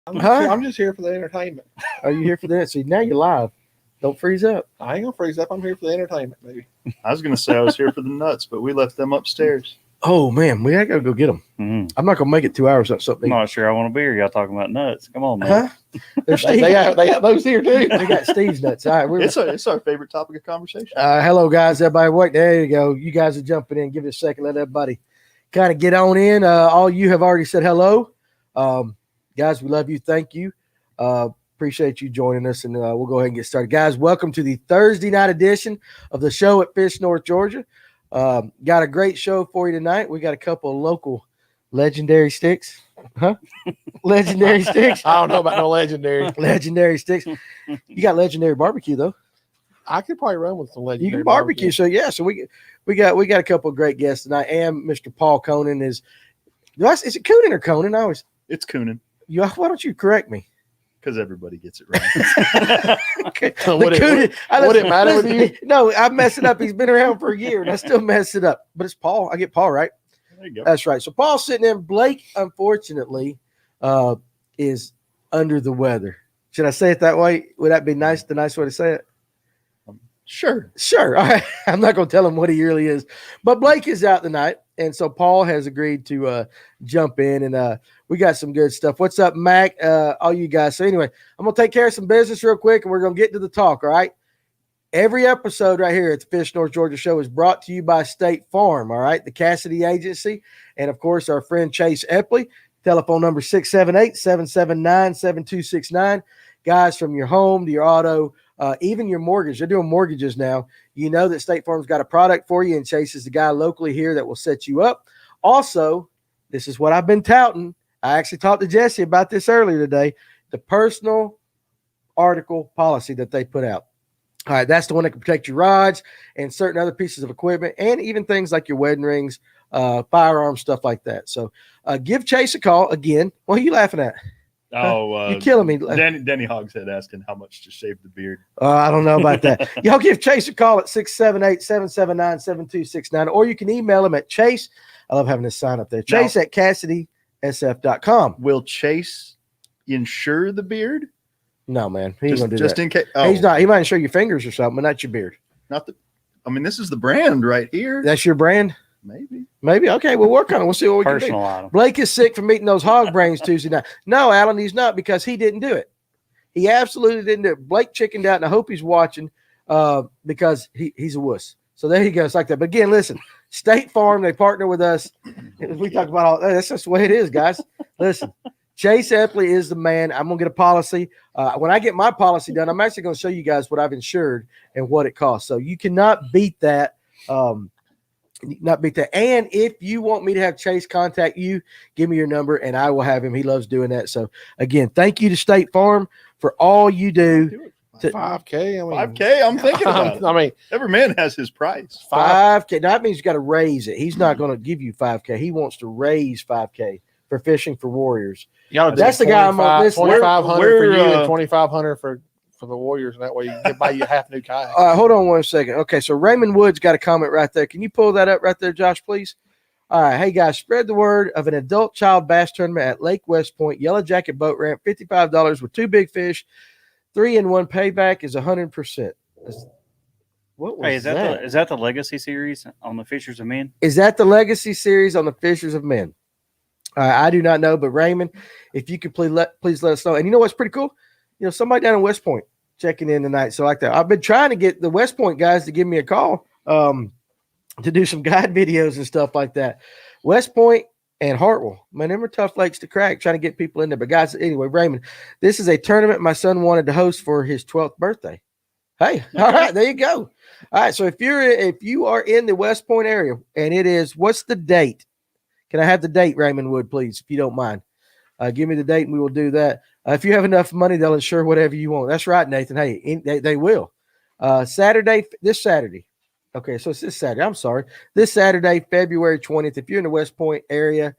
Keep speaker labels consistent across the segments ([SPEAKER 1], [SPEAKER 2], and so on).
[SPEAKER 1] I'm just here for the entertainment.
[SPEAKER 2] Are you here for that? See, now you're live. Don't freeze up.
[SPEAKER 1] I ain't gonna freeze up. I'm here for the entertainment, baby.
[SPEAKER 3] I was going to say I was here for the nuts, but we left them upstairs.
[SPEAKER 2] Oh, man. I got to go get them.
[SPEAKER 4] Mm-hmm.
[SPEAKER 2] I'm not going to make it 2 hours or
[SPEAKER 4] I'm
[SPEAKER 2] something.
[SPEAKER 4] not sure I want to be here. Y'all talking about nuts. Come on, man.
[SPEAKER 2] Huh? There's Steve.
[SPEAKER 1] They have those here too.
[SPEAKER 2] They got Steve's nuts. All right.
[SPEAKER 3] It's our favorite topic of conversation.
[SPEAKER 2] Hello, guys. Everybody, wait. There you go. You guys are jumping in. Give it a second. Let everybody kind of get on in. All you have already said hello. Guys, we love you. Thank you. Appreciate you joining us, and we'll go ahead and get started. Guys, welcome to the Thursday night edition of the show at Fish North, Georgia. Got a great show for you tonight. We got a couple of local legendary sticks. Huh? Legendary sticks?
[SPEAKER 1] I don't know about no legendary.
[SPEAKER 2] Legendary sticks. You got legendary barbecue, though.
[SPEAKER 1] I could probably run with some legendary.
[SPEAKER 2] You can barbecue. So, yeah. So, we got a couple of great guests tonight. And Mr. Paul Conan is it Coonan or Conan?
[SPEAKER 3] It's Coonan.
[SPEAKER 2] Why don't you correct me?
[SPEAKER 3] Because everybody gets it right.
[SPEAKER 2] Okay.
[SPEAKER 1] Would it matter with you?
[SPEAKER 2] No, I mess it up. He's been around for a year, and I still mess it up. But it's Paul. I get Paul right.
[SPEAKER 3] There you go.
[SPEAKER 2] That's right. So Paul's sitting in. Blake, unfortunately, is under the weather. Should I say it that way? Would that be nice? The nice way to say it?
[SPEAKER 3] Sure.
[SPEAKER 2] All right. I'm not going to tell him what he really is. But Blake is out tonight, and so Paul has agreed to jump in, and we got some good stuff. What's up, Mac? All you guys. So anyway, I'm going to take care of some business real quick, and we're going to get to the talk, all right? Every episode right here at the Fish North Georgia Show is brought to you by State Farm, all right? The Cassidy Agency, and, of course, our friend Chase Epley. Telephone number 678-779-7269. Guys, from your home to your auto, even your mortgage. They're doing mortgages now. You know that State Farm's got a product for you, and Chase is the guy locally here that will set you up. Also, this is what I've been touting. I actually talked to Jesse about this earlier today. The personal article policy that they put out. All right, that's the one that can protect your rods and certain other pieces of equipment, and even things like your wedding rings, firearms, stuff like that. So give Chase a call again. What are you laughing at?
[SPEAKER 3] Oh,
[SPEAKER 2] you're killing me.
[SPEAKER 3] Danny Hogshead asking how much to shave the beard.
[SPEAKER 2] I don't know about that. Y'all give Chase a call at 678-779-7269, or you can email him at Chase. I love having this sign up there. Chase at CassidySF.com.
[SPEAKER 3] Will Chase insure the beard?
[SPEAKER 2] No, man. He ain't going to do
[SPEAKER 3] just
[SPEAKER 2] that.
[SPEAKER 3] In case.
[SPEAKER 2] He's not. He might insure your fingers or something, but not your beard.
[SPEAKER 3] This is the brand right here.
[SPEAKER 2] That's your brand?
[SPEAKER 3] Maybe.
[SPEAKER 2] Okay, we'll work on it. We'll see what we
[SPEAKER 4] Personal
[SPEAKER 2] can do.
[SPEAKER 4] item.
[SPEAKER 2] Blake is sick from eating those hog brains Tuesday night. No, Alan, he's not, because he didn't do it. He absolutely didn't do it. Blake chickened out, and I hope he's watching because he's a wuss. So there he goes like that. But again, listen, State Farm, they partner with us. We talk about all that's just the way it is, guys. Listen, Chase Epley is the man. I'm going to get a policy. When I get my policy done, I'm actually going to show you guys what I've insured and what it costs. So you cannot beat that. And if you want me to have Chase contact you, give me your number and I will have him. He loves doing that. So again, thank you to State Farm for all you do.
[SPEAKER 1] $5K.
[SPEAKER 3] $5K. I'm thinking about it. Every man has his price.
[SPEAKER 2] $5K. That means you got to raise it. He's not going to give you $5K. He wants to raise $5K for fishing for warriors.
[SPEAKER 1] That's the guy I'm on this. $2,500 for you and $2,500 for the warriors, and that way you can buy you a half new kayak.
[SPEAKER 2] All right, hold on 1 second. Okay, so Raymond Woods got a comment right there. Can you pull that up right there, Josh, please? All right, hey guys, spread the word of an adult child bass tournament at Lake West Point, Yellow Jacket Boat Ramp, $55 with 2 big fish, 3-in-1 payback is 100%. What was that?
[SPEAKER 4] Is that the Legacy series on the Fishers of Men?
[SPEAKER 2] Is that the Legacy series on the Fishers of Men? I do not know, but Raymond, if you could please let us know. And you know what's pretty cool? Somebody down in West Point checking in tonight. So like that, I've been trying to get the West Point guys to give me a call to do some guide videos and stuff like that. West Point and Hartwell, man, them are tough lakes to crack, trying to get people in there. But guys, anyway, Raymond, this is a tournament my son wanted to host for his 12th birthday. Hey, all right, there you go. All right, so if you are in the West Point area, and it is, what's the date? Can I have the date, Raymond Wood, please, if you don't mind? Give me the date, and we will do that. If you have enough money, they'll insure whatever you want. That's right, Nathan. Hey, they will. This Saturday. Okay, so it's this Saturday. I'm sorry. This Saturday, February 20th. If you're in the West Point area,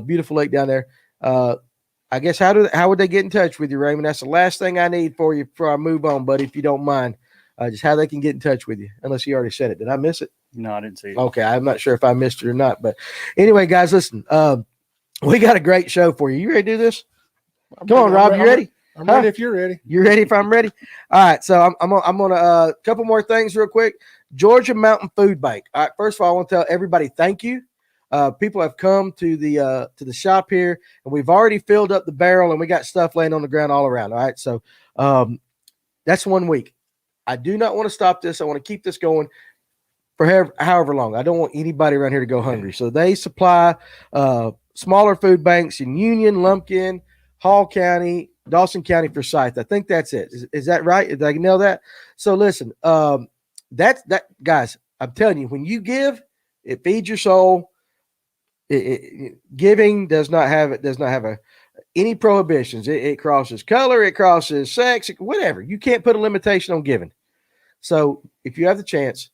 [SPEAKER 2] beautiful lake down there. I guess how would they get in touch with you, Raymond? That's the last thing I need for you before I move on, buddy, if you don't mind. Just how they can get in touch with you, unless you already said it. Did I miss it?
[SPEAKER 4] No, I didn't see it.
[SPEAKER 2] Okay, I'm not sure if I missed it or not. But anyway, guys, listen. We got a great show for you. You ready to do this? Come on, Rob. You ready?
[SPEAKER 1] I'm ready if you're ready.
[SPEAKER 2] You ready if I'm ready? All right. So I'm gonna a couple more things real quick. Georgia Mountain Food Bank. All right. First of all, I want to tell everybody thank you. People have come to the shop here, and we've already filled up the barrel, and we got stuff laying on the ground all around. All right. So that's 1 week. I do not want to stop this. I want to keep this going for however long. I don't want anybody around here to go hungry. So they supply smaller food banks in Union, Lumpkin, Hall County, Dawson County, Forsyth. I think that's it. Is that right? Did I nail that? So listen, that guys, I'm telling you, when you give, it feeds your soul. Giving does not have any prohibitions. It crosses color, it crosses sex, whatever. You can't put a limitation on giving. So if you have the chance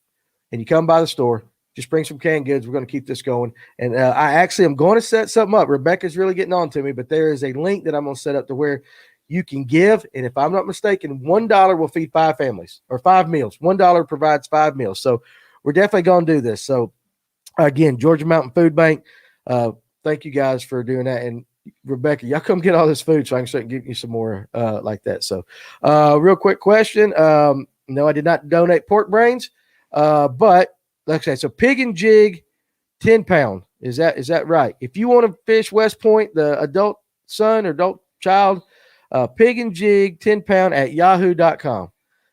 [SPEAKER 2] and you come by the store, just bring some canned goods. We're going to keep this going. And I actually am going to set something up. Rebecca's really getting on to me, but there is a link that I'm going to set up to where you can give. And if I'm not mistaken, $1 will feed 5 families or 5 meals. $1 provides 5 meals. So we're definitely going to do this. So again, Georgia Mountain Food Bank. Thank you guys for doing that. And Rebecca, y'all come get all this food so I can start getting you some more like that. So real quick question. No, I did not donate pork brains. But like I said, so pig and jig, 10 pound. Is that right? If you want to fish West Point, the adult son or adult child, pig and jig, 10 pound at yahoo.com.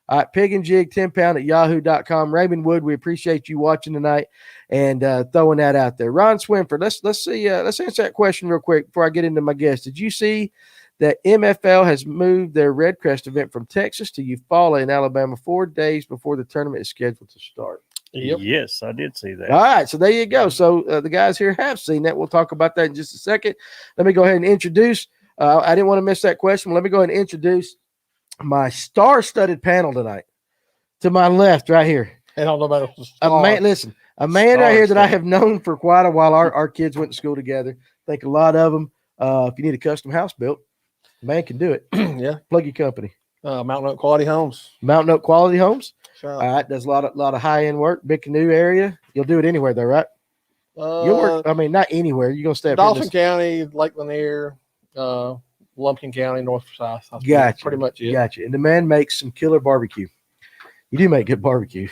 [SPEAKER 2] All right, pig and jig, 10 pound at yahoo.com. Raymond Wood, we appreciate you watching tonight and throwing that out there. Ron Swinford, let's see, let's answer that question real quick before I get into my guest. Did you see that MFL has moved their Red Crest event from Texas to Eufaula in Alabama 4 days before the tournament is scheduled to start?
[SPEAKER 4] Yep. Yes, I did see that.
[SPEAKER 2] All right, so there you go. So the guys here have seen that. We'll talk about that in just a second. Let me go ahead and introduce. I didn't want to miss that question. Let me go ahead and introduce my star-studded panel tonight. To my left, right here.
[SPEAKER 1] I don't know about
[SPEAKER 2] a man. Listen, a man right here that I have known for quite a while. Our kids went to school together. I think a lot of them. If you need a custom house built, the man can do it.
[SPEAKER 1] Yeah,
[SPEAKER 2] plug your company.
[SPEAKER 1] Mountain Oak Quality Homes.
[SPEAKER 2] Mountain Oak Quality Homes.
[SPEAKER 1] Sure.
[SPEAKER 2] All right, does a lot of high-end work. Big Canoe area. You'll do it anywhere though, right? You'll work. I mean, not anywhere. You're gonna stay up
[SPEAKER 1] Dawson County, Lake Lanier, Lumpkin County, North Forsyth.
[SPEAKER 2] Gotcha.
[SPEAKER 1] Pretty much it.
[SPEAKER 2] Gotcha. And the man makes some killer barbecue. You do make good barbecue.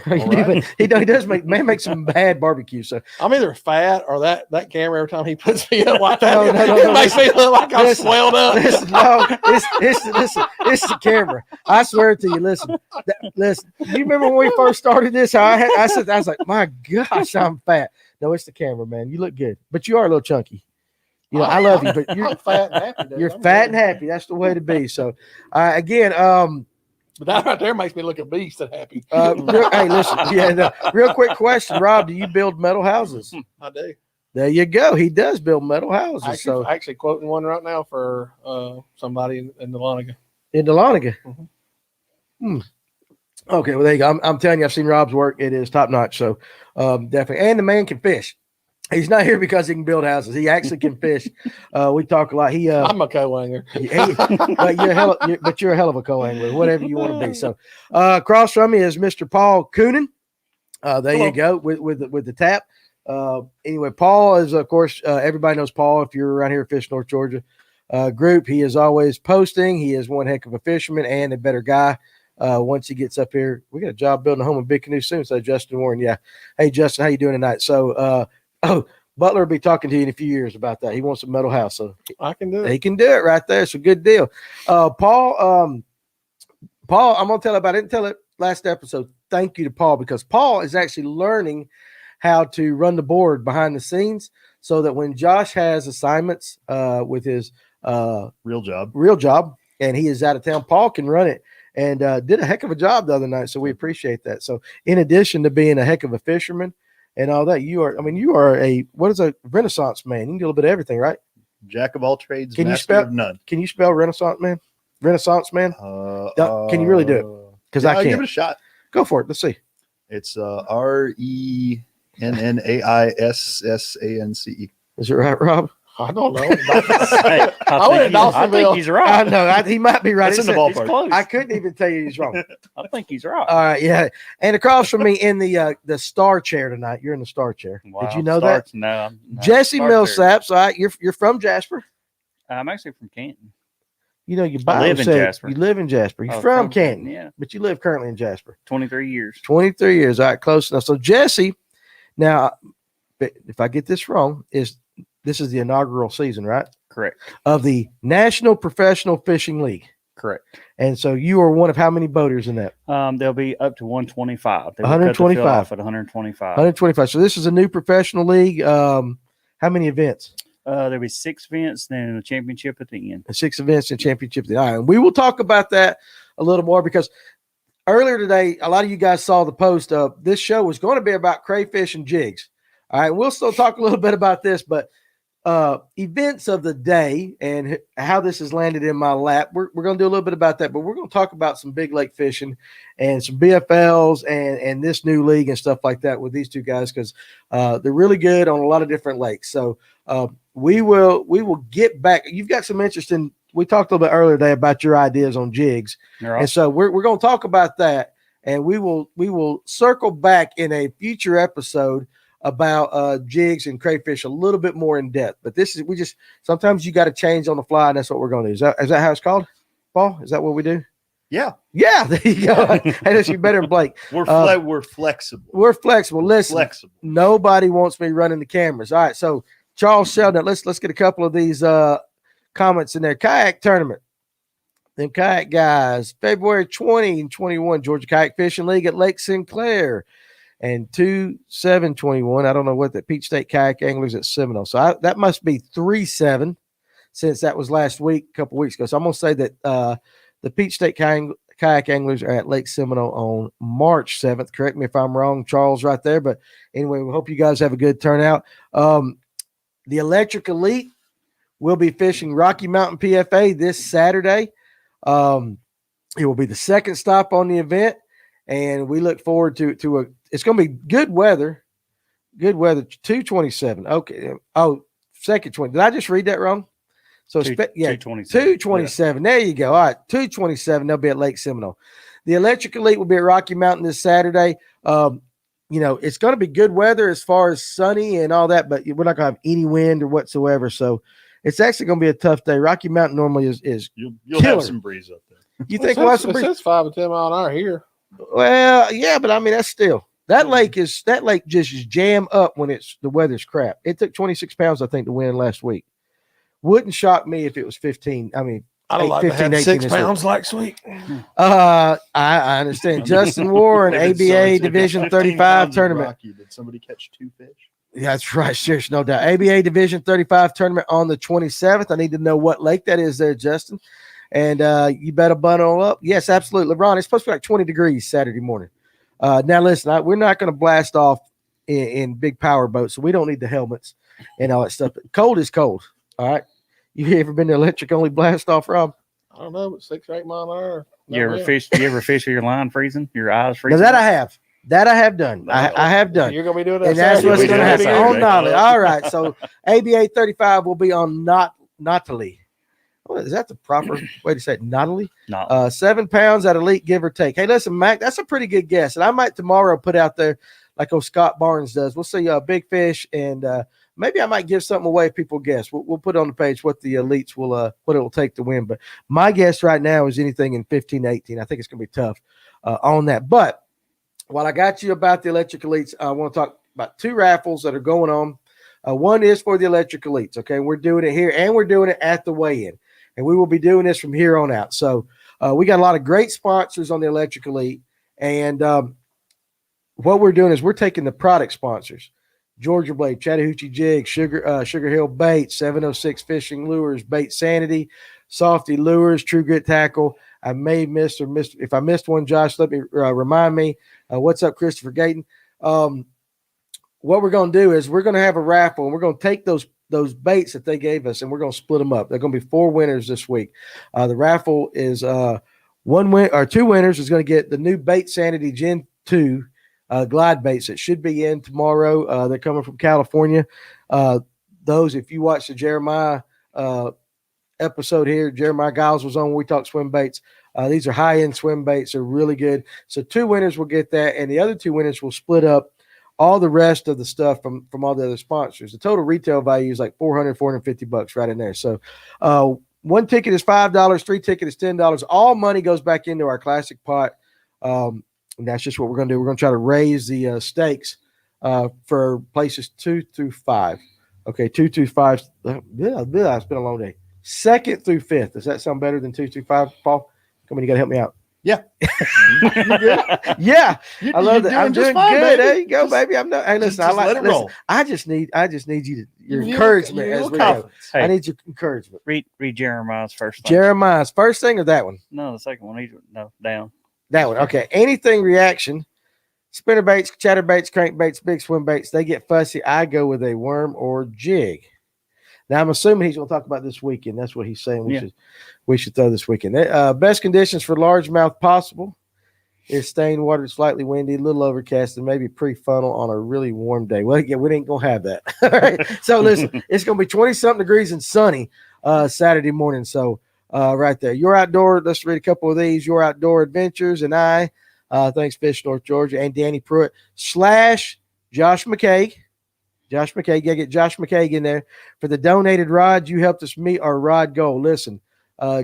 [SPEAKER 1] Right.
[SPEAKER 2] He does make some bad barbecue. So
[SPEAKER 1] I'm either fat or that camera every time he puts me up like that.
[SPEAKER 2] No,
[SPEAKER 1] it makes me look like I'm swelled up.
[SPEAKER 2] Listen, no, it's the camera. I swear to you. Listen. You remember when we first started this? I was like, my gosh, I'm fat. No, it's the camera, man. You look good, but you are a little chunky. You know, I love you, but you're
[SPEAKER 1] fat and happy. Dude.
[SPEAKER 2] You're fat and happy. That's the way to be. So, again,
[SPEAKER 1] but that right there makes me look a beast and happy.
[SPEAKER 2] Hey, listen. Real quick question, Rob. Do you build metal houses?
[SPEAKER 1] I do.
[SPEAKER 2] There you go. He does build metal houses.
[SPEAKER 1] Actually quoting one right now for somebody in Dahlonega.
[SPEAKER 2] In Dahlonega.
[SPEAKER 1] Mm-hmm.
[SPEAKER 2] Okay, well there you go. I'm telling you, I've seen Rob's work. It is top notch. So definitely, and the man can fish. He's not here because he can build houses. He actually can fish. We talk a lot. I'm
[SPEAKER 1] a co-angler.
[SPEAKER 2] But you're a hell of a co-angler, whatever you want to be. So across from me is Mr. Paul Coonan. There you go with the tap. Anyway, Paul is, of course, everybody knows Paul if you're around here at Fish North Georgia group. He is always posting. He is one heck of a fisherman and a better guy. Once he gets up here, we got a job building a home in Big Canoe soon. So Justin Warren, yeah. Hey, Justin, how you doing tonight? So Butler will be talking to you in a few years about that. He wants a metal house. So
[SPEAKER 1] I can do it.
[SPEAKER 2] He can do it right there. So good deal. Paul, I'm going to tell about it. I didn't tell it last episode. Thank you to Paul because Paul is actually learning how to run the board behind the scenes so that when Josh has assignments with his
[SPEAKER 3] real job,
[SPEAKER 2] and he is out of town, Paul can run it and did a heck of a job the other night. So we appreciate that. So in addition to being a heck of a fisherman, and all that, you are a Renaissance man. You can do a little bit of everything, right?
[SPEAKER 3] Jack of all trades, master of none.
[SPEAKER 2] Can you spell Renaissance man? Renaissance man? Can you really do it? Because I can't.
[SPEAKER 3] Give it a shot.
[SPEAKER 2] Go for it. Let's see.
[SPEAKER 3] It's RENNAISSANCE.
[SPEAKER 2] Is it right, Rob?
[SPEAKER 1] I don't know.
[SPEAKER 4] I think he's right.
[SPEAKER 2] I know. He might be right.
[SPEAKER 3] It's in the ballpark.
[SPEAKER 2] I couldn't even tell you he's wrong.
[SPEAKER 4] I think he's right.
[SPEAKER 2] All right, yeah. And across from me in the star chair tonight, you're in the star chair.
[SPEAKER 4] Wow,
[SPEAKER 2] did you know that?
[SPEAKER 4] No.
[SPEAKER 2] Jesse Millsaps. All right, you're from Jasper.
[SPEAKER 4] I'm actually from Canton.
[SPEAKER 2] You know, you
[SPEAKER 4] live in Jasper.
[SPEAKER 2] You live in Jasper. You're from Canton,
[SPEAKER 4] yeah,
[SPEAKER 2] but you live currently in Jasper.
[SPEAKER 4] 23 years.
[SPEAKER 2] 23 years. All right, close enough. So Jesse, now, if I get this wrong, this is the inaugural season, right?
[SPEAKER 4] Correct.
[SPEAKER 2] Of the National Professional Fishing League.
[SPEAKER 4] Correct.
[SPEAKER 2] And so you are one of how many boaters in that?
[SPEAKER 4] They'll be up to 125. They
[SPEAKER 2] 125
[SPEAKER 4] cut the field off at 125.
[SPEAKER 2] 125. So this is a new professional league. How many events?
[SPEAKER 4] There'll be 6 events, then a championship at the end.
[SPEAKER 2] 6 events and championship at the end. And we will talk about that a little more because earlier today, a lot of you guys saw the post of this show was going to be about crayfish and jigs. All right, we'll still talk a little bit about this, but events of the day and how this has landed in my lap. We're going to do a little bit about that, but we're going to talk about some big lake fishing and some BFLs and this new league and stuff like that with these two guys because they're really good on a lot of different lakes. So we will get back. You've got some interest in. We talked a little bit earlier today about your ideas on jigs,
[SPEAKER 4] right.
[SPEAKER 2] And so we're going to talk about that, and we will circle back in a future episode about jigs and crayfish a little bit more in depth. But this is sometimes you got to change on the fly, and that's what we're going to do. Is that how it's called, Paul? Is that what we do?
[SPEAKER 3] Yeah.
[SPEAKER 2] There you go. Hey, you better than Blake.
[SPEAKER 3] We're flexible.
[SPEAKER 2] We're flexible. Listen,
[SPEAKER 3] flexible.
[SPEAKER 2] Nobody wants me running the cameras. All right, so Charles Sheldon, let's get a couple of these comments in there. Kayak tournament. Them kayak guys, February 20 and 21, Georgia Kayak Fishing League at Lake Sinclair. And 2/7/21. I don't know what the Peach State Kayak Anglers at Seminole. So that must be 3/7 since that was last week, a couple weeks ago. So I'm going to say that the Peach State Kayak Anglers are at Lake Seminole on March 7th. Correct me if I'm wrong, Charles, right there. But anyway, we hope you guys have a good turnout. The Electric Elite will be fishing Rocky Mountain PFA this Saturday. It will be the second stop on the event. And we look forward to it's going to be good weather. 227. Okay. Oh, second 20. Did I just read that wrong? So 227. There you go. All right. 227. They'll be at Lake Seminole. The Electric Elite will be at Rocky Mountain this Saturday. It's going to be good weather as far as sunny and all that, but we're not going to have any wind or whatsoever. So it's actually going to be a tough day. Rocky Mountain normally is
[SPEAKER 3] you'll have some breeze up there.
[SPEAKER 2] You think we'll have some breeze?
[SPEAKER 1] It says 5 to 10 mile an hour here.
[SPEAKER 2] Well, yeah, but I mean that's still that lake just is jam up when the weather's crap. It took 26 pounds, I think, to win last week. Wouldn't shock me if it was 15. I mean,
[SPEAKER 1] I don't like 15, to have 6 pounds last week.
[SPEAKER 2] I understand. Justin Warren, ABA Division 35 tournament.
[SPEAKER 3] Rocky, did somebody catch 2 fish?
[SPEAKER 2] Yeah, that's right. Seriously, no doubt. ABA Division 35 tournament on the 27th. I need to know what lake that is there, Justin. And you better bundle up. Yes, absolutely. LeBron, it's supposed to be like 20 degrees Saturday morning. Now, listen, we're not going to blast off in big power boats, so we don't need the helmets and all that stuff. But cold is cold, all right? You ever been to electric-only blast-off, Rob?
[SPEAKER 1] I don't know, but 6 or 8 mile an hour.
[SPEAKER 4] You ever fish with your line freezing? Your eyes freezing?
[SPEAKER 2] Now, that I have. That I have done. I have done.
[SPEAKER 1] You're going to be doing that.
[SPEAKER 2] And that's what's going to happen. On Nolly. All right, so ABA 35 will be on Nottally. What, is that the proper way to say it? Nottally?
[SPEAKER 4] No.
[SPEAKER 2] 7 pounds at Elite, give or take. Hey, listen, Mac, that's a pretty good guess. And I might tomorrow put out there like Scott Barnes does. We'll see big fish, and maybe I might give something away if people guess. We'll put on the page what the Elites will what it will take to win. But my guess right now is anything in 15 to 18. I think it's going to be tough on that. But while I got you about the Electric Elites, I want to talk about 2 raffles that are going on. One is for the Electric Elites. Okay, we're doing it here, and we're doing it at the weigh-in. And we will be doing this from here on out. So we got a lot of great sponsors on the Electric Elite. And what we're doing is we're taking the product sponsors. Georgia Blade, Chattahoochee Jig, Sugar Hill Bait, 706 Fishing Lures, Bait Sanity, Softy Lures, True Grit Tackle. I may have missed if I missed one, Josh, let me remind me. What's up, Christopher Gayton? What we're going to do is we're going to have a raffle, and we're going to take those baits that they gave us, and we're going to split them up. They're going to be 4 winners this week. The raffle is 2 winners is going to get the new Bait Sanity Gen 2 glide baits that should be in tomorrow. They're coming from California. Those, if you watch the Jeremiah episode here, Jeremiah Giles was on when we talked swim baits. These are high-end swim baits. They're really good. So 2 winners will get that, and the other 2 winners will split up all the rest of the stuff from all the other sponsors. The total retail value is like $450 right in there. So 1 ticket is $5, 3 ticket is $10. All money goes back into our classic pot. And that's just what we're going to do. We're going to try to raise the stakes for places 2 through 5. Okay, 2 through 5. Yeah, it's been a long day. 2nd through 5th. Does that sound better than 2 through 5, Paul? Come on, you got to help me out.
[SPEAKER 3] Yeah.
[SPEAKER 2] Yeah. I love that. I'm doing
[SPEAKER 3] fine,
[SPEAKER 2] good.
[SPEAKER 3] baby.
[SPEAKER 2] There you go, baby. I'm not. Hey, listen, I like.
[SPEAKER 3] let it
[SPEAKER 2] Listen,
[SPEAKER 3] roll.
[SPEAKER 2] I just need you to your encouragement as we go.
[SPEAKER 4] Hey,
[SPEAKER 2] I need your encouragement.
[SPEAKER 4] read Jeremiah's first thing.
[SPEAKER 2] Jeremiah's first thing or that one?
[SPEAKER 4] No, the second one. No, down.
[SPEAKER 2] That one. Okay. Anything reaction. Spinner baits, chatter baits, crank baits, big swim baits. They get fussy. I go with a worm or jig. Now I'm assuming he's going to talk about this weekend. That's what he's saying. We should throw this weekend. Best conditions for largemouth possible is stained water, slightly windy, a little overcast, and maybe pre-funnel on a really warm day. Well, yeah, we ain't going to have that. All right. So listen, it's going to be 20-something degrees and sunny Saturday morning. So right there, Your Outdoor. Let's read a couple of these. Your Outdoor Adventures and I. Thanks, Fish North Georgia and Danny Pruitt / Josh McKay. Josh McKay, gotta get Josh McKay in there for the donated rod. You helped us meet our rod goal. Listen,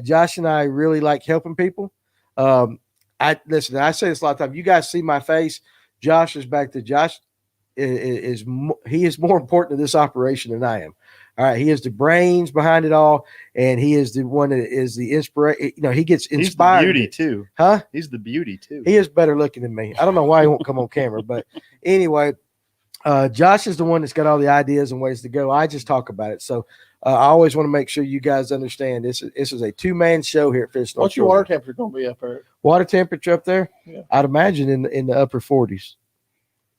[SPEAKER 2] Josh and I really like helping people. I say this a lot of times. You guys see my face. Josh is back there. Josh is more important to this operation than I am. All right, he is the brains behind it all, and he is the one that is the inspiration. You know, he gets inspired.
[SPEAKER 3] He's the beauty too,
[SPEAKER 2] huh?
[SPEAKER 3] He's the beauty too.
[SPEAKER 2] He is better looking than me. I don't know why he won't come on camera, but anyway. Josh is the one that's got all the ideas and ways to go. I just talk about it. So I always want to make sure you guys understand this is a 2-man show here at Fish North.
[SPEAKER 1] What's your water temperature going to be up there?
[SPEAKER 2] Water temperature up there?
[SPEAKER 1] Yeah.
[SPEAKER 2] I'd imagine in the upper 40s.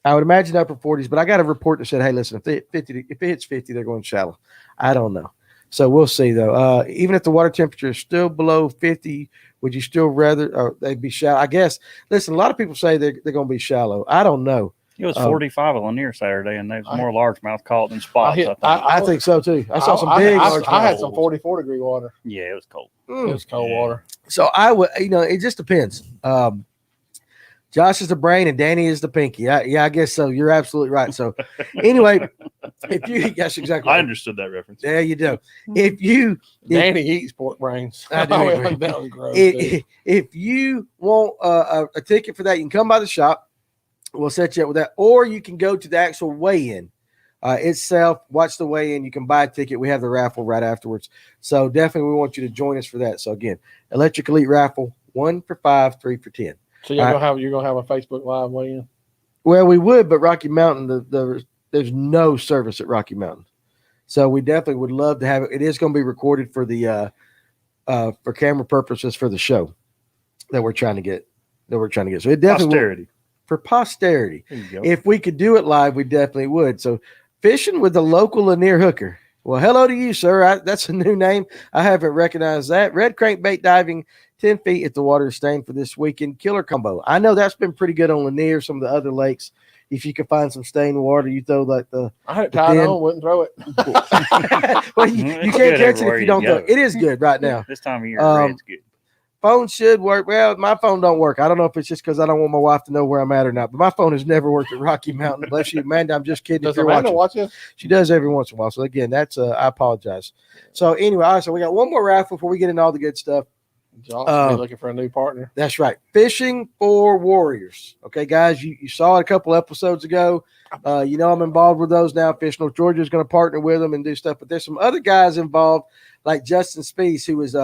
[SPEAKER 2] I would imagine upper 40s, but I got a report that said, hey, listen, if it hits 50, they're going shallow. I don't know. So we'll see, though. Even if the water temperature is still below 50, would you still rather they'd be shallow? I guess. Listen, a lot of people say they're going to be shallow. I don't know.
[SPEAKER 4] It was 45 on near Saturday, and there's more largemouth caught than spots.
[SPEAKER 2] I think so too. I saw some big.
[SPEAKER 1] I had some 44-degree water.
[SPEAKER 4] Yeah, it was cold.
[SPEAKER 1] It was cold water.
[SPEAKER 2] So I would, it just depends. Josh is the brain and Danny is the pinky. I guess so. You're absolutely right. So anyway, that's exactly.
[SPEAKER 3] I understood that reference.
[SPEAKER 2] There you go.
[SPEAKER 1] Danny eats pork brains.
[SPEAKER 2] I do. If you want a ticket for that, you can come by the shop. We'll set you up with that, or you can go to the actual weigh-in itself. Watch the weigh-in. You can buy a ticket. We have the raffle right afterwards. So definitely, we want you to join us for that. So again, Electric Elite raffle, 1 for 5, 3 for 10.
[SPEAKER 1] So you're gonna have a Facebook Live weigh-in?
[SPEAKER 2] Well, we would, but Rocky Mountain, there's no service at Rocky Mountain, so we definitely would love to have it. It is going to be recorded for the for camera purposes for the show that we're trying to get. So it definitely for posterity. If we could do it live, we definitely would. So fishing with the local Lanier hooker. Well, hello to you, sir. That's a new name. I haven't recognized that. Red crankbait diving 10 feet if the water is stained for this weekend. Killer combo. I know that's been pretty good on Lanier, some of the other lakes. If you can find some stained water, you throw like
[SPEAKER 1] I had it tied on, wouldn't throw it.
[SPEAKER 2] Well, you can't catch it if you don't throw it. It is good right now.
[SPEAKER 4] This time of year, red's good.
[SPEAKER 2] Phone should work. Well, my phone don't work. I don't know if it's just because I don't want my wife to know where I'm at or not. But my phone has never worked at Rocky Mountain. Bless you, Amanda. I'm just kidding.
[SPEAKER 1] Does Amanda watch it?
[SPEAKER 2] She does every once in a while. So again, that's I apologize. So anyway, all right, so we got one more raffle before we get into all the good stuff.
[SPEAKER 1] Josh be looking for a new partner.
[SPEAKER 2] That's right. Fishing for Warriors. Okay, guys, you saw it a couple episodes ago. I'm involved with those now. Fish North Georgia is going to partner with them and do stuff. But there's some other guys involved, like Justin Spees, who is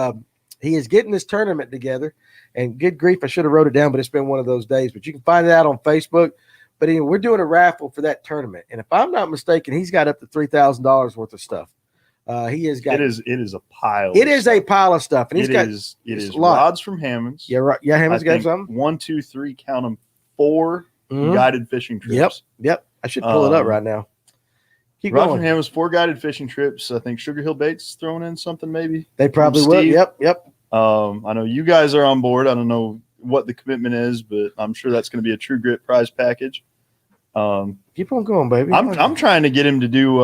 [SPEAKER 2] he is getting this tournament together. And good grief, I should have wrote it down, but it's been one of those days. But you can find it out on Facebook. But anyway, we're doing a raffle for that tournament. And if I'm not mistaken, he's got up to $3,000 worth of stuff. He has got.
[SPEAKER 3] It is a pile.
[SPEAKER 2] It is a pile of stuff, and
[SPEAKER 3] it is rods from Hammonds.
[SPEAKER 2] Yeah, right. Yeah, Hammonds got something.
[SPEAKER 3] 1, 2, 3, count them. 4 guided fishing trips.
[SPEAKER 2] Yep. I should pull it up right now. Keep
[SPEAKER 3] Rod
[SPEAKER 2] going.
[SPEAKER 3] from Hammonds, 4 guided fishing trips. I think Sugar Hill Baits throwing in something maybe.
[SPEAKER 2] They probably will. Yep.
[SPEAKER 3] I know you guys are on board. I don't know what the commitment is, but I'm sure that's going to be a True Grit prize package.
[SPEAKER 2] Keep on going, baby.
[SPEAKER 3] I'm trying to get him to do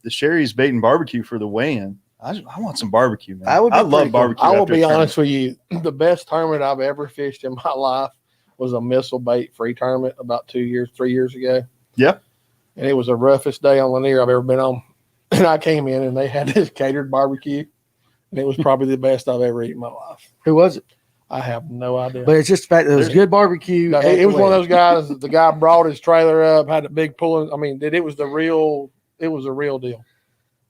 [SPEAKER 3] the Sherry's Bait and Barbecue for the weigh-in. I want some barbecue, man. I love barbecue.
[SPEAKER 1] I will be honest with you. The best tournament I've ever fished in my life was a missile bait free tournament about 3 years ago.
[SPEAKER 3] Yeah.
[SPEAKER 1] And it was the roughest day on Lanier I've ever been on. And I came in and they had this catered barbecue. and it was probably the best I've ever eaten in my life.
[SPEAKER 2] Who was it?
[SPEAKER 1] I have no idea.
[SPEAKER 2] But it's just the fact that it was good barbecue.
[SPEAKER 1] No, it was one of those guys. The guy brought his trailer up, had a big pulling. I mean, it was the real. It was a real deal.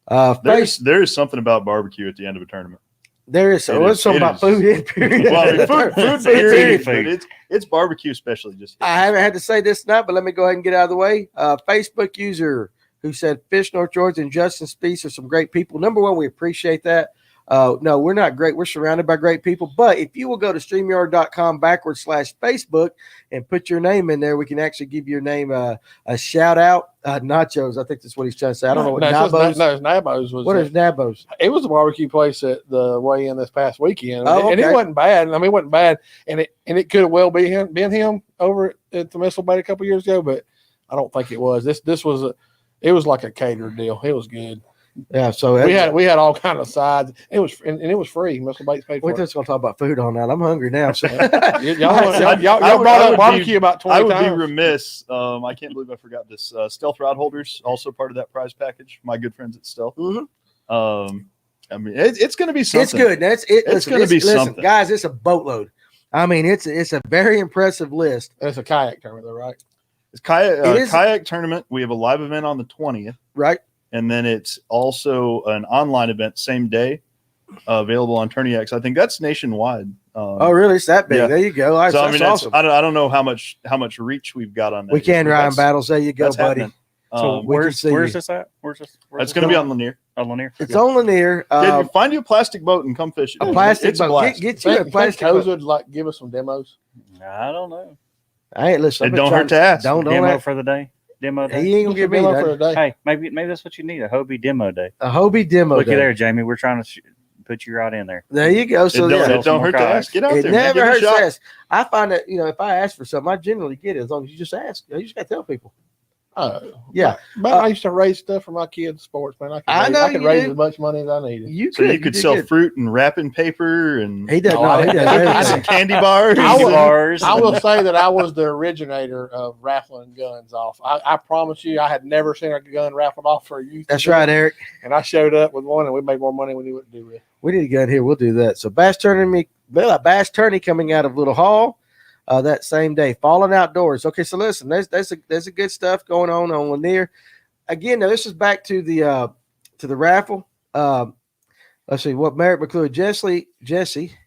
[SPEAKER 3] There is something about barbecue at the end of a tournament.
[SPEAKER 2] There is. So it's something about food in period.
[SPEAKER 3] Well, I mean, food period, but it's barbecue especially. Just
[SPEAKER 2] I haven't had to say this tonight, but let me go ahead and get out of the way. Facebook user who said Fish North Georgia and Justin Speece are some great people. Number one, we appreciate that. No, we're not great. We're surrounded by great people. But if you will go to StreamYard.com/Facebook and put your name in there, we can actually give your name a shout out. Nachos, I think that's what he's trying to say. I don't know what Nabos.
[SPEAKER 1] No, it's Nabos.
[SPEAKER 2] What is Nabos?
[SPEAKER 1] It was a barbecue place at the weigh-in this past weekend,
[SPEAKER 2] and
[SPEAKER 1] it wasn't bad. I mean, it wasn't bad, and it could have well been him over at the Missile Bay a couple years ago, but I don't think it was. This was it was like a catered deal. It was good.
[SPEAKER 2] Yeah, so
[SPEAKER 1] we had all kind of sides. It was free. Missile Bait's paid for.
[SPEAKER 2] We're just gonna talk about food all night. I'm hungry now. So.
[SPEAKER 1] y'all brought up barbecue about 20 times.
[SPEAKER 3] I would be remiss. I can't believe I forgot this. Stealth rod holders also part of that prize package. My good friends at Stealth.
[SPEAKER 2] Mm-hmm.
[SPEAKER 3] I mean, it's going to be something.
[SPEAKER 2] It's good. It's going to be something, guys. It's a boatload. I mean, it's a very impressive list.
[SPEAKER 1] It's a kayak tournament, though, right?
[SPEAKER 3] It's kayak tournament. We have a live event on the 20th,
[SPEAKER 2] right?
[SPEAKER 3] And then it's also an online event same day, available on TourneyX. I think that's nationwide.
[SPEAKER 2] Oh, really? It's that big? Yeah. There you go.
[SPEAKER 3] So I mean, awesome. I don't know how much reach we've got on that.
[SPEAKER 2] We can Ryan battles. There you go, buddy.
[SPEAKER 4] Happening. So where's this at?
[SPEAKER 3] It's going to be on Lanier.
[SPEAKER 4] On Lanier.
[SPEAKER 2] It's on Lanier.
[SPEAKER 3] Find you a plastic boat and come fish it.
[SPEAKER 2] A plastic boat. Get you a plastic boat.
[SPEAKER 1] Would like give us some demos.
[SPEAKER 4] I don't know.
[SPEAKER 2] I ain't listening.
[SPEAKER 3] It don't hurt to ask.
[SPEAKER 2] Don't
[SPEAKER 4] demo for the day. Demo day.
[SPEAKER 2] He ain't gonna give me
[SPEAKER 1] for a day.
[SPEAKER 4] Hey, maybe that's what you need. A Hobie demo day.
[SPEAKER 2] A Hobie demo.
[SPEAKER 4] Look at there, Jamie. We're trying to put you right in there.
[SPEAKER 2] There you go. So
[SPEAKER 3] it don't hurt to ask. Get out there.
[SPEAKER 2] It never hurts to ask. I find that if I ask for something, I generally get it as long as you just ask. You just gotta tell people.
[SPEAKER 1] Yeah. But I used to raise stuff for my kids' sports, man. I could raise as much money as I needed.
[SPEAKER 2] You
[SPEAKER 3] could sell fruit and wrapping paper and
[SPEAKER 2] he does. He does.
[SPEAKER 3] Some candy bars.
[SPEAKER 1] I will say that I was the originator of raffling guns off. I promise you, I had never seen a gun raffled off for a youth.
[SPEAKER 2] That's right, Eric.
[SPEAKER 1] And I showed up with one, and we made more money than we knew what to do with.
[SPEAKER 2] We need a gun here. We'll do that. So bass tourney coming out of Little Hall. That same day, Fallen Outdoors. Okay, so listen, there's a good stuff going on Lanier. Again, now this is back to the raffle. Let's see what Merritt McClure, Jesse.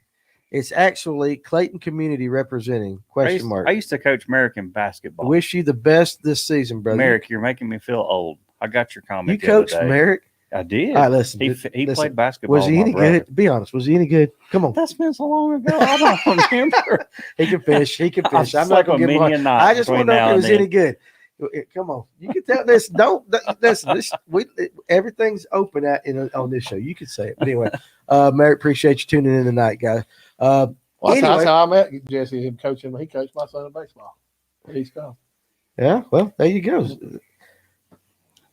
[SPEAKER 2] It's actually Clayton Community representing ?
[SPEAKER 4] I used to coach American basketball.
[SPEAKER 2] Wish you the best this season, brother.
[SPEAKER 4] Merrick, you're making me feel old. I got your comment.
[SPEAKER 2] You coached Merrick.
[SPEAKER 4] I did.
[SPEAKER 2] All right, listen.
[SPEAKER 4] He played basketball.
[SPEAKER 2] Was he any good? Be honest. Was he any good? Come on.
[SPEAKER 4] That's been so long ago. I don't remember.
[SPEAKER 2] He can fish. I'm
[SPEAKER 4] not going to give him
[SPEAKER 2] I just want to know if it was any good. Come on. You can tell this. Listen. Everything's open on this show. You can say it. But anyway, Merrick, appreciate you tuning in tonight, guys.
[SPEAKER 1] That's how I met Jesse. Him coaching. He coached my son in baseball. He's gone.
[SPEAKER 2] Yeah. Well, there you go.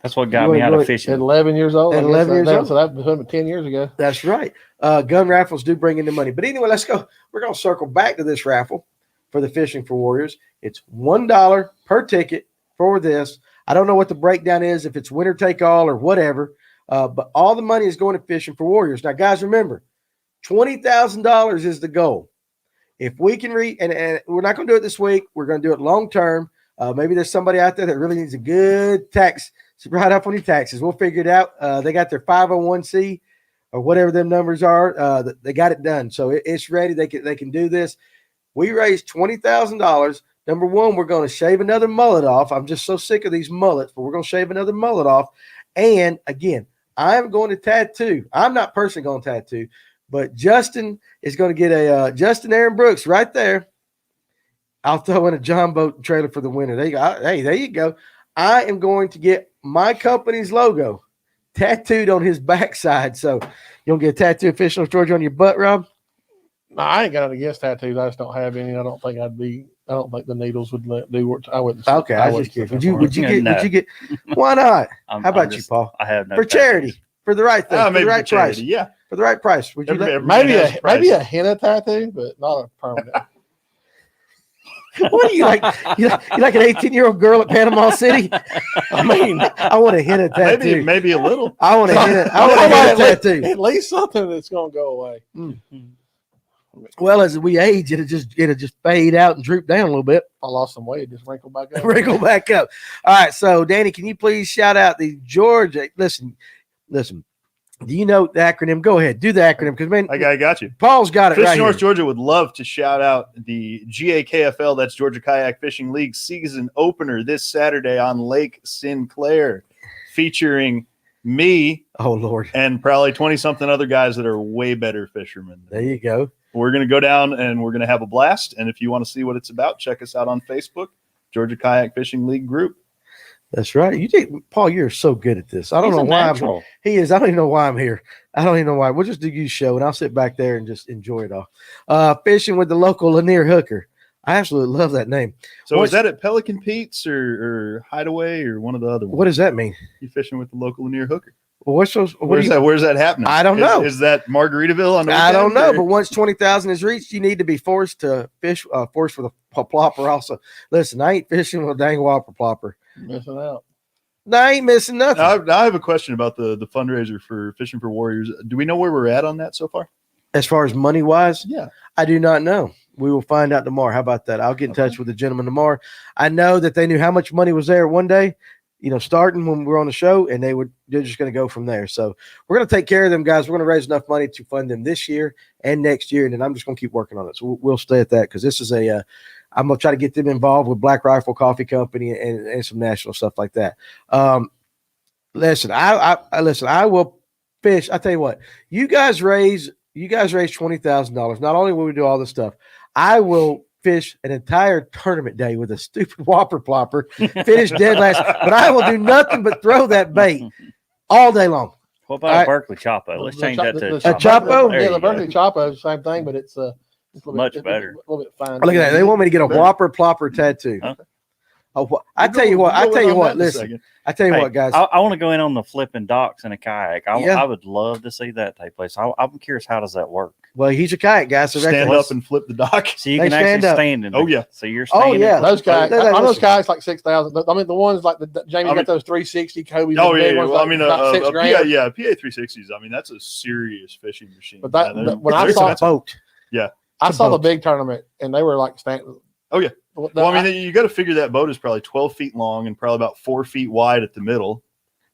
[SPEAKER 4] That's what got me out of fishing.
[SPEAKER 1] At 11 years old.
[SPEAKER 2] At 11 years old.
[SPEAKER 1] So that was 10 years ago.
[SPEAKER 2] That's right. Gun raffles do bring in the money. But anyway, let's go. We're going to circle back to this raffle for the Fishing for Warriors. It's $1 per ticket for this. I don't know what the breakdown is, if it's winner take all or whatever, but all the money is going to Fishing for Warriors. Now, guys, remember, $20,000 is the goal. If we can and we're not going to do it this week. We're going to do it long term. Maybe there's somebody out there that really needs a good tax. So right up on your taxes. We'll figure it out. They got their 501c or whatever them numbers are. They got it done. So it's ready. They can do this. We raised $20,000. Number one, we're going to shave another mullet off. I'm just so sick of these mullets, but we're going to shave another mullet off. And again, I'm going to tattoo. I'm not personally going to tattoo, but Justin is going to get a Justin Aaron Brooks right there. I'll throw in a John Boat trailer for the winner. There you go. Hey, there you go. I am going to get my company's logo tattooed on his backside. So you don't get a tattoo of Fish North Georgia on your butt, Rob?
[SPEAKER 1] No, I ain't got it against tattoos. I just don't have any. I don't think the needles would do what I wouldn't.
[SPEAKER 2] Okay, I was just kidding. Would you get? Why not? How about you, Paul?
[SPEAKER 4] I have no
[SPEAKER 2] for charity, for the right thing, for the right price.
[SPEAKER 3] Yeah,
[SPEAKER 2] for the right price. Would you
[SPEAKER 1] maybe a henna tattoo, but not a permanent.
[SPEAKER 2] What are you like? You like an 18-year-old girl at Panama City? I mean, I want to hit a tattoo.
[SPEAKER 3] Maybe a little.
[SPEAKER 2] I want to hit it. I want to hit a tattoo.
[SPEAKER 1] At least something that's gonna go away.
[SPEAKER 2] Well, as we age, it'll just fade out and droop down a little bit.
[SPEAKER 1] I lost some weight, just wrinkle back up.
[SPEAKER 2] Wrinkle back up. All right. So, Danny, can you please shout out the Georgia? Listen. Do you know the acronym? Go ahead. Do the acronym because, man,
[SPEAKER 3] I got you.
[SPEAKER 2] Paul's got it
[SPEAKER 3] Fish
[SPEAKER 2] right
[SPEAKER 3] North
[SPEAKER 2] here.
[SPEAKER 3] Georgia would love to shout out the GAKFL, that's Georgia Kayak Fishing League season opener this Saturday on Lake Sinclair, featuring me.
[SPEAKER 2] Oh, Lord.
[SPEAKER 3] And probably 20-something other guys that are way better fishermen.
[SPEAKER 2] There you go.
[SPEAKER 3] We're going to go down and we're going to have a blast. And if you want to see what it's about, check us out on Facebook, Georgia Kayak Fishing League group.
[SPEAKER 2] That's right. You think, Paul, you're so good at this. I don't know why he is. I don't even know why I'm here. I don't even know why. We'll just do you show, and I'll sit back there and just enjoy it all. Fishing with the local Lanier Hooker. I absolutely love that name.
[SPEAKER 3] So is that at Pelican Pete's or Hideaway or one of the other ones?
[SPEAKER 2] What does that mean?
[SPEAKER 3] You fishing with the local Lanier Hooker.
[SPEAKER 2] Well, where's
[SPEAKER 3] that happening?
[SPEAKER 2] I don't know.
[SPEAKER 3] Is that Margaritaville on the
[SPEAKER 2] I don't know,
[SPEAKER 3] or?
[SPEAKER 2] but once 20,000 is reached, you need to be forced to fish, forced with a plopper also. Listen, I ain't fishing with a dang whopper plopper.
[SPEAKER 1] Missing out.
[SPEAKER 2] No, I ain't missing nothing.
[SPEAKER 3] Now I have a question about the fundraiser for Fishing for Warriors. Do we know where we're at on that so far?
[SPEAKER 2] As far as money-wise?
[SPEAKER 3] Yeah.
[SPEAKER 2] I do not know. We will find out tomorrow. How about that? I'll get in touch with the gentleman tomorrow. I know that they knew how much money was there one day, starting when we were on the show, and they're just going to go from there. So we're going to take care of them guys. We're going to raise enough money to fund them this year and next year, and then I'm just going to keep working on it. So we'll stay at that because this is I'm going to try to get them involved with Black Rifle Coffee Company and some national stuff like that. Listen, I will fish. I tell you what, you guys raise $20,000. Not only will we do all this stuff, I will fish an entire tournament day with a stupid whopper plopper, finish dead last, but I will do nothing but throw that bait all day long.
[SPEAKER 4] What about a Berkeley Choppo? Let's change that to
[SPEAKER 2] a Choppo.
[SPEAKER 1] Yeah, the Berkeley Choppo is the same thing, but it's
[SPEAKER 4] much better.
[SPEAKER 1] A little bit fine.
[SPEAKER 2] Look at that. They want me to get a whopper plopper tattoo.
[SPEAKER 4] Huh?
[SPEAKER 2] I tell you what. Listen, I tell you what, guys.
[SPEAKER 4] I want to go in on the flipping docks in a kayak. I would love to see that take place. I'm curious, how does that work?
[SPEAKER 2] Well, he's a kayak guy, so
[SPEAKER 3] stand up and flip the dock.
[SPEAKER 4] So you can actually stand in.
[SPEAKER 3] Oh yeah.
[SPEAKER 4] So you're standing.
[SPEAKER 1] Oh yeah. Those guys. Those guys like 6,000. I mean, the ones like Jamie got those 360 Kobe's.
[SPEAKER 3] Oh yeah. Well,
[SPEAKER 1] like,
[SPEAKER 3] I mean,
[SPEAKER 1] about
[SPEAKER 3] PA 360s. I mean, that's a serious fishing machine.
[SPEAKER 1] But when I saw
[SPEAKER 2] a boat,
[SPEAKER 1] I saw the big tournament, and they were like standing.
[SPEAKER 3] Oh yeah. Well, I mean, you got to figure that boat is probably 12 feet long and probably about 4 feet wide at the middle.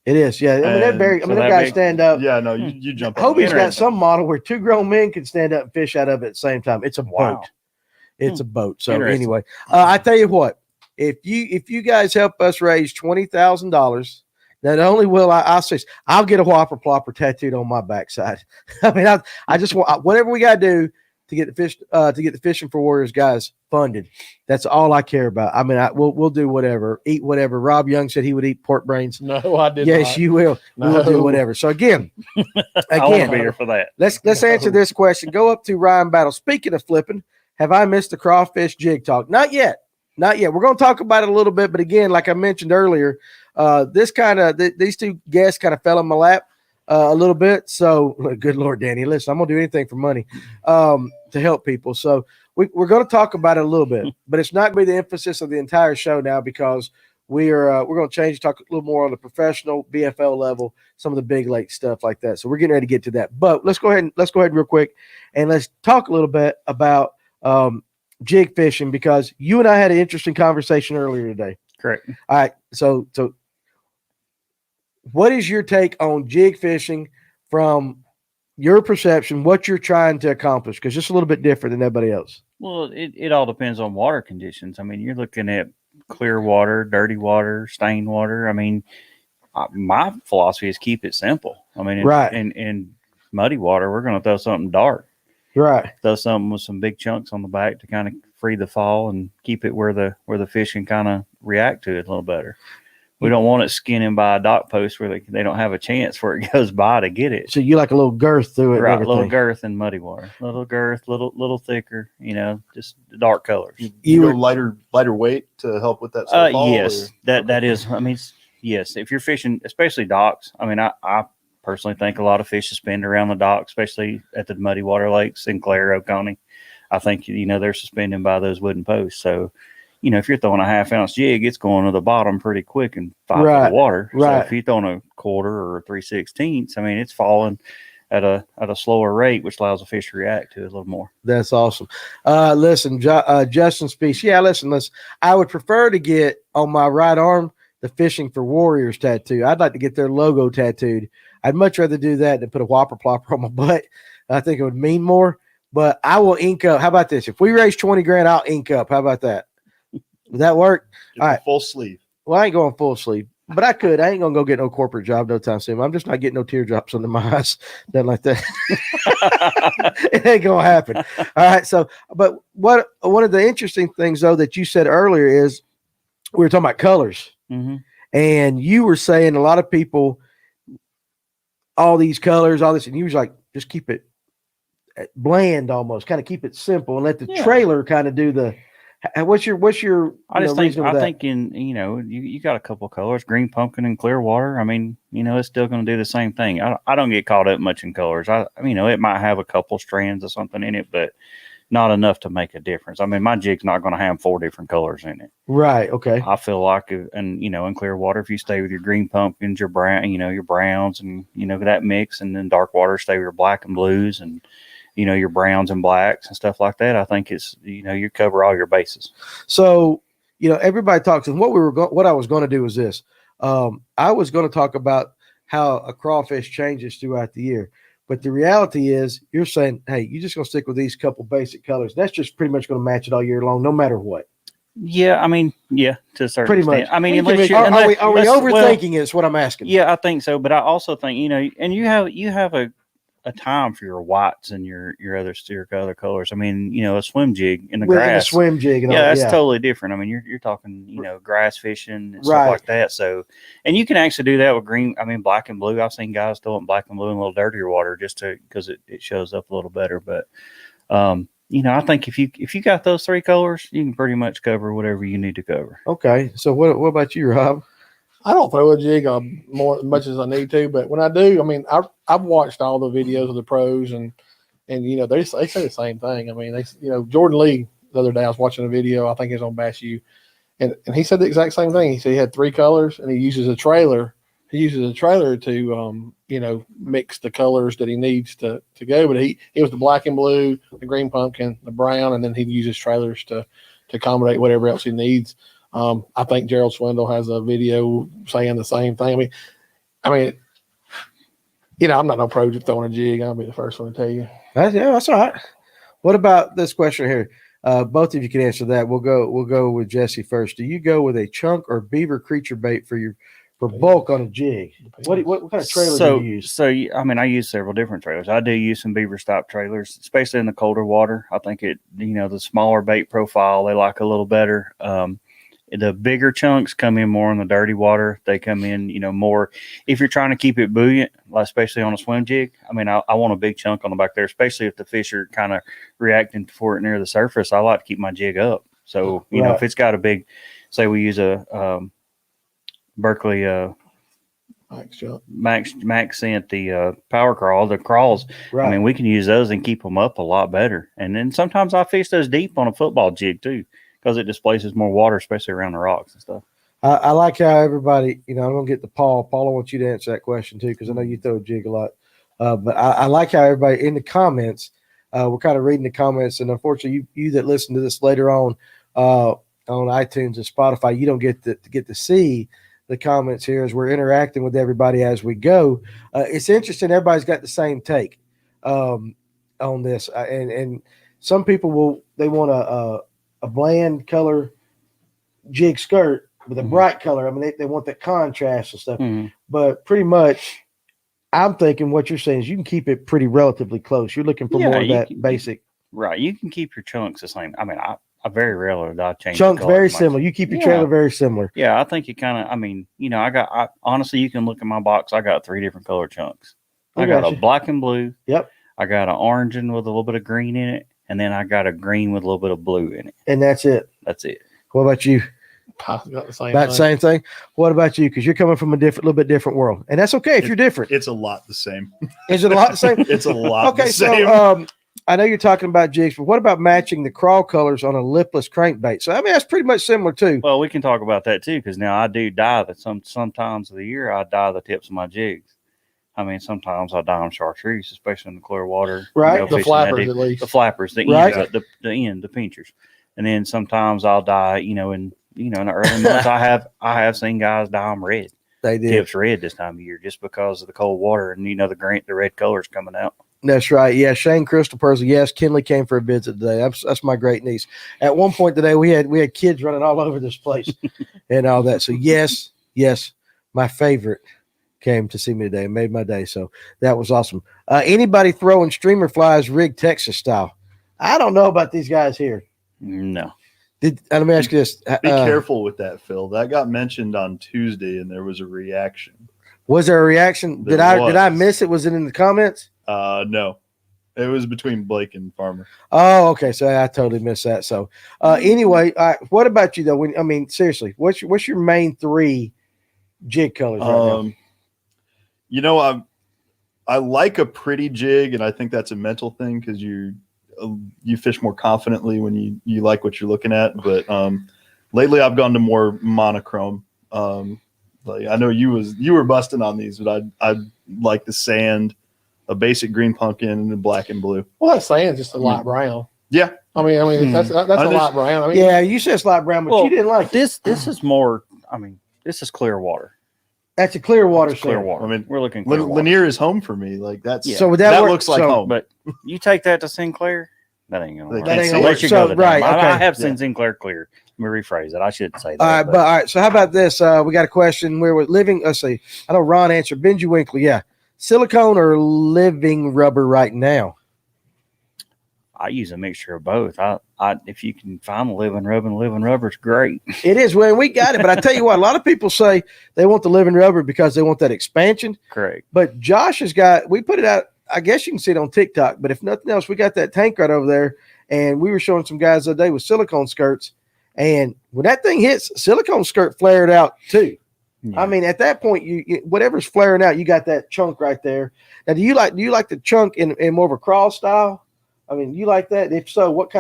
[SPEAKER 2] It is, yeah. I mean, they're very. I mean, them guys stand up.
[SPEAKER 3] Yeah, no, you jump.
[SPEAKER 2] Hobie's got some model where two grown men can stand up and fish out of it at the same time. It's a boat. It's a boat. So anyway, I tell you what, if you guys help us raise $20,000, not only will I'll get a whopper plopper tattooed on my backside. I mean, I just want whatever we got to do to get the Fishing for Warriors guys funded. That's all I care about. I mean, we'll do whatever, eat whatever. Rob Young said he would eat pork brains.
[SPEAKER 1] No, I did.
[SPEAKER 2] Yes,
[SPEAKER 1] not.
[SPEAKER 2] you will.
[SPEAKER 1] No.
[SPEAKER 2] We will do whatever. So again,
[SPEAKER 4] I want to be here for that.
[SPEAKER 2] Let's answer this question. Go up to Ryan Battle. Speaking of flipping, have I missed the crawfish jig talk? Not yet. Not yet. We're going to talk about it a little bit, but again, like I mentioned earlier, these two guests kind of fell in my lap a little bit. So, good Lord, Danny, listen, I'm going to do anything for money to help people. So we're going to talk about it a little bit, but it's not going to be the emphasis of the entire show now because we're going to change, talk a little more on the professional BFL level, some of the big lake stuff like that. So we're getting ready to get to that. But let's go ahead real quick and let's talk a little bit about jig fishing because you and I had an interesting conversation earlier today.
[SPEAKER 4] Correct.
[SPEAKER 2] All right. So what is your take on jig fishing from your perception, what you're trying to accomplish? Because it's a little bit different than everybody else.
[SPEAKER 4] Well, it all depends on water conditions. I mean, you're looking at clear water, dirty water, stained water. I mean, my philosophy is keep it simple. I mean,
[SPEAKER 2] right.
[SPEAKER 4] In muddy water, we're going to throw something dark.
[SPEAKER 2] Right.
[SPEAKER 4] Throw something with some big chunks on the back to kind of free the fall and keep it where the fish can kind of react to it a little better. We don't want it skinning by a dock post where they don't have a chance where it goes by to get it.
[SPEAKER 2] So you like a little girth through it,
[SPEAKER 4] right?
[SPEAKER 2] A
[SPEAKER 4] little girth in muddy water, little girth, little thicker. Just dark colors.
[SPEAKER 3] You go lighter weight to help with that.
[SPEAKER 4] Yes, that is. I mean, yes. If you're fishing, especially docks. I mean, I personally think a lot of fish suspend around the dock, especially at the muddy water lakes, Sinclair, Oconee. I think, they're suspending by those wooden posts. So, if you're throwing a 1/2 ounce jig, it's going to the bottom pretty quick in 5 foot of water.
[SPEAKER 2] Right.
[SPEAKER 4] So if you're throwing a 1/4 or 3/16, I mean, it's falling at a slower rate, which allows the fish to react to it a little more.
[SPEAKER 2] That's awesome. Listen, Justin Speaks. Yeah, listen. I would prefer to get on my right arm the Fishing for Warriors tattoo. I'd like to get their logo tattooed. I'd much rather do that than put a whopper plopper on my butt. I think it would mean more. But I will ink up. How about this? If we raise 20 grand, I'll ink up. How about that? Would that work?
[SPEAKER 3] All right. Full sleeve.
[SPEAKER 2] Well, I ain't going full sleeve, but I could. I ain't going to go get no corporate job no time soon. I'm just not getting no teardrops under my eyes. Nothing like that. It ain't going to happen. All right. So, but one of the interesting things, though, that you said earlier is we were talking about colors.
[SPEAKER 4] Mm-hmm.
[SPEAKER 2] And you were saying a lot of people, all these colors, all this, and you was like, just keep it bland almost, kind of keep it simple and let the trailer kind of do the. What's your
[SPEAKER 4] I think you got a couple of colors, green pumpkin and clear water. I mean, it's still going to do the same thing. I don't get caught up much in colors. It might have a couple strands or something in it, but not enough to make a difference. I mean, my jig's not going to have 4 different colors in it.
[SPEAKER 2] Right. Okay.
[SPEAKER 4] I feel like, in clear water, if you stay with your green pumpkins, your brown, your browns and, that mix, and then dark water, stay with your black and blues and, your browns and blacks and stuff like that. I think it's, you cover all your bases.
[SPEAKER 2] So, everybody talks, and what I was going to do was this. I was going to talk about how a crawfish changes throughout the year. But the reality is you're saying, hey, you're just going to stick with these couple basic colors. That's just pretty much going to match it all year long, no matter what.
[SPEAKER 4] Yeah, to a certain
[SPEAKER 2] pretty
[SPEAKER 4] extent.
[SPEAKER 2] much.
[SPEAKER 4] I mean,
[SPEAKER 2] are we overthinking it? Is what I'm asking.
[SPEAKER 4] Yeah, I think so. But I also think, and you have a time for your whites and your other colors. I mean, a swim jig in the grass.
[SPEAKER 2] A swim jig. And
[SPEAKER 4] that's totally different. I mean, you're talking, grass fishing and stuff like that. So, and you can actually do that with green. I mean, black and blue. I've seen guys throw it in black and blue in a little dirtier water because it shows up a little better. But, I think if you got those 3 colors, you can pretty much cover whatever you need to cover.
[SPEAKER 2] Okay. So what about you, Rob?
[SPEAKER 1] I don't throw a jig as much as I need to, but when I do, I mean, I've watched all the videos of the pros and they say the same thing. I mean, Jordan Lee the other day I was watching a video, I think it was on Bass U, and he said the exact same thing. He said he had 3 colors and he uses a trailer. He uses a trailer to mix the colors that he needs to go. But he was the black and blue, the green pumpkin, the brown, and then he uses trailers to accommodate whatever else he needs. I think Gerald Swindle has a video saying the same thing. I mean, I'm not no pro throwing a jig. I'll be the first one to tell you.
[SPEAKER 2] That's all right. What about this question here? Both of you can answer that. We'll go with Jesse first. Do you go with a chunk or beaver creature bait for bulk on a jig? What kind of trailer do you use?
[SPEAKER 4] So I use several different trailers. I do use some beaver stop trailers, especially in the colder water. I think the smaller bait profile they like a little better. The bigger chunks come in more in the dirty water. They come in, more if you're trying to keep it buoyant, especially on a swim jig. I mean, I want a big chunk on the back there, especially if the fish are kind of reacting for it near the surface. I like to keep my jig up. So, if it's got a big, say we use a Berkeley Max Scent, the power crawl, the crawls. Right. I mean, we can use those and keep them up a lot better. And then sometimes I fish those deep on a football jig too, because it displaces more water, especially around the rocks and stuff.
[SPEAKER 2] I like how everybody, I'm going to get to Paul. Paul, I want you to answer that question too, because I know you throw a jig a lot. But I like how everybody in the comments, we're kind of reading the comments, and unfortunately, you that listen to this later on iTunes and Spotify, you don't get to see the comments here as we're interacting with everybody as we go. It's interesting. Everybody's got the same take on this, and some people they want a bland color jig skirt with a bright color. I mean, they want that contrast and stuff. Mm-hmm. But pretty much, I'm thinking what you're saying is you can keep it pretty relatively close. You're looking for more of that basic.
[SPEAKER 4] Right. You can keep your chunks the same. I mean, I very rarely change
[SPEAKER 2] chunks very similar. You keep your trailer very similar.
[SPEAKER 4] Yeah, I think you kind of. Honestly, you can look at my box. I got 3 different color chunks. I got a black and blue.
[SPEAKER 2] Yep.
[SPEAKER 4] I got an orange with a little bit of green in it, and then I got a green with a little bit of blue in it.
[SPEAKER 2] And that's it.
[SPEAKER 4] That's it.
[SPEAKER 2] What about you?
[SPEAKER 1] Got the same
[SPEAKER 2] about the same thing. What about you? Because you're coming from a little bit different world, and that's okay if you're different.
[SPEAKER 3] It's a lot the same.
[SPEAKER 2] Is it a lot the same?
[SPEAKER 3] It's a lot.
[SPEAKER 2] Okay,
[SPEAKER 3] the same.
[SPEAKER 2] so I know you're talking about jigs, but what about matching the crawl colors on a lipless crankbait? So I mean that's pretty much similar too.
[SPEAKER 4] Well, we can talk about that too, because now I do dye that. Sometimes of the year I dye the tips of my jigs. I mean, sometimes I dye them chartreuse, especially in the clear water.
[SPEAKER 2] Right.
[SPEAKER 1] The
[SPEAKER 4] fishing
[SPEAKER 1] flappers,
[SPEAKER 4] I do.
[SPEAKER 1] at least.
[SPEAKER 4] The flappers, the
[SPEAKER 2] Right.
[SPEAKER 4] ends, the end, the pinchers, and then sometimes I'll dye. In the early months, I have seen guys dye them red.
[SPEAKER 2] They did.
[SPEAKER 4] Tips red this time of year just because of the cold water and the red colors coming out.
[SPEAKER 2] That's right. Yeah, Shane Crystal Person. Yes, Kinley came for a visit today. That's my great niece. At one point today, we had kids running all over this place and all that. So yes, my favorite came to see me today and made my day. So that was awesome. Anybody throwing streamer flies rig Texas style? I don't know about these guys here.
[SPEAKER 4] No.
[SPEAKER 2] Let me ask you this.
[SPEAKER 3] Be careful with that, Phil. That got mentioned on Tuesday, and there was a reaction.
[SPEAKER 2] Was there a reaction? Did I miss it? Was it in the comments?
[SPEAKER 3] No. It was between Blake and Farmer.
[SPEAKER 2] Oh, okay. So I totally missed that. So anyway, what about you though? Seriously, what's your main 3 jig colors right now?
[SPEAKER 3] I like a pretty jig, and I think that's a mental thing because you fish more confidently when you like what you're looking at. But lately I've gone to more monochrome. Like I know you were busting on these, but I like the sand, a basic green pumpkin, and a black and blue.
[SPEAKER 1] Well, that sand's just a light brown.
[SPEAKER 3] Yeah.
[SPEAKER 1] I mean that's a light brown. I mean,
[SPEAKER 2] Yeah, you said it's light brown, but you didn't like it.
[SPEAKER 4] This is more. I mean, this is clear water.
[SPEAKER 2] That's a clear water.
[SPEAKER 4] Clear
[SPEAKER 2] sand.
[SPEAKER 4] water.
[SPEAKER 3] I mean,
[SPEAKER 4] we're looking clear water.
[SPEAKER 3] Lanier is home for me. Like that's
[SPEAKER 2] So would that work?
[SPEAKER 3] looks like home.
[SPEAKER 4] But you take that to Sinclair, that ain't gonna work.
[SPEAKER 3] That ain't
[SPEAKER 2] gonna
[SPEAKER 4] Unless
[SPEAKER 2] work.
[SPEAKER 4] you
[SPEAKER 2] So,
[SPEAKER 4] go to
[SPEAKER 2] right,
[SPEAKER 4] them.
[SPEAKER 2] okay.
[SPEAKER 4] I have seen Sinclair clear. Let me rephrase it. I shouldn't say that.
[SPEAKER 2] All right, all right. So how about this? We got a question. We're living. Let's see. I know Ron answered. Benji Winkler. Yeah, silicone or living rubber right now?
[SPEAKER 4] I use a mixture of both. I if you can find a living rubber is great.
[SPEAKER 2] It is. Well, we got it. But I tell you what, a lot of people say they want the living rubber because they want that expansion.
[SPEAKER 4] Correct.
[SPEAKER 2] But Josh has got. We put it out. I guess you can see it on TikTok. But if nothing else, we got that tank right over there, and we were showing some guys the other day with silicone skirts. And when that thing hits, silicone skirt flared out too.
[SPEAKER 4] Yeah.
[SPEAKER 2] I mean, at that point, you whatever's flaring out, you got that chunk right there. Now, do you like the chunk in more of a crawl style? I mean, you like that? If so, what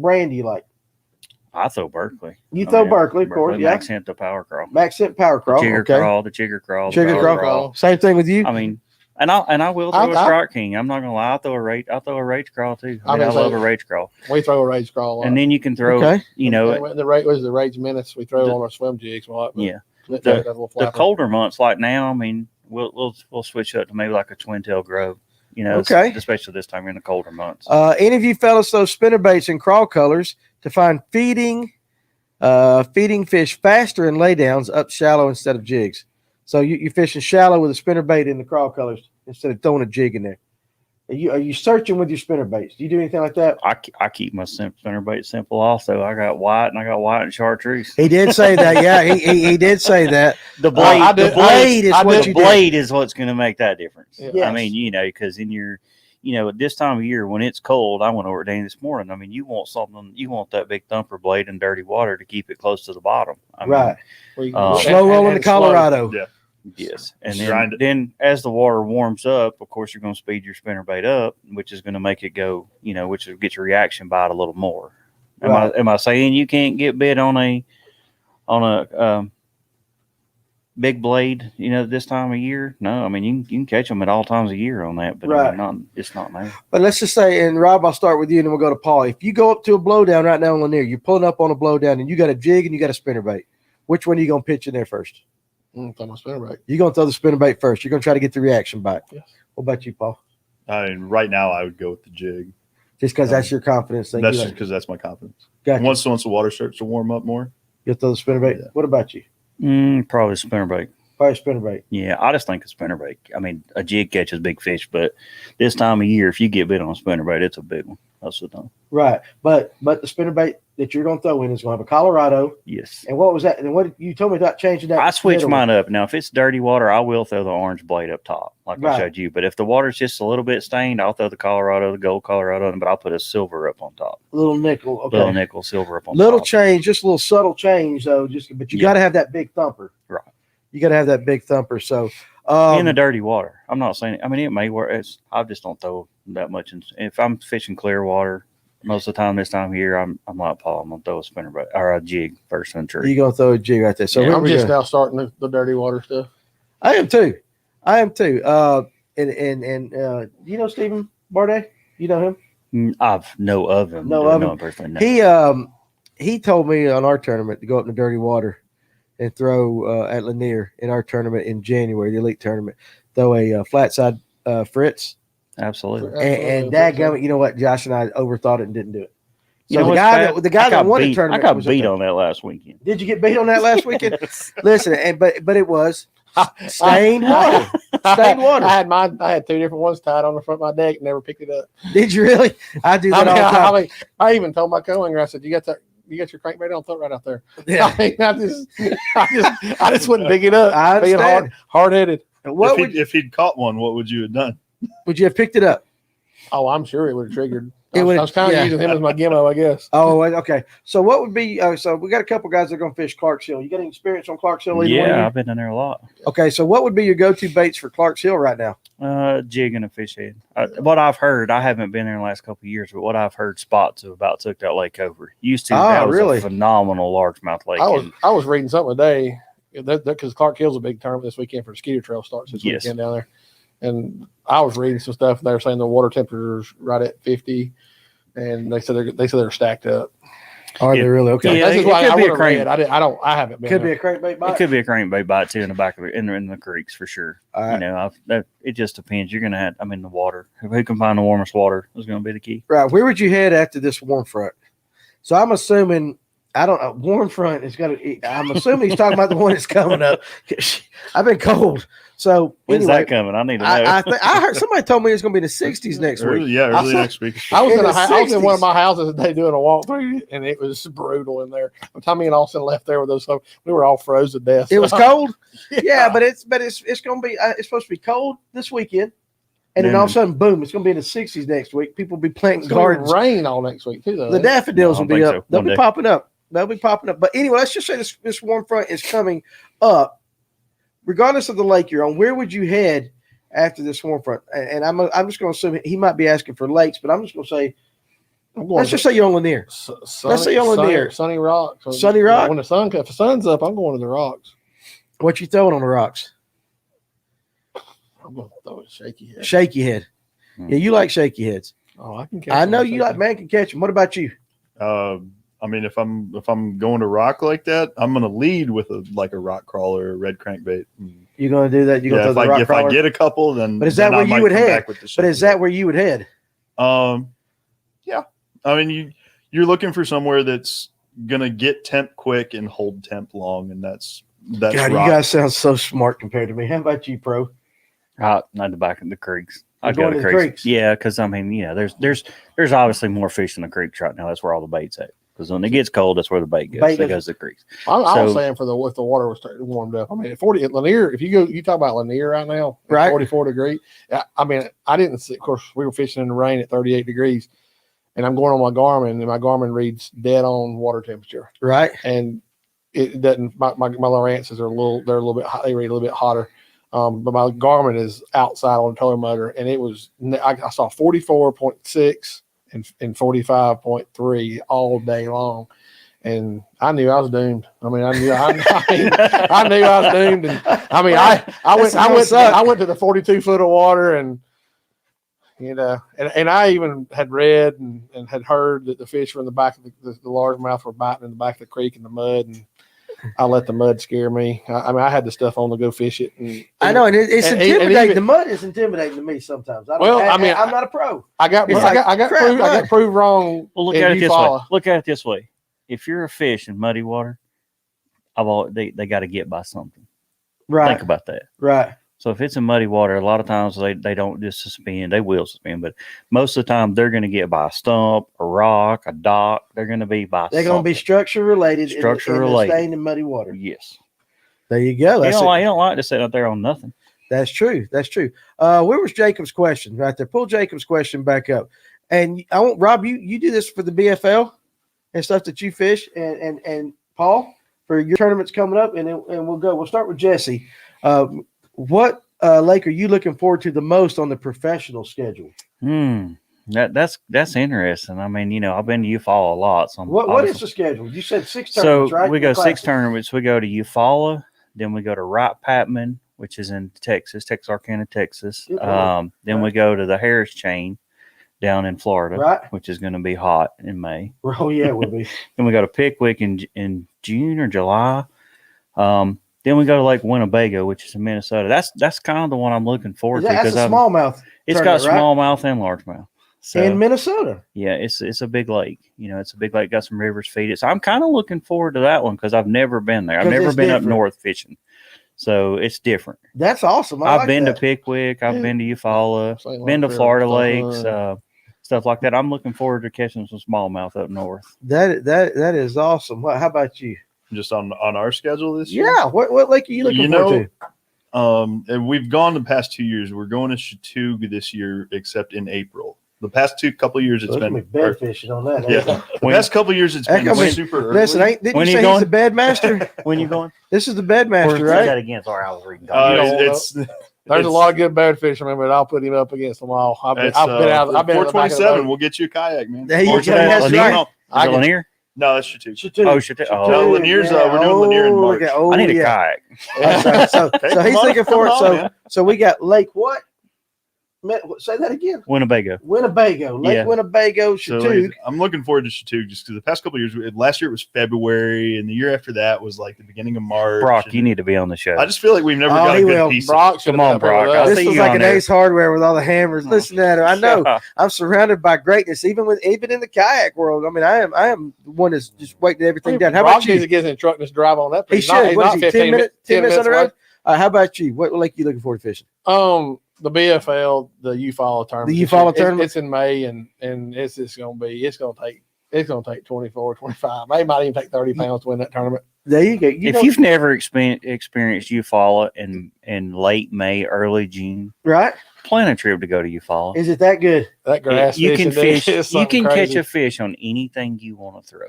[SPEAKER 2] brand do you like?
[SPEAKER 4] I throw Berkeley.
[SPEAKER 2] You throw Berkeley, of course, yeah.
[SPEAKER 4] Accent the power crawl.
[SPEAKER 2] Maxent power crawl.
[SPEAKER 4] The jigger crawl, the jigger crawl. the
[SPEAKER 2] Jigger
[SPEAKER 4] power
[SPEAKER 2] crawl. Same thing with you.
[SPEAKER 4] I mean, and I will throw a Strike King. I'm not gonna lie. I'll throw a rage crawl too. I love a rage crawl.
[SPEAKER 1] We throw a rage crawl.
[SPEAKER 4] And then you can throw,
[SPEAKER 1] the rage minutes we throw on our swim jigs.
[SPEAKER 4] Yeah.
[SPEAKER 1] The
[SPEAKER 4] colder months like now, I mean, we'll switch up to maybe like a twin tail grove. Especially this time in the colder months.
[SPEAKER 2] Any of you fellas throw spinnerbaits in crawl colors to find feeding fish faster in laydowns up shallow instead of jigs. So you're fishing shallow with a spinnerbait in the crawl colors instead of throwing a jig in there. Are you searching with your spinnerbaits? Do you do anything like that?
[SPEAKER 4] I keep my spinnerbait simple. Also, I got white and chartreuse.
[SPEAKER 2] He did say that. Yeah, he did say that.
[SPEAKER 4] The blade,
[SPEAKER 2] the
[SPEAKER 4] blade is what's going to make that difference.
[SPEAKER 2] Yes.
[SPEAKER 4] I mean, because in your, at this time of year when it's cold, I went over it Danny this morning. I mean, you want that big thumper blade in dirty water to keep it close to the bottom.
[SPEAKER 2] Right. Slow rolling to Colorado.
[SPEAKER 3] Yeah.
[SPEAKER 4] Yes, and then as the water warms up, of course, you're going to speed your spinnerbait up, which is going to make it go, which will get your reaction bite a little more. Am I saying you can't get bit on a big blade, this time of year? No, I mean you can catch them at all times of year on that, but it's not now.
[SPEAKER 2] But let's just say, and Rob, I'll start with you, and then we'll go to Paul. If you go up to a blowdown right now on Lanier, you're pulling up on a blowdown, and you got a jig and you got a spinnerbait. Which one are you going to pitch in there first?
[SPEAKER 1] Throw my spinnerbait.
[SPEAKER 2] You're going to throw the spinnerbait first. You're going to try to get the reaction back.
[SPEAKER 1] Yes.
[SPEAKER 2] What about you, Paul?
[SPEAKER 3] I mean, right now I would go with the jig.
[SPEAKER 2] Just because that's your confidence thing.
[SPEAKER 3] That's just because that's my confidence.
[SPEAKER 2] Gotcha.
[SPEAKER 3] Once the water starts to warm up more,
[SPEAKER 2] you'll throw the spinnerbait.
[SPEAKER 3] Yeah.
[SPEAKER 2] What about you?
[SPEAKER 4] Probably spinnerbait.
[SPEAKER 2] Probably spinnerbait.
[SPEAKER 4] Yeah, I just think a spinnerbait. I mean, a jig catches big fish, but this time of year, if you get bit on a spinnerbait, it's a big one. That's the thing.
[SPEAKER 2] Right, but the spinnerbait that you're going to throw in is going to have a Colorado.
[SPEAKER 4] Yes.
[SPEAKER 2] And what was that? And what you told me about changing that?
[SPEAKER 4] I switch mine up. Now, if it's dirty water, I will throw the orange blade up top, like I showed you. But if the water's just a little bit stained, I'll throw the Colorado, the gold Colorado, but I'll put a silver up on top.
[SPEAKER 2] A little nickel. Okay.
[SPEAKER 4] Little nickel, silver up on
[SPEAKER 2] little
[SPEAKER 4] top.
[SPEAKER 2] Change, just a little subtle change though. But you got to have that big thumper.
[SPEAKER 4] Right.
[SPEAKER 2] You got to have that big thumper. So
[SPEAKER 4] in the dirty water, I'm not saying. I mean, it may work. I just don't throw that much. If I'm fishing clear water, most of the time this time of year, I'm like Paul. I'm gonna throw a spinnerbait or a jig first in the tree.
[SPEAKER 2] You're gonna throw a jig right there. So
[SPEAKER 4] Yeah,
[SPEAKER 2] where
[SPEAKER 1] I'm
[SPEAKER 2] we
[SPEAKER 1] just
[SPEAKER 2] going?
[SPEAKER 1] now starting the dirty water stuff.
[SPEAKER 2] I am too. And you know Stephen Bardet? You know him?
[SPEAKER 4] I've know of him.
[SPEAKER 2] Know
[SPEAKER 4] Do I
[SPEAKER 2] of
[SPEAKER 4] know
[SPEAKER 2] him?
[SPEAKER 4] him personally? No.
[SPEAKER 2] He told me on our tournament to go up in the dirty water and throw at Lanier in our tournament in January, the elite tournament. Throw a flat side Fritz.
[SPEAKER 4] Absolutely.
[SPEAKER 2] And dadgummit, you know what? Josh and I overthought it and didn't do it.
[SPEAKER 4] You
[SPEAKER 2] So
[SPEAKER 4] know
[SPEAKER 2] the
[SPEAKER 4] what's
[SPEAKER 2] guy
[SPEAKER 4] bad?
[SPEAKER 2] that
[SPEAKER 4] I got
[SPEAKER 2] won the
[SPEAKER 4] beat.
[SPEAKER 2] tournament
[SPEAKER 4] I got
[SPEAKER 2] was
[SPEAKER 4] beat
[SPEAKER 2] up
[SPEAKER 4] on that last weekend.
[SPEAKER 2] there. Did you get beat on that last weekend? Listen, but it was stained water. Stained water.
[SPEAKER 1] I had 2 different ones tied on the front of my deck, never picked it up.
[SPEAKER 2] Did you really? I do that all the time.
[SPEAKER 1] I even told my co-angler, I said, you got your crankbait on? Throw it right out there.
[SPEAKER 2] Yeah.
[SPEAKER 1] I just wouldn't pick it up.
[SPEAKER 2] I
[SPEAKER 1] Being
[SPEAKER 2] understand.
[SPEAKER 1] hard-headed.
[SPEAKER 3] If he'd caught one, what would you have done?
[SPEAKER 2] Would you have picked it up?
[SPEAKER 1] Oh, I'm sure it would have triggered.
[SPEAKER 2] It
[SPEAKER 1] I
[SPEAKER 2] would've-
[SPEAKER 1] was kind of
[SPEAKER 2] yeah.
[SPEAKER 1] using him as my gimmo, I guess.
[SPEAKER 2] Oh, okay. So what would be? So we got a couple guys that are going to fish Clark's Hill. You got any experience on Clark's Hill? Either one of
[SPEAKER 4] Yeah,
[SPEAKER 2] you?
[SPEAKER 4] I've been in there a lot.
[SPEAKER 2] Okay. So what would be your go-to baits for Clark's Hill right now?
[SPEAKER 4] Jig and a fish head. What I've heard, I haven't been there in the last couple of years, but what I've heard, spots have about took that lake over. Used to, that was
[SPEAKER 2] really?
[SPEAKER 4] a phenomenal largemouth lake.
[SPEAKER 1] I was reading something today because Clark Hill's a big tournament this weekend for the Skeeter Trail starts this
[SPEAKER 4] Yes.
[SPEAKER 1] weekend down there, and I was reading some stuff. And they were saying the water temperature's right at 50, and they said they're stacked up.
[SPEAKER 2] Are they really? Okay.
[SPEAKER 4] Yeah,
[SPEAKER 1] That's just
[SPEAKER 4] it
[SPEAKER 1] why
[SPEAKER 4] could
[SPEAKER 1] I
[SPEAKER 4] be a
[SPEAKER 1] would have
[SPEAKER 4] crank.
[SPEAKER 1] read. I haven't been.
[SPEAKER 2] Could
[SPEAKER 1] there.
[SPEAKER 2] be a crankbait bite.
[SPEAKER 4] It could be a crankbait bite too in the back of it, in the creeks for sure.
[SPEAKER 2] All right.
[SPEAKER 4] You know, it just depends. You're gonna have. I mean, the water. Who can find the warmest water is going to be the key.
[SPEAKER 2] Right. Where would you head after this warm front? So I'm assuming I don't know. Warm front is going to. I'm assuming he's talking about the one that's coming up. I've been cold. So
[SPEAKER 4] When's
[SPEAKER 2] anyway,
[SPEAKER 4] that coming? I need to know.
[SPEAKER 2] I heard somebody told me it's going to be in the 60s next week.
[SPEAKER 3] Early next week.
[SPEAKER 1] I was
[SPEAKER 2] In the
[SPEAKER 1] I was in one of
[SPEAKER 2] 60s.
[SPEAKER 1] my houses today doing a walkthrough, and it was brutal in there. Tommy and Austin left there with us, so we were all froze to death.
[SPEAKER 2] It was cold. Yeah, but it's going to be. It's supposed to be cold this weekend, and then all of a sudden, boom! It's going to be in the 60s next week. People will be planting
[SPEAKER 1] It's gonna
[SPEAKER 2] gardens.
[SPEAKER 1] rain all next week too. Though.
[SPEAKER 2] The daffodils
[SPEAKER 4] No,
[SPEAKER 2] will
[SPEAKER 4] I don't
[SPEAKER 2] be
[SPEAKER 4] think
[SPEAKER 2] up.
[SPEAKER 4] so.
[SPEAKER 2] They'll
[SPEAKER 4] One
[SPEAKER 2] be
[SPEAKER 4] day.
[SPEAKER 2] popping up. They'll be popping up. But anyway, let's just say this warm front is coming up. Regardless of the lake you're on, where would you head after this warm front? And I'm just going to assume he might be asking for lakes, but I'm just going to say, let's just say you're on Lanier. Let's say you're on Lanier.
[SPEAKER 1] Sunny Rock.
[SPEAKER 2] Sunny Rock?
[SPEAKER 1] When the sun's up, I'm going to the rocks.
[SPEAKER 2] What you throwing on the rocks?
[SPEAKER 1] I'm going to throw a shaky head.
[SPEAKER 2] Shaky head. Yeah, you like shaky heads.
[SPEAKER 1] Oh, I can catch.
[SPEAKER 2] I
[SPEAKER 1] them
[SPEAKER 2] know
[SPEAKER 1] on
[SPEAKER 2] you
[SPEAKER 1] shaky.
[SPEAKER 2] like man can catch them. What about you?
[SPEAKER 3] I mean, if I'm going to rock like that, I'm going to lead with a rock crawler, or a red crankbait.
[SPEAKER 2] You're going to do that? You're going to throw the rock
[SPEAKER 3] If
[SPEAKER 2] crawler?
[SPEAKER 3] I get a couple, then.
[SPEAKER 2] But is that
[SPEAKER 3] then I
[SPEAKER 2] where you
[SPEAKER 3] might
[SPEAKER 2] would
[SPEAKER 3] come
[SPEAKER 2] head?
[SPEAKER 3] back with the
[SPEAKER 2] But is
[SPEAKER 3] shaky
[SPEAKER 2] that where you would head?
[SPEAKER 3] Yeah. I mean, you're looking for somewhere that's gonna get temp quick and hold temp long, and that's
[SPEAKER 2] God, you
[SPEAKER 3] rock.
[SPEAKER 2] guys sound so smart compared to me. How about you, Pro?
[SPEAKER 4] Not the back of the creeks.
[SPEAKER 2] You're
[SPEAKER 4] I'd go
[SPEAKER 2] going
[SPEAKER 4] to
[SPEAKER 2] to
[SPEAKER 4] the
[SPEAKER 2] the
[SPEAKER 4] creeks.
[SPEAKER 2] creeks?
[SPEAKER 4] Yeah, because I mean, there's obviously more fish in the creeks right now. That's where all the bait's at. Because when it gets cold, that's where the bait goes.
[SPEAKER 2] Bait
[SPEAKER 4] It
[SPEAKER 2] goes-
[SPEAKER 4] goes to the creeks.
[SPEAKER 1] I was
[SPEAKER 4] So-
[SPEAKER 1] saying if the water was starting warmed up. I mean, at 40 at Lanier, if you talk about Lanier right now, at
[SPEAKER 2] Right.
[SPEAKER 1] 44 degrees. I mean, I didn't see. Of course, we were fishing in the rain at 38 degrees, and I'm going on my Garmin, and my Garmin reads dead on water temperature,
[SPEAKER 2] Right?
[SPEAKER 1] and it doesn't. My Lowrances are a little bit hot. They read a little bit hotter. But my Garmin is outside on the tower motor, and it was. I saw 44.6 and 45.3 all day long. And I knew I was doomed. I mean, I knew I knew I was doomed. And I mean, I went to the 42 foot of water, and and I even had read and had heard that the fish were in the back of the largemouth were biting in the back of the creek in the mud, and I let the mud scare me. I mean, I had the stuff on to go fish it. And
[SPEAKER 2] I know, and it's
[SPEAKER 1] and
[SPEAKER 2] intimidating.
[SPEAKER 1] even-
[SPEAKER 2] the mud is intimidating to me sometimes. I'm not a pro.
[SPEAKER 1] I got
[SPEAKER 2] It's like crap mud.
[SPEAKER 1] proved wrong.
[SPEAKER 4] Well, look
[SPEAKER 1] in
[SPEAKER 4] at it this way.
[SPEAKER 1] Eufaula.
[SPEAKER 4] Look at it this way. If you're a fish in muddy water, they got to get by something.
[SPEAKER 2] Right,
[SPEAKER 4] Think about that.
[SPEAKER 2] right.
[SPEAKER 4] So if it's in muddy water, a lot of times they don't just suspend. They will suspend, but most of the time they're going to get by a stump, a rock, a dock. They're going to be by.
[SPEAKER 2] They're going to be structure related.
[SPEAKER 4] Structure
[SPEAKER 2] in
[SPEAKER 4] related.
[SPEAKER 2] Staying in muddy water.
[SPEAKER 4] Yes.
[SPEAKER 2] There you go.
[SPEAKER 4] You
[SPEAKER 2] That's
[SPEAKER 4] don't like to sit out there on nothing.
[SPEAKER 2] That's true. That's true. Where was Jacob's question right there? Pull Jacob's question back up. And I want Rob, you do this for the BFL and stuff that you fish, and Paul for your tournaments coming up, and we'll go. We'll start with Jesse. What lake are you looking forward to the most on the professional schedule?
[SPEAKER 4] That's interesting. I mean, I've been to Eufaula a lot. So
[SPEAKER 2] What is the schedule? You said 6
[SPEAKER 4] so
[SPEAKER 2] tournaments, right?
[SPEAKER 4] we go
[SPEAKER 2] Classic.
[SPEAKER 4] 6 tournaments. We go to Eufaula, then we go to Wright Patman, which is in Texarkana, Texas. Then we go to the Harris Chain down in Florida,
[SPEAKER 2] Right.
[SPEAKER 4] which is going to be hot in May.
[SPEAKER 2] Oh yeah, it will be.
[SPEAKER 4] Then we go to Pickwick in June or July. Then we go to Lake Winnebago, which is in Minnesota. That's kind of the one I'm looking forward to
[SPEAKER 2] That's
[SPEAKER 4] because
[SPEAKER 2] a smallmouth.
[SPEAKER 4] it's got
[SPEAKER 2] tournament, right?
[SPEAKER 4] smallmouth and largemouth. So,
[SPEAKER 2] In Minnesota.
[SPEAKER 4] yeah, it's a big lake. It's a big lake. Got some rivers feed it. So I'm kind of looking forward to that one because I've never been there. I've
[SPEAKER 2] 'Cause
[SPEAKER 4] never
[SPEAKER 2] it's
[SPEAKER 4] been up
[SPEAKER 2] different.
[SPEAKER 4] north fishing, so it's different.
[SPEAKER 2] That's awesome.
[SPEAKER 4] I've
[SPEAKER 2] like
[SPEAKER 4] been
[SPEAKER 2] that.
[SPEAKER 4] to Pickwick. I've
[SPEAKER 1] Yeah.
[SPEAKER 4] been to Eufaula.
[SPEAKER 1] St.
[SPEAKER 4] Been to
[SPEAKER 1] Lawrence
[SPEAKER 4] Florida
[SPEAKER 1] River stuff,
[SPEAKER 4] lakes, stuff like that. I'm looking forward to catching some smallmouth up north.
[SPEAKER 2] That is awesome. How about you?
[SPEAKER 3] Just on our schedule this year.
[SPEAKER 2] Yeah. What lake are you looking forward to?
[SPEAKER 3] And we've gone the past 2 years. We're going to Chattooga this year, except in April. The past couple of years, it's been
[SPEAKER 2] bed fishing on that.
[SPEAKER 3] yeah. The past couple of years, it's been super early.
[SPEAKER 2] Listen, didn't
[SPEAKER 4] When
[SPEAKER 2] you
[SPEAKER 4] you
[SPEAKER 2] say
[SPEAKER 4] going?
[SPEAKER 2] he's the bed master?
[SPEAKER 4] When you going?
[SPEAKER 2] This is the bed master,
[SPEAKER 4] Say
[SPEAKER 2] right?
[SPEAKER 4] that again. Sorry, I was reading.
[SPEAKER 3] It's
[SPEAKER 1] There's a lot of good bad fishermen, but I'll put him up against them all. I've been out. I've been in the back of the
[SPEAKER 3] 427.
[SPEAKER 1] boat.
[SPEAKER 3] We'll get you a kayak, man.
[SPEAKER 2] There you
[SPEAKER 3] Or
[SPEAKER 2] go.
[SPEAKER 3] Chattooga.
[SPEAKER 2] That's
[SPEAKER 3] No,
[SPEAKER 2] right.
[SPEAKER 3] no,
[SPEAKER 1] I can-
[SPEAKER 4] Lanier?
[SPEAKER 3] no, that's Chattooga.
[SPEAKER 2] Chattooga.
[SPEAKER 4] Oh, Chattooga.
[SPEAKER 3] No,
[SPEAKER 4] Oh,
[SPEAKER 3] Lanier's, we're doing Lanier in March.
[SPEAKER 4] I need a kayak.
[SPEAKER 2] So
[SPEAKER 3] Hey,
[SPEAKER 2] he's
[SPEAKER 3] come on,
[SPEAKER 2] looking forward.
[SPEAKER 3] come on, man.
[SPEAKER 2] So we got Lake what? Say that again.
[SPEAKER 4] Winnebago.
[SPEAKER 2] Winnebago, Lake
[SPEAKER 4] Yeah.
[SPEAKER 2] Winnebago,
[SPEAKER 3] So
[SPEAKER 2] Chattooga.
[SPEAKER 3] I'm looking forward to Chattooga just because the past couple of years, last year it was February, and the year after that was like the beginning of March.
[SPEAKER 4] Brock,
[SPEAKER 3] and
[SPEAKER 4] you need to be on the show.
[SPEAKER 3] I just feel like we've never
[SPEAKER 2] Oh,
[SPEAKER 3] got
[SPEAKER 2] he
[SPEAKER 3] a good
[SPEAKER 2] will.
[SPEAKER 3] piece.
[SPEAKER 1] Brock, should
[SPEAKER 4] Come
[SPEAKER 1] have
[SPEAKER 4] on,
[SPEAKER 1] been up there
[SPEAKER 4] Brock.
[SPEAKER 1] with
[SPEAKER 4] I'll
[SPEAKER 1] us.
[SPEAKER 2] This
[SPEAKER 4] see
[SPEAKER 2] is
[SPEAKER 4] you
[SPEAKER 2] like
[SPEAKER 4] on
[SPEAKER 2] an
[SPEAKER 4] there.
[SPEAKER 2] Ace Hardware with all the hammers. Listen to that. I know. I'm surrounded by greatness, even in the kayak world. I mean, I am the one that's just waiting everything down. How
[SPEAKER 1] Brock
[SPEAKER 2] about you?
[SPEAKER 1] needs to get in the truck and just drive on that.
[SPEAKER 2] He
[SPEAKER 1] He's not-
[SPEAKER 2] should.
[SPEAKER 1] he's
[SPEAKER 2] What
[SPEAKER 1] not
[SPEAKER 2] is he? 10 minutes? 10 minutes on the
[SPEAKER 1] away.
[SPEAKER 2] road. How about you? What lake you looking forward to fishing?
[SPEAKER 1] The BFL, the Eufaula tournament.
[SPEAKER 2] The Eufaula tournament?
[SPEAKER 1] It's in May, and it's just gonna take 24, 25. They might even take 30 pounds to win that tournament.
[SPEAKER 2] There you go.
[SPEAKER 4] If you've never experienced Eufaula in late May, early June,
[SPEAKER 2] right,
[SPEAKER 4] plan a trip to go to Eufaula.
[SPEAKER 2] is it that good?
[SPEAKER 1] That grass
[SPEAKER 4] You can
[SPEAKER 1] fishing,
[SPEAKER 4] fish.
[SPEAKER 1] dude, it's
[SPEAKER 4] You can
[SPEAKER 1] something
[SPEAKER 4] catch
[SPEAKER 1] crazy.
[SPEAKER 4] a fish on anything you want to throw.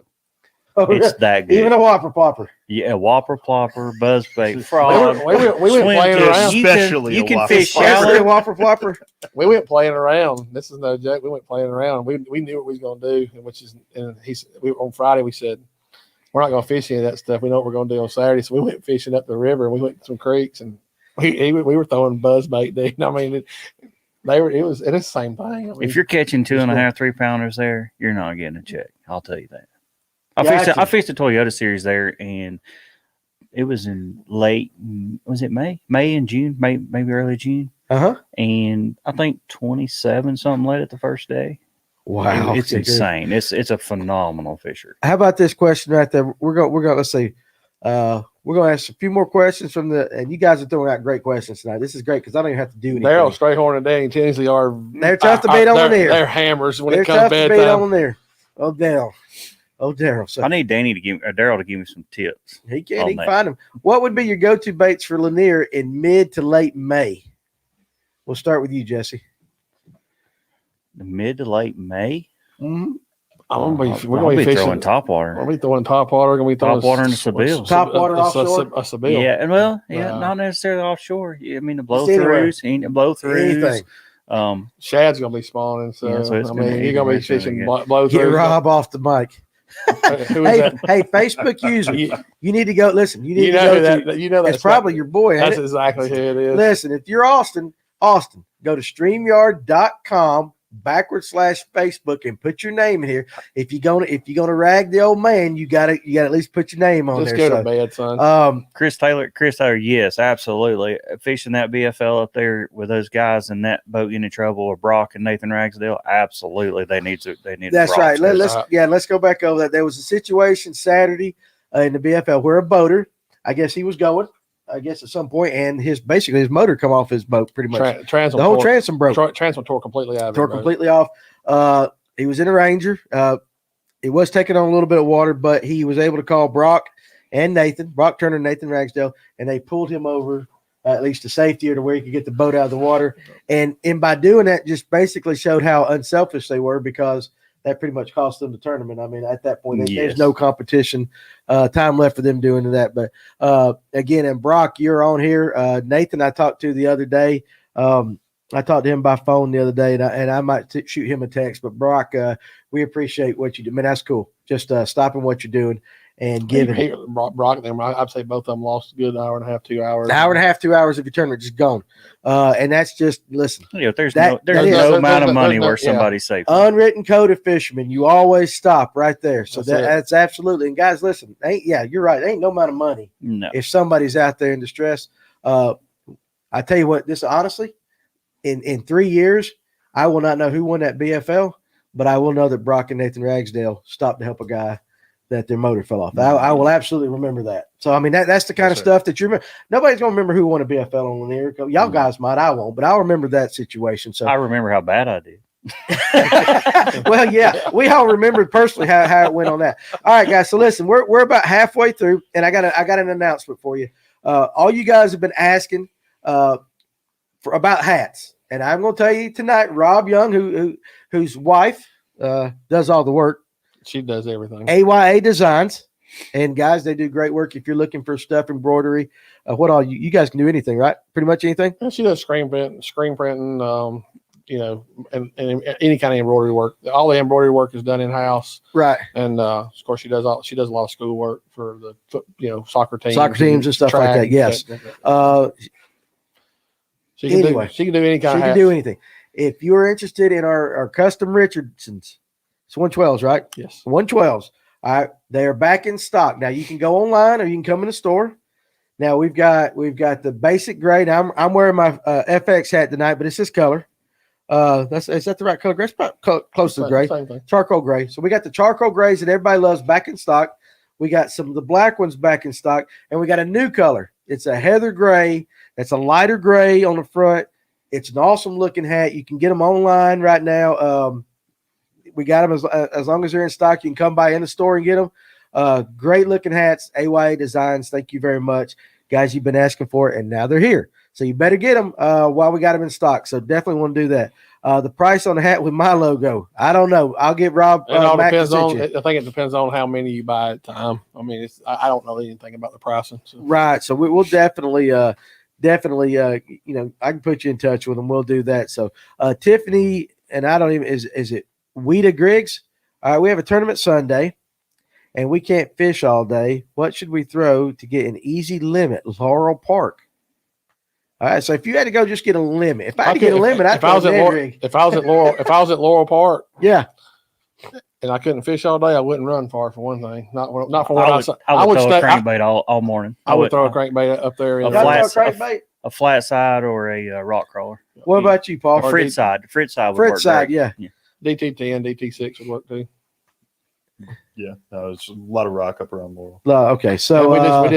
[SPEAKER 2] Oh,
[SPEAKER 4] It's that good.
[SPEAKER 2] even a whopper popper.
[SPEAKER 4] Yeah, whopper, plopper, buzzbait, frog.
[SPEAKER 1] We went
[SPEAKER 4] swim
[SPEAKER 1] playing
[SPEAKER 4] jig.
[SPEAKER 1] around.
[SPEAKER 3] Especially
[SPEAKER 4] You
[SPEAKER 3] a
[SPEAKER 4] can
[SPEAKER 3] whopper.
[SPEAKER 4] fish
[SPEAKER 2] Ever
[SPEAKER 4] shallow.
[SPEAKER 2] a whopper flopper?
[SPEAKER 1] We went playing around. This is no joke. We went playing around. We knew what we was gonna do, on Friday we said we're not gonna fish any of that stuff. We know what we're gonna do on Saturday. So we went fishing up the river and we went to some creeks and we were throwing buzz bait, dude. I mean, it's the same thing. I mean,
[SPEAKER 4] If you're catching
[SPEAKER 1] It's
[SPEAKER 4] 2.5, 3 pounders there, you're not getting a check. I'll tell you that.
[SPEAKER 2] Gotcha.
[SPEAKER 4] I fished the Toyota series there, and it was in late. Was it May and June? Maybe early June.
[SPEAKER 2] Uh-huh.
[SPEAKER 4] And I think 27 something late at the first day.
[SPEAKER 2] Wow.
[SPEAKER 4] It's insane. It's a phenomenal fisher.
[SPEAKER 2] How about this question right there? We're gonna let's see. We're gonna ask a few more questions from and you guys are throwing out great questions tonight. This is great because I don't even have to do anything.
[SPEAKER 1] Daryl Strayhorn and Danny Tinsley are
[SPEAKER 2] They're tough to beat on there.
[SPEAKER 1] They're hammers when
[SPEAKER 2] They're
[SPEAKER 1] it comes
[SPEAKER 2] tough to beat
[SPEAKER 1] bedtime.
[SPEAKER 2] on there. Oh Daryl. So
[SPEAKER 4] I need Danny to Daryl to give me some tips.
[SPEAKER 2] he can
[SPEAKER 4] on that.
[SPEAKER 2] find them. What would be your go-to baits for Lanier in mid to late May? We'll start with you, Jesse.
[SPEAKER 4] The mid to late May.
[SPEAKER 2] Mm-hmm.
[SPEAKER 1] We're gonna
[SPEAKER 4] I'll
[SPEAKER 1] be
[SPEAKER 4] be
[SPEAKER 1] fishing.
[SPEAKER 4] throwing top
[SPEAKER 1] We're
[SPEAKER 4] water.
[SPEAKER 1] gonna be throwing top water. We're gonna be throwing
[SPEAKER 4] Top water and a Seville.
[SPEAKER 2] Top water offshore?
[SPEAKER 1] A Seville.
[SPEAKER 4] Yeah, and
[SPEAKER 1] Wow.
[SPEAKER 4] not necessarily offshore. I mean the
[SPEAKER 2] Just anywhere.
[SPEAKER 4] blow throughs.
[SPEAKER 2] Anything.
[SPEAKER 1] Shad's gonna be spawning. So,
[SPEAKER 4] Yeah, so it's
[SPEAKER 1] I
[SPEAKER 4] gonna
[SPEAKER 1] mean,
[SPEAKER 4] be
[SPEAKER 1] you're gonna be
[SPEAKER 4] right there
[SPEAKER 1] fishing
[SPEAKER 4] again.
[SPEAKER 1] blow
[SPEAKER 2] Get
[SPEAKER 1] throughs.
[SPEAKER 2] Rob off the mic.
[SPEAKER 1] Who is that?
[SPEAKER 2] Hey, Facebook user,
[SPEAKER 1] You,
[SPEAKER 2] you need to go. Listen, you need
[SPEAKER 1] you
[SPEAKER 2] to
[SPEAKER 1] know
[SPEAKER 2] go
[SPEAKER 1] who
[SPEAKER 2] to.
[SPEAKER 1] that. You know that's
[SPEAKER 2] It's probably your boy. Ain't
[SPEAKER 1] That's
[SPEAKER 2] it?
[SPEAKER 1] exactly who it is.
[SPEAKER 2] Listen, if you're Austin, go to StreamYard.com/Facebook and put your name in here. If you're gonna rag the old man, you gotta at least put your name on
[SPEAKER 1] Just
[SPEAKER 2] there.
[SPEAKER 1] go
[SPEAKER 2] So,
[SPEAKER 1] to bed, son.
[SPEAKER 4] Chris Taylor, yes, absolutely. Fishing that BFL up there with those guys in that boat getting in trouble with Brock and Nathan Ragsdale, absolutely. They need
[SPEAKER 2] That's
[SPEAKER 4] Brock
[SPEAKER 2] right.
[SPEAKER 4] to-
[SPEAKER 2] Let's go back over that. There was a situation Saturday in the BFL where a boater, I guess he was going, at some point, and his motor come off his boat pretty much.
[SPEAKER 1] Transom
[SPEAKER 2] The whole
[SPEAKER 1] tore-
[SPEAKER 2] transom broke.
[SPEAKER 1] Transom tore completely out of
[SPEAKER 2] Tore
[SPEAKER 1] it, bro.
[SPEAKER 2] completely off. He was in a Ranger. It was taking on a little bit of water, but he was able to call Brock Turner and Nathan Ragsdale, and they pulled him over at least to safety or to where he could get the boat out of the water. And by doing that, just basically showed how unselfish they were because that pretty much cost them the tournament. I mean, at that point, there's
[SPEAKER 4] Yes.
[SPEAKER 2] no competition time left for them doing that. But again, and Brock, you're on here. Nathan, I talked to the other day. I talked to him by phone the other day, and I might shoot him a text. But Brock, we appreciate what you do. Man, that's cool. Just stopping what you're doing and giving.
[SPEAKER 1] Brock, them, I'd say both of them lost a good hour and a half, 2 hours.
[SPEAKER 2] An hour and a half, 2 hours of your tournament just gone. And that's just, listen.
[SPEAKER 4] You know, there's
[SPEAKER 2] That
[SPEAKER 4] no
[SPEAKER 2] is-
[SPEAKER 4] amount of money
[SPEAKER 1] there's no-
[SPEAKER 4] where somebody's safe.
[SPEAKER 2] Unwritten code of fishermen. You always stop right there. So
[SPEAKER 1] That's it.
[SPEAKER 2] that's absolutely. And guys, listen. You're right. Ain't no amount of money
[SPEAKER 4] No.
[SPEAKER 2] if somebody's out there in distress. I tell you what. This honestly, in 3 years, I will not know who won that BFL, but I will know that Brock and Nathan Ragsdale stopped to help a guy that their motor fell off. I will absolutely remember that. So I mean, that's the kind of stuff that you remember. Nobody's gonna remember who won a BFL on the air. Y'all guys might. I won't, but I'll remember that situation. So
[SPEAKER 4] I remember how bad I did.
[SPEAKER 2] well, yeah, we all remembered personally how it went on that. All right, guys. So listen, we're about halfway through, and I got an announcement for you. All you guys have been asking about hats, and I'm going to tell you tonight. Rob Young, whose wife does all the work,
[SPEAKER 1] She does everything.
[SPEAKER 2] AYA Designs, and guys, they do great work. If you're looking for stuff, embroidery, what all you guys can do anything, right? Pretty much anything.
[SPEAKER 1] And she does screen printing, you know, and any kind of embroidery work. All the embroidery work is done in house,
[SPEAKER 2] Right.
[SPEAKER 1] and of course she does a lot of school work for the soccer teams,
[SPEAKER 2] And stuff like that. Yes.
[SPEAKER 1] She can
[SPEAKER 2] Anyway,
[SPEAKER 1] she can do any kind
[SPEAKER 2] She
[SPEAKER 1] of
[SPEAKER 2] can do anything. If you're interested in our custom Richardsons, it's 112s, right?
[SPEAKER 1] Yes.
[SPEAKER 2] 112s. All right. They are back in stock. Now you can go online or you can come in the store. Now we've got the basic gray. Now I'm wearing my FX hat tonight, but it's this color. Is that the right color? It's about close to the gray.
[SPEAKER 1] Same thing.
[SPEAKER 2] Charcoal gray. So we got the charcoal grays that everybody loves back in stock. We got some of the black ones back in stock, and we got a new color. It's a heather gray. It's a lighter gray on the front. It's an awesome looking hat. You can get them online right now. We got them as long as they're in stock. You can come by in the store and get them. Great looking hats. AYA Designs. Thank you very much, guys. You've been asking for it, and now they're here. So you better get them while we got them in stock. So definitely want to do that. The price on the hat with my logo, I don't know. I'll get Rob.
[SPEAKER 1] It all
[SPEAKER 2] Mac to
[SPEAKER 1] depends
[SPEAKER 2] send
[SPEAKER 1] on.
[SPEAKER 2] you.
[SPEAKER 1] I think it depends on how many you buy at a time. I mean, I don't know anything about the pricing. So.
[SPEAKER 2] Right. So we'll definitely, I can put you in touch with them. We'll do that. So Tiffany and I don't even is it Weta Griggs? All right, we have a tournament Sunday, and we can't fish all day. What should we throw to get an easy limit? Laurel Park. All right, so if you had to go, just get a limit. If I had to get a limit,
[SPEAKER 1] if I was at Laurel Park,
[SPEAKER 2] yeah,
[SPEAKER 1] and I couldn't fish all day, I wouldn't run far for one thing. Not for what
[SPEAKER 4] I would throw
[SPEAKER 1] stay.
[SPEAKER 4] a crankbait all morning.
[SPEAKER 1] I would throw a crankbait up there.
[SPEAKER 4] A
[SPEAKER 1] in
[SPEAKER 4] flat-
[SPEAKER 2] crankbait.
[SPEAKER 4] A flat side or a rock crawler.
[SPEAKER 2] What about you, Paul?
[SPEAKER 4] A Fritz side. Fritz side would
[SPEAKER 2] Fritz
[SPEAKER 4] work
[SPEAKER 2] side,
[SPEAKER 4] great.
[SPEAKER 2] yeah.
[SPEAKER 1] DT10, DT6 would work too.
[SPEAKER 3] Yeah, it's a lot of rock up around Laurel.
[SPEAKER 2] Okay, so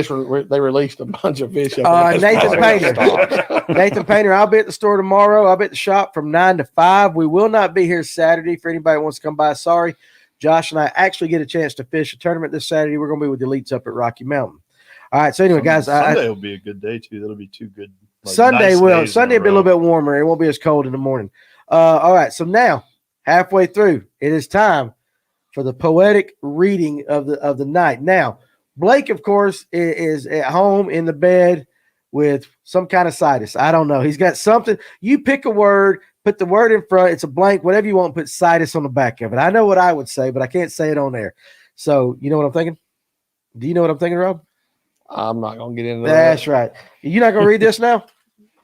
[SPEAKER 1] they released a bunch of fish.
[SPEAKER 2] Nathan Painter. Nathan Painter, I'll be at the store tomorrow. I'll be at the shop from 9 to 5. We will not be here Saturday for anybody who wants to come by. Sorry. Josh and I actually get a chance to fish a tournament this Saturday. We're going to be with the elites up at Rocky Mountain. All right, so anyway, guys.
[SPEAKER 3] Sunday will be a good day, too. That'll be two good.
[SPEAKER 2] Sunday
[SPEAKER 3] nice
[SPEAKER 2] will.
[SPEAKER 3] days
[SPEAKER 2] Sunday
[SPEAKER 3] in
[SPEAKER 2] will be a
[SPEAKER 3] row.
[SPEAKER 2] little bit warmer. It won't be as cold in the morning. All right, so now, halfway through, it is time for the poetic reading of the night. Now, Blake, of course, is at home in the bed with some kind of situs. I don't know. He's got something. You pick a word, put the word in front. It's a blank, whatever you want. Put situs on the back of it. I know what I would say, but I can't say it on there. So you know what I'm thinking? Do you know what I'm thinking, Rob?
[SPEAKER 1] I'm not going to get into
[SPEAKER 2] That's
[SPEAKER 1] that.
[SPEAKER 2] right. You're not going to read this now?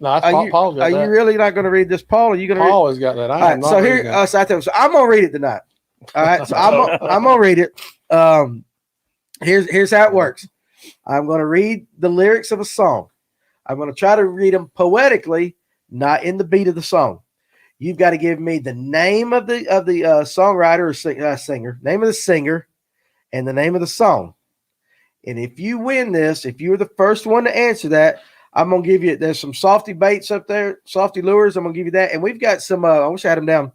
[SPEAKER 1] No, that's Paul's got
[SPEAKER 2] Are
[SPEAKER 1] that.
[SPEAKER 2] you really not going to read this, Paul? Are you going to?
[SPEAKER 1] Paul has got that.
[SPEAKER 2] All right. So here, so I'm going to read it tonight. All right. So I'm going to read it. Here's how it works. I'm going to read the lyrics of a song. I'm going to try to read them poetically, not in the beat of the song. You've got to give me the name of the songwriter or singer, name of the singer, and the name of the song. And if you win this, if you're the first one to answer that, I'm going to give you, there's some softy baits up there, softy lures. I'm going to give you that. And we've got some, I wish I had them down.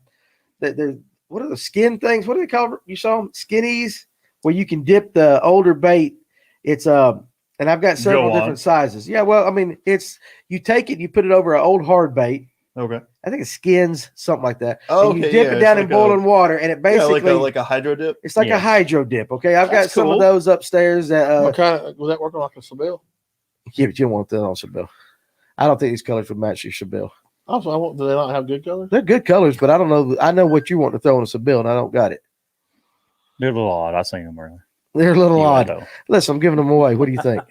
[SPEAKER 2] What are the skin things? What do they call, you saw them? Skinnies, where you can dip the older bait. It's, and I've got several different sizes. Yeah. Well, I mean, you take it, you put it over an old hard bait.
[SPEAKER 3] Okay.
[SPEAKER 2] I think it's Skins, something like that.
[SPEAKER 3] Oh,
[SPEAKER 2] and you
[SPEAKER 3] okay,
[SPEAKER 2] dip
[SPEAKER 3] yeah,
[SPEAKER 2] it
[SPEAKER 3] it's
[SPEAKER 2] down in
[SPEAKER 3] like
[SPEAKER 2] boiling water, and it basically
[SPEAKER 3] like a hydro dip.
[SPEAKER 2] it's like
[SPEAKER 4] Yeah.
[SPEAKER 2] a hydro dip. Okay, I've got
[SPEAKER 3] That's
[SPEAKER 2] some of
[SPEAKER 3] cool.
[SPEAKER 2] those upstairs. That
[SPEAKER 1] What kind of was that working like a Seville?
[SPEAKER 2] yeah, but you don't want that on Chabelle. I don't think these colors would match your Chabelle.
[SPEAKER 1] Also, do they not have good colors?
[SPEAKER 2] They're good colors, but I don't know. I know what you want to throw in a Chabelle, and I don't got it.
[SPEAKER 4] They're a little odd. I seen them earlier.
[SPEAKER 2] They're a little odd.
[SPEAKER 4] Though.
[SPEAKER 2] Listen, I'm giving them away. What do you think?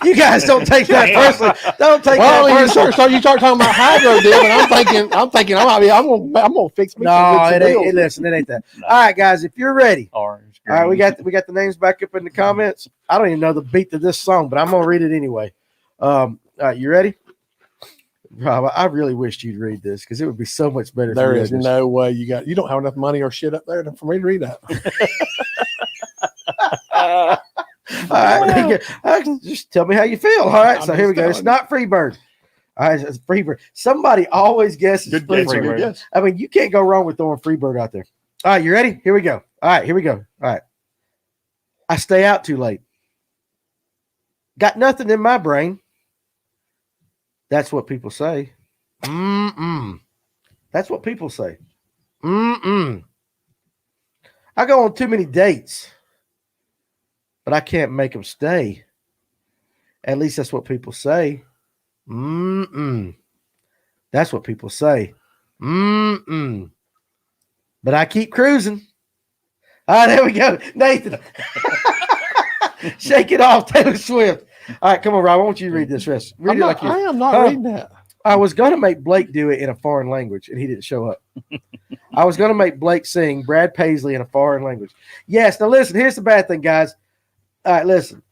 [SPEAKER 2] You guys don't take that personally. Don't take that personally.
[SPEAKER 1] So you start talking about hydro dip, and I'm thinking I'm gonna fix me.
[SPEAKER 2] No,
[SPEAKER 1] some
[SPEAKER 2] it
[SPEAKER 1] good
[SPEAKER 2] ain't.
[SPEAKER 1] Sevilles.
[SPEAKER 2] Listen, it ain't that.
[SPEAKER 4] No.
[SPEAKER 2] All right, guys, if you're ready.
[SPEAKER 4] Orange.
[SPEAKER 2] All right, we
[SPEAKER 4] green.
[SPEAKER 2] got the names back up in the comments. I don't even know the beat to this song, but I'm gonna read it anyway. All right, you ready? Rob, I really wished you'd read this because it would be so much better. if
[SPEAKER 1] There
[SPEAKER 2] you
[SPEAKER 1] is
[SPEAKER 2] read this.
[SPEAKER 1] no way you don't have enough money or shit up there for me to read that.
[SPEAKER 2] All right, just tell me how you feel. All right, so
[SPEAKER 1] I'm
[SPEAKER 2] here we
[SPEAKER 1] just
[SPEAKER 2] go. It's
[SPEAKER 1] telling
[SPEAKER 2] not Freebird. All right, it's Freebird. Somebody always guesses
[SPEAKER 3] Good guess.
[SPEAKER 2] Freebird.
[SPEAKER 3] Good guess.
[SPEAKER 2] I mean, you can't go wrong with throwing Freebird out there. All right, you ready? Here we go. All right, here we go. All right. I stay out too late. Got nothing in my brain. That's what people say. That's what people say. I go on too many dates, but I can't make them stay. At least that's what people say. That's what people say. But I keep cruising. All right, there we go. Nathan. Shake it off, Taylor Swift. All right, come on, Rob. I want you to read this rest. Read it like you.
[SPEAKER 1] I am not
[SPEAKER 2] Huh?
[SPEAKER 1] reading that.
[SPEAKER 2] I was going to make Blake do it in a foreign language, and he didn't show up. I was going to make Blake sing Brad Paisley in a foreign language. Yes. Now, listen, here's the bad thing, guys. All right, listen.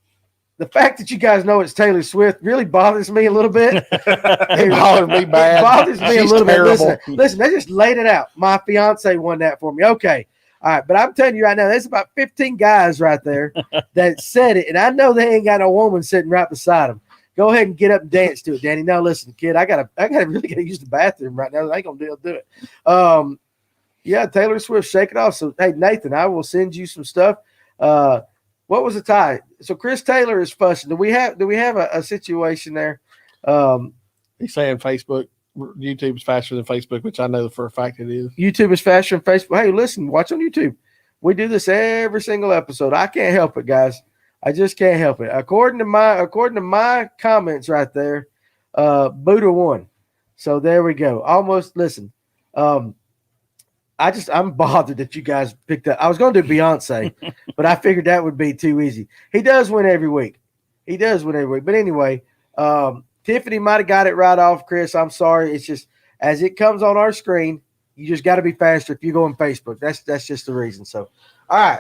[SPEAKER 2] The fact that you guys know it's Taylor Swift really bothers me a little bit.
[SPEAKER 1] It bothers me bad.
[SPEAKER 2] It bothers me a
[SPEAKER 1] She's
[SPEAKER 2] little
[SPEAKER 1] terrible.
[SPEAKER 2] bit. Listen, they just laid it out. My fiance won that for me. Okay. All right. But I'm telling you right now, there's about 15 guys right there that said it. And I know they ain't got no woman sitting right beside them. Go ahead and get up and dance to it, Danny. Now, listen, kid, I gotta really gotta use the bathroom right now. I ain't gonna be able to do it. Yeah, Taylor Swift, shake it off. So, hey, Nathan, I will send you some stuff. What was the tie? So Chris Taylor is fussing. Do we have a situation there?
[SPEAKER 1] He's saying YouTube is faster than Facebook, which I know for a fact it is.
[SPEAKER 2] YouTube is faster than Facebook. Hey, listen, watch on YouTube. We do this every single episode. I can't help it, guys. I just can't help it. According to my comments right there, Buddha won. So there we go. Almost. Listen, I'm bothered that you guys picked up. I was going to do Beyonce, but I figured that would be too easy. He does win every week. But anyway, Tiffany might have got it right off, Chris. I'm sorry. It's just as it comes on our screen, you just got to be faster if you go on Facebook. That's just the reason. So, all right.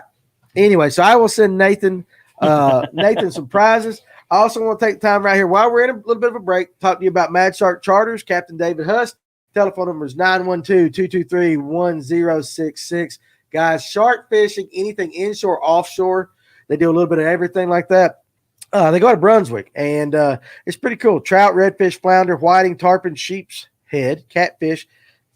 [SPEAKER 2] Anyway, so I will send Nathan some prizes. I also want to take time right here while we're in a little bit of a break, talk to you about Mad Shark Charters, Captain David Hust. Telephone number is 912-223-1066. Guys, shark fishing, anything inshore, offshore. They do a little bit of everything like that. They go to Brunswick, and it's pretty cool. Trout, redfish, flounder, whiting, tarpon, sheep's head, catfish.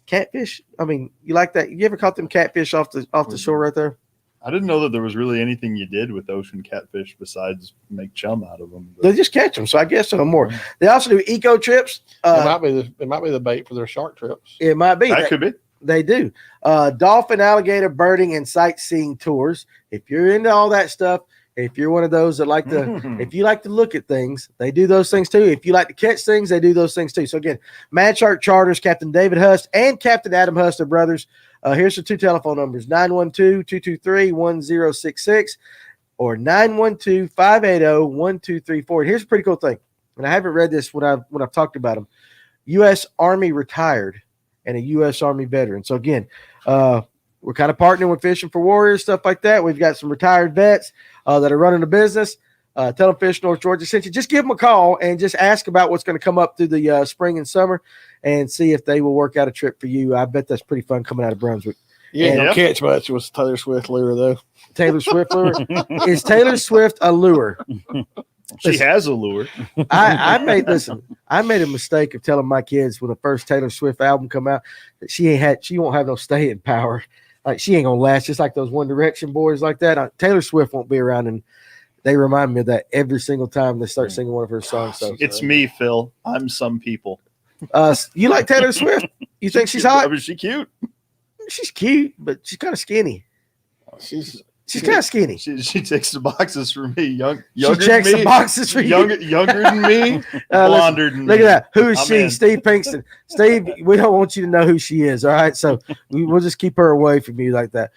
[SPEAKER 2] Catfish, I mean, you like that? You ever caught them catfish off the shore right there?
[SPEAKER 3] I didn't know that there was really anything you did with ocean catfish besides make chum out of them.
[SPEAKER 2] They just catch them, so I guess no more. They also do eco trips.
[SPEAKER 1] It might be the bait for their shark trips.
[SPEAKER 2] It might be.
[SPEAKER 3] That could be.
[SPEAKER 2] They do. Dolphin, alligator, birding, and sightseeing tours. If you're into all that stuff, if you're one of those that like to, if you like to look at things, they do those things too. If you like to catch things, they do those things too. So again, Mad Shark Charters, Captain David Hust and Captain Adam Hust are brothers. Here's the two telephone numbers, 912-223-1066 or 912-580-1234. And here's a pretty cool thing. And I haven't read this when I've talked about them. U.S. Army retired and a U.S. Army veteran. So again, we're kind of partnering with Fishing for Warriors, stuff like that. We've got some retired vets that are running the business. Tell them Fish North Georgia sent you. Just give them a call and just ask about what's going to come up through the spring and summer and see if they will work out a trip for you. I bet that's pretty fun coming out of Brunswick.
[SPEAKER 1] Yeah, don't catch much with Taylor Swift lure, though.
[SPEAKER 2] Taylor Swift lure? Is Taylor Swift a lure?
[SPEAKER 3] She has a lure.
[SPEAKER 2] I made a mistake of telling my kids when the first Taylor Swift album come out that she won't have no staying power. Like she ain't gonna last, just like those One Direction boys like that. Taylor Swift won't be around, and they remind me of that every single time they start singing one of her songs. So
[SPEAKER 3] It's me, Phil. I'm some people.
[SPEAKER 2] You like Taylor Swift? You think she's
[SPEAKER 3] I
[SPEAKER 2] hot?
[SPEAKER 3] mean, she cute.
[SPEAKER 2] She's cute, but she's kind of skinny.
[SPEAKER 1] She's
[SPEAKER 2] She's kind of skinny.
[SPEAKER 3] She ticks the boxes for me. Younger
[SPEAKER 2] She checks
[SPEAKER 3] than me,
[SPEAKER 2] the boxes for you.
[SPEAKER 3] younger than me,
[SPEAKER 2] Listen,
[SPEAKER 3] blonder than me.
[SPEAKER 2] look at that. Who is
[SPEAKER 3] I'm
[SPEAKER 2] she?
[SPEAKER 3] in.
[SPEAKER 2] Steve Pinkston. Steve, we don't want you to know who she is. All right. So we'll just keep her away from you like that.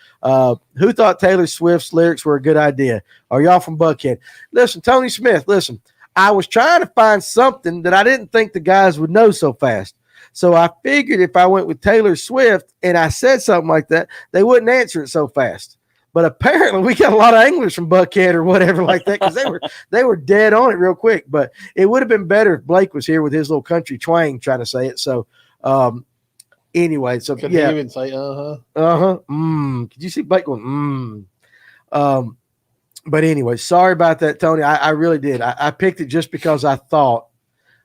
[SPEAKER 2] Who thought Taylor Swift's lyrics were a good idea? Are y'all from Buckhead? Listen, Tony Smith, listen. I was trying to find something that I didn't think the guys would know so fast. So I figured if I went with Taylor Swift and I said something like that, they wouldn't answer it so fast. But apparently we got a lot of anglers from Buckhead or whatever like that because they were dead on it real quick. But it would have been better if Blake was here with his little country twang trying to say it. So anyway, so
[SPEAKER 1] could
[SPEAKER 2] yeah,
[SPEAKER 1] he even say
[SPEAKER 2] Could you see Blake going But anyway, sorry about that, Tony. I really did. I picked it just because I thought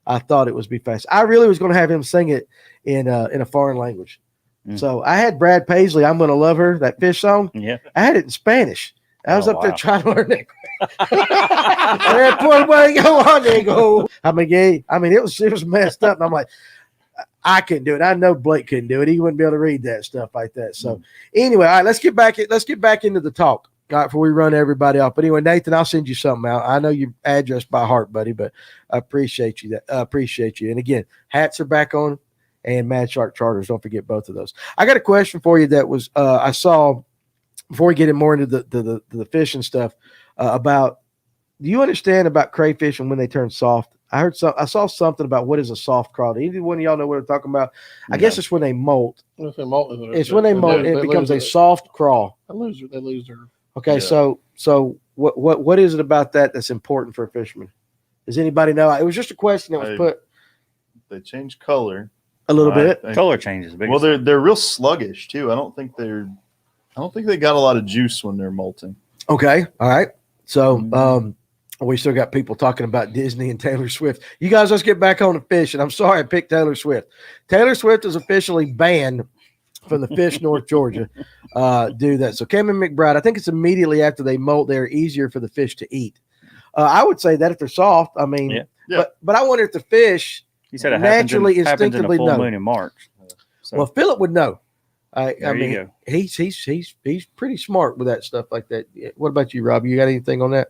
[SPEAKER 2] it was be fast. I really was going to have him sing it in a foreign language. So I had Brad Paisley, "I'm Gonna Love Her," that Fish song.
[SPEAKER 4] Yeah.
[SPEAKER 2] I had it in Spanish. I was up there
[SPEAKER 4] wow.
[SPEAKER 2] trying to learn it. I mean, it was messed up. And I'm like, I couldn't do it. I know Blake couldn't do it. He wouldn't be able to read that stuff like that. So anyway, all right, let's get back into the talk. All right, before we run everybody off. But anyway, Nathan, I'll send you something out. I know your address by heart, buddy, but I appreciate you. Appreciate you. And again, hats are back on. And Mad Shark Charters. Don't forget both of those. I got a question for you that was I saw before we get in more into the fishing stuff about. Do you understand about crayfish and when they turn soft? I saw something about what is a soft crawl. Do either one of y'all know what I'm talking about? I guess it's when they molt.
[SPEAKER 1] It's when
[SPEAKER 2] they molt. It becomes a soft crawl.
[SPEAKER 1] They lose their.
[SPEAKER 2] Okay,
[SPEAKER 3] Yeah.
[SPEAKER 2] so what is it about that that's important for a fisherman? Does anybody know? It was just a question that was put.
[SPEAKER 3] They change color.
[SPEAKER 2] A little bit.
[SPEAKER 4] Color changes.
[SPEAKER 3] Well, they're real sluggish too. I don't think they got a lot of juice when they're molting.
[SPEAKER 2] Okay. All right. So we still got people talking about Disney and Taylor Swift. You guys, let's get back on the fish. And I'm sorry I picked Taylor Swift. Taylor Swift is officially banned from the Fish North Georgia. Do that. So Cameron McBride, I think it's immediately after they molt, they're easier for the fish to eat. I would say that if they're soft, I mean,
[SPEAKER 3] Yeah.
[SPEAKER 2] but I wonder if the fish
[SPEAKER 4] You said it
[SPEAKER 2] naturally,
[SPEAKER 4] happens in
[SPEAKER 2] instinctively
[SPEAKER 4] a full
[SPEAKER 2] know.
[SPEAKER 4] moon in March. So
[SPEAKER 2] Well, Philip would know. I
[SPEAKER 4] there you
[SPEAKER 2] mean,
[SPEAKER 4] go.
[SPEAKER 2] he's pretty smart with that stuff like that. What about you, Rob? You got anything on that?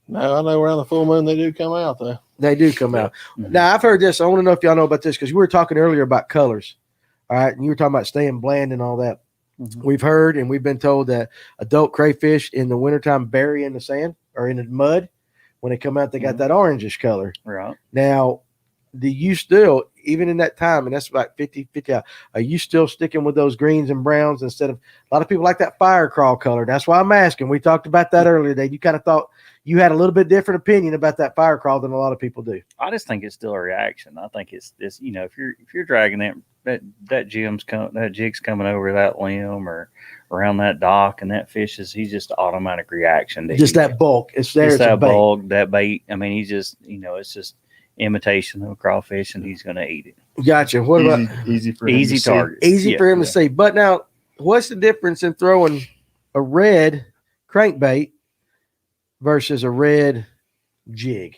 [SPEAKER 1] No, I know around the full moon they do come out though.
[SPEAKER 2] They do come out.
[SPEAKER 4] Mhm.
[SPEAKER 2] Now, I've heard this. I want to know if y'all know about this because we were talking earlier about colors. All right. And you were talking about staying bland and all that. We've heard and we've been told that adult crayfish in the wintertime bury in the sand or in the mud. When they come out, they got that orangish color.
[SPEAKER 4] Right.
[SPEAKER 2] Now, do you still, even in that time, and that's about 50 out, are you still sticking with those greens and browns instead of a lot of people like that fire crawl color? That's why I'm asking. We talked about that earlier today. You kind of thought you had a little bit different opinion about that fire crawl than a lot of people do.
[SPEAKER 4] I just think it's still a reaction. I think it's if you're dragging that jig's coming over that limb or around that dock and that fish he's just automatic reaction.
[SPEAKER 2] Just that bulk. It's there.
[SPEAKER 4] Just
[SPEAKER 2] It's a
[SPEAKER 4] that
[SPEAKER 2] bait.
[SPEAKER 4] bulk, that bait. I mean, he's just, it's just imitation of a crawfish and he's going to eat it.
[SPEAKER 2] Gotcha. What about
[SPEAKER 3] Easy for him
[SPEAKER 4] Easy
[SPEAKER 3] to see.
[SPEAKER 4] target.
[SPEAKER 2] easy for him to see? But now, what's the difference in throwing a red crankbait versus a red jig?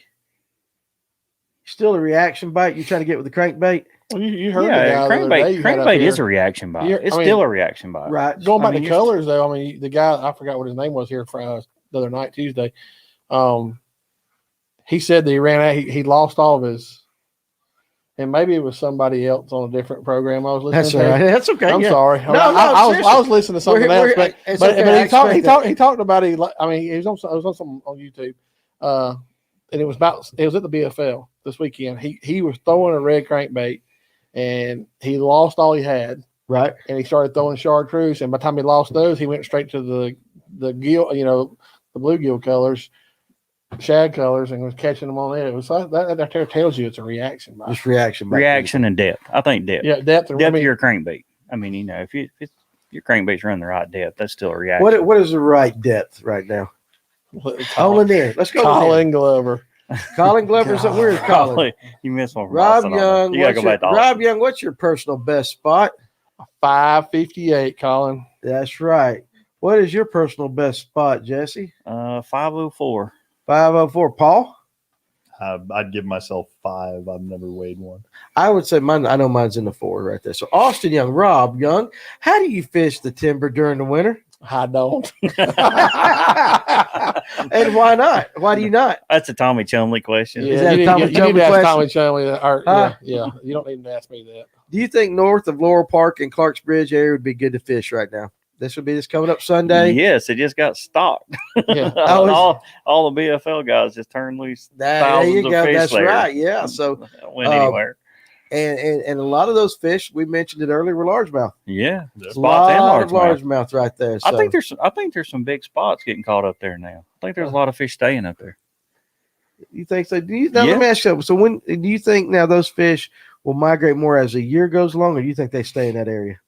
[SPEAKER 2] Still a reaction bite you're trying to get with the crankbait?
[SPEAKER 1] Well, you heard the guy the other day you had up
[SPEAKER 4] Crankbait
[SPEAKER 1] here.
[SPEAKER 4] is a reaction bite.
[SPEAKER 1] Yeah,
[SPEAKER 4] It's
[SPEAKER 1] I mean,
[SPEAKER 4] still a reaction bite.
[SPEAKER 2] Right.
[SPEAKER 1] Going back
[SPEAKER 4] I mean,
[SPEAKER 1] to
[SPEAKER 4] you're-
[SPEAKER 1] colors, though, I mean, the guy, I forgot what his name was here for the other night, Tuesday. He said that he ran out, he lost all of his, and maybe it was somebody else on a different program I was listening
[SPEAKER 2] That's
[SPEAKER 1] to.
[SPEAKER 2] all right. That's okay.
[SPEAKER 1] I'm
[SPEAKER 2] yeah.
[SPEAKER 1] sorry.
[SPEAKER 2] No,
[SPEAKER 1] I was listening to something else, but
[SPEAKER 2] it's
[SPEAKER 1] but,
[SPEAKER 2] okay.
[SPEAKER 1] but
[SPEAKER 2] I
[SPEAKER 1] he talked
[SPEAKER 2] expect
[SPEAKER 1] he talked about it. I mean, it was on something on YouTube, and it was at the BFL this weekend. He was throwing a red crankbait, and he lost all he had.
[SPEAKER 2] Right.
[SPEAKER 1] And he started throwing chartreuse, and by the time he lost those, he went straight to the gill, the bluegill colors, shad colors, and was catching them on it. It was that tells you it's a reaction. Bite.
[SPEAKER 2] Just reaction. bite.
[SPEAKER 4] Reaction and depth. I think depth.
[SPEAKER 1] Yeah, depth.
[SPEAKER 4] Depth of your crankbait. I mean, if your crankbait's running the right depth, that's still a reaction.
[SPEAKER 2] What is the right depth right now? All in there. Let's go.
[SPEAKER 1] Colin Glover.
[SPEAKER 2] Colin Glover's up. Where's Colin?
[SPEAKER 4] You missed one. From
[SPEAKER 2] Rob
[SPEAKER 4] Austin on
[SPEAKER 2] Young.
[SPEAKER 4] there. You gotta go back to Austin.
[SPEAKER 2] Rob Young, what's your personal best spot?
[SPEAKER 1] 558, Colin.
[SPEAKER 2] That's right. What is your personal best spot, Jesse?
[SPEAKER 4] 504.
[SPEAKER 2] 504. Paul?
[SPEAKER 3] I'd give myself 5. I've never weighed one.
[SPEAKER 2] I would say mine. I know mine's in the 4 right there. So Austin Young, Rob Young, how do you fish the timber during the winter?
[SPEAKER 1] I don't.
[SPEAKER 2] And why not? Why do you not?
[SPEAKER 4] That's a Tommy Chumley question.
[SPEAKER 1] Yeah,
[SPEAKER 2] that a
[SPEAKER 1] you
[SPEAKER 2] Tommy
[SPEAKER 1] need to
[SPEAKER 2] Chumley
[SPEAKER 1] ask
[SPEAKER 2] question?
[SPEAKER 1] Tommy Chumley. Or,
[SPEAKER 2] Huh?
[SPEAKER 1] yeah. You don't need to ask me that.
[SPEAKER 2] Do you think north of Laurel Park and Clark's Bridge area would be good to fish right now? This would be this coming up Sunday.
[SPEAKER 4] Yes, it just got stopped.
[SPEAKER 1] Yeah.
[SPEAKER 4] all the BFL guys just turned loose.
[SPEAKER 2] There you
[SPEAKER 4] thousands of
[SPEAKER 2] go.
[SPEAKER 4] fish
[SPEAKER 2] That's
[SPEAKER 4] there.
[SPEAKER 2] right. Yeah. So
[SPEAKER 4] Went anywhere.
[SPEAKER 2] and a lot of those fish we mentioned it earlier were largemouth.
[SPEAKER 4] Yeah,
[SPEAKER 3] Yeah.
[SPEAKER 2] A
[SPEAKER 4] spots
[SPEAKER 2] lot
[SPEAKER 4] and
[SPEAKER 2] of
[SPEAKER 4] largemouth.
[SPEAKER 2] largemouth right there. So,
[SPEAKER 4] I think there's some big spots getting caught up there now. I think there's a lot of fish staying up there.
[SPEAKER 2] you think so? Let me ask you. So when do you think now those fish will migrate more as the year goes along, or do you think they stay in that area?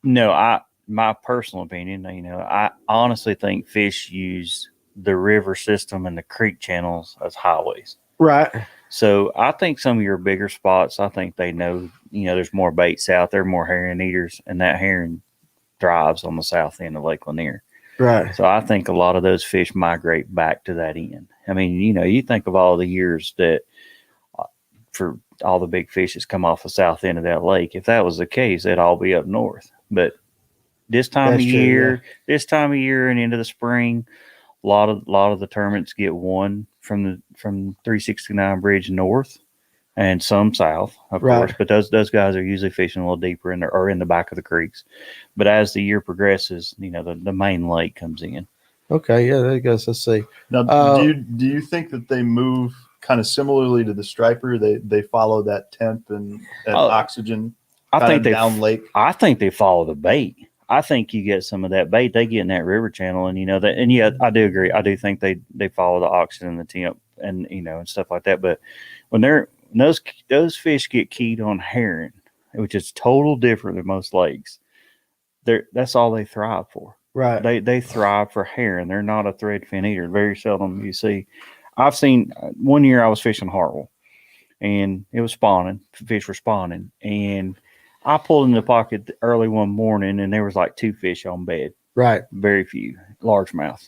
[SPEAKER 4] No, my personal opinion, I honestly think fish use the river system and the creek channels as highways.
[SPEAKER 2] Right.
[SPEAKER 4] So I think some of your bigger spots, I think they know, there's more bait south there, more herring eaters, and that herring thrives on the south end of Lake Lanier.
[SPEAKER 2] Right.
[SPEAKER 4] So I think a lot of those fish migrate back to that end. I mean, you think of all the years that for all the big fish that's come off the south end of that lake. If that was the case, they'd all be up north. But this time
[SPEAKER 2] That's
[SPEAKER 4] of
[SPEAKER 2] true,
[SPEAKER 4] year, and into the spring, a lot of the tournaments get won from 369 Bridge north, and some south, of
[SPEAKER 2] Right.
[SPEAKER 4] course. But those guys are usually fishing a little deeper in the back of the creeks. But as the year progresses, the main lake comes in.
[SPEAKER 2] Okay. Yeah. There you go. Let's see.
[SPEAKER 3] Now, do you think that they move kind of similarly to the striper? They follow that temp and oxygen.
[SPEAKER 4] I think
[SPEAKER 3] down lake.
[SPEAKER 4] I think they follow the bait. I think you get some of that bait they get in that river channel, and yeah, I do agree. I do think they follow the oxygen and the temp, and and stuff like that. But when those fish get keyed on herring, which is total different than most lakes, that's all they thrive for.
[SPEAKER 2] Right.
[SPEAKER 4] They thrive for herring. They're not a threadfin eater. Very seldom you see. I've seen one year I was fishing Hartwell, and it was spawning. Fish were spawning, and I pulled in the pocket early one morning, and there was like 2 fish on bed.
[SPEAKER 2] Right.
[SPEAKER 4] Very few largemouth.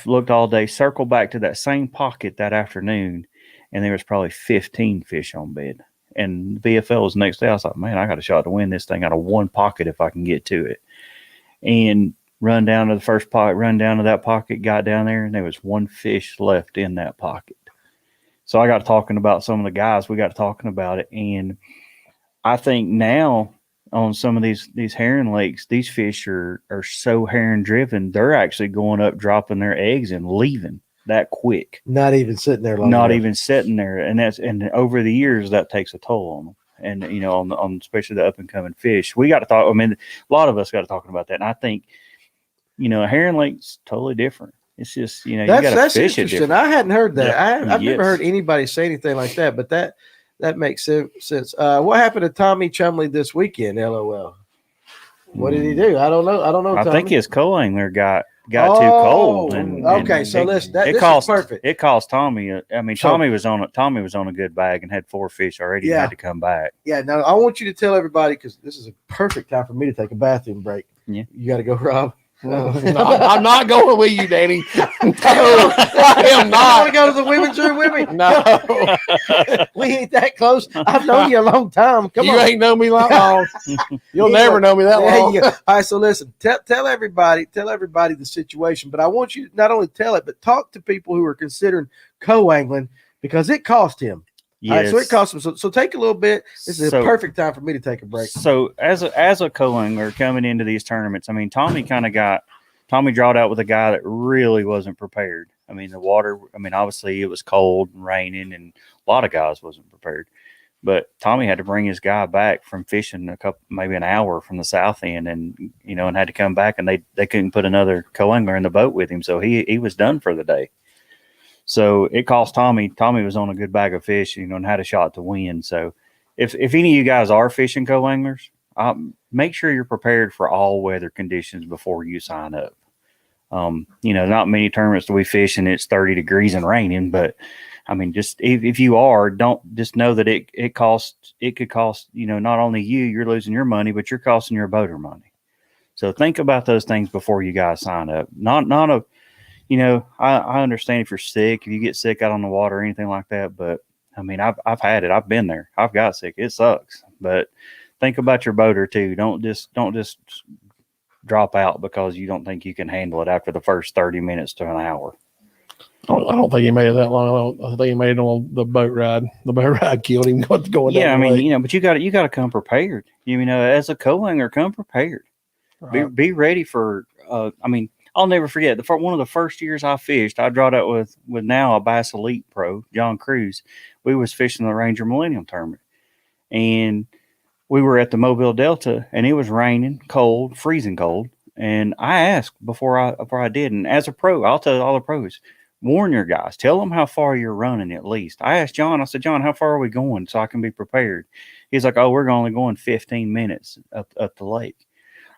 [SPEAKER 4] Looked all day, circled back to that same pocket that afternoon, and there was probably 15 fish on bed. And the BFL was the next day. I was like, man, I got a shot to win this thing out of one pocket if I can get to it. And run down to the first pocket, run down to that pocket, got down there, and there was 1 fish left in that pocket. So I got talking about some of the guys. We got talking about it, and I think now on some of these herring lakes, these fish are so herring driven, they're actually going up, dropping their eggs and leaving that quick.
[SPEAKER 2] Not even sitting there long
[SPEAKER 4] Not
[SPEAKER 2] enough.
[SPEAKER 4] even sitting there. And over the years that takes a toll on them. And on especially the up and coming fish. We got to talk. I mean, a lot of us got to talking about that. And I think, a herring lake's totally different. It's just, you got to fish it
[SPEAKER 2] interesting.
[SPEAKER 4] different.
[SPEAKER 2] I hadn't heard that.
[SPEAKER 3] Yeah.
[SPEAKER 2] I've never heard anybody say anything like that, but that makes sense. What happened to Tommy Chumley this weekend? LOL. What did he do? I don't know.
[SPEAKER 4] I
[SPEAKER 2] Tommy.
[SPEAKER 4] think his co-angler got too cold.
[SPEAKER 2] Okay, so listen, this
[SPEAKER 4] cost,
[SPEAKER 2] is perfect.
[SPEAKER 4] It cost Tommy. Tommy was on a good bag and had 4 fish already.
[SPEAKER 2] Yeah.
[SPEAKER 4] And had to come back.
[SPEAKER 2] Yeah, now I want you to tell everybody, because this is a perfect time for me to take a bathroom break.
[SPEAKER 4] Yeah.
[SPEAKER 2] You got to go, Rob.
[SPEAKER 1] No, I'm not going with you, Danny. No, I am
[SPEAKER 2] I want
[SPEAKER 1] not.
[SPEAKER 2] to go to the women's room with me.
[SPEAKER 1] No,
[SPEAKER 2] We ain't that close. I've known you a long time. Come
[SPEAKER 1] you
[SPEAKER 2] on.
[SPEAKER 1] ain't known me that long. You'll never know me that
[SPEAKER 2] There
[SPEAKER 1] long.
[SPEAKER 2] you go. All right, so listen, tell everybody the situation, but I want you to not only tell it, but talk to people who are considering co-angling, because it cost him.
[SPEAKER 4] Yes.
[SPEAKER 2] All right, so it cost him. So take a little bit. This is a
[SPEAKER 4] So-
[SPEAKER 2] perfect time for me to take a break.
[SPEAKER 4] So as a co-angler coming into these tournaments, Tommy drawed out with a guy that really wasn't prepared. The water, obviously it was cold and raining, and a lot of guys wasn't prepared. But Tommy had to bring his guy back from fishing maybe an hour from the south end, and had to come back, and they couldn't put another co-angler in the boat with him, so he was done for the day. So it cost Tommy. Tommy was on a good bag of fish, and had a shot to win. So if any of you guys are fishing co-anglers, make sure you're prepared for all weather conditions before you sign up. Not many tournaments do we fish and it's 30 degrees and raining, but just if you are, don't just know that it could cost, not only you're losing your money, but you're costing your boater money. So think about those things before you guys sign up. you know, I understand if you're sick, if you get sick out on the water or anything like that, but I mean, I've had it. I've been there. I've got sick. It sucks. But think about your boater too. Don't just drop out because you don't think you can handle it after the first 30 minutes to an hour.
[SPEAKER 1] I don't think he made it that long. I think he made it on the boat ride. The boat ride killed him going
[SPEAKER 4] Yeah,
[SPEAKER 1] down
[SPEAKER 4] I
[SPEAKER 1] the
[SPEAKER 4] mean,
[SPEAKER 1] lake.
[SPEAKER 4] you know, but you got to come prepared. You know, as a co-angler, come prepared.
[SPEAKER 1] Right.
[SPEAKER 4] Be ready for. I mean, I'll never forget one of the first years I fished. I drawed out with now a Bass Elite Pro, John Cruz. We was fishing the Ranger Millennium Tournament, and we were at the Mobile Delta, and it was raining, cold, freezing cold. And I asked before I did, and as a pro, I'll tell all the pros, warn your guys, tell them how far you're running at least. I asked John, I said, John, how far are we going so I can be prepared? He's like, oh, we're only going 15 minutes up the lake.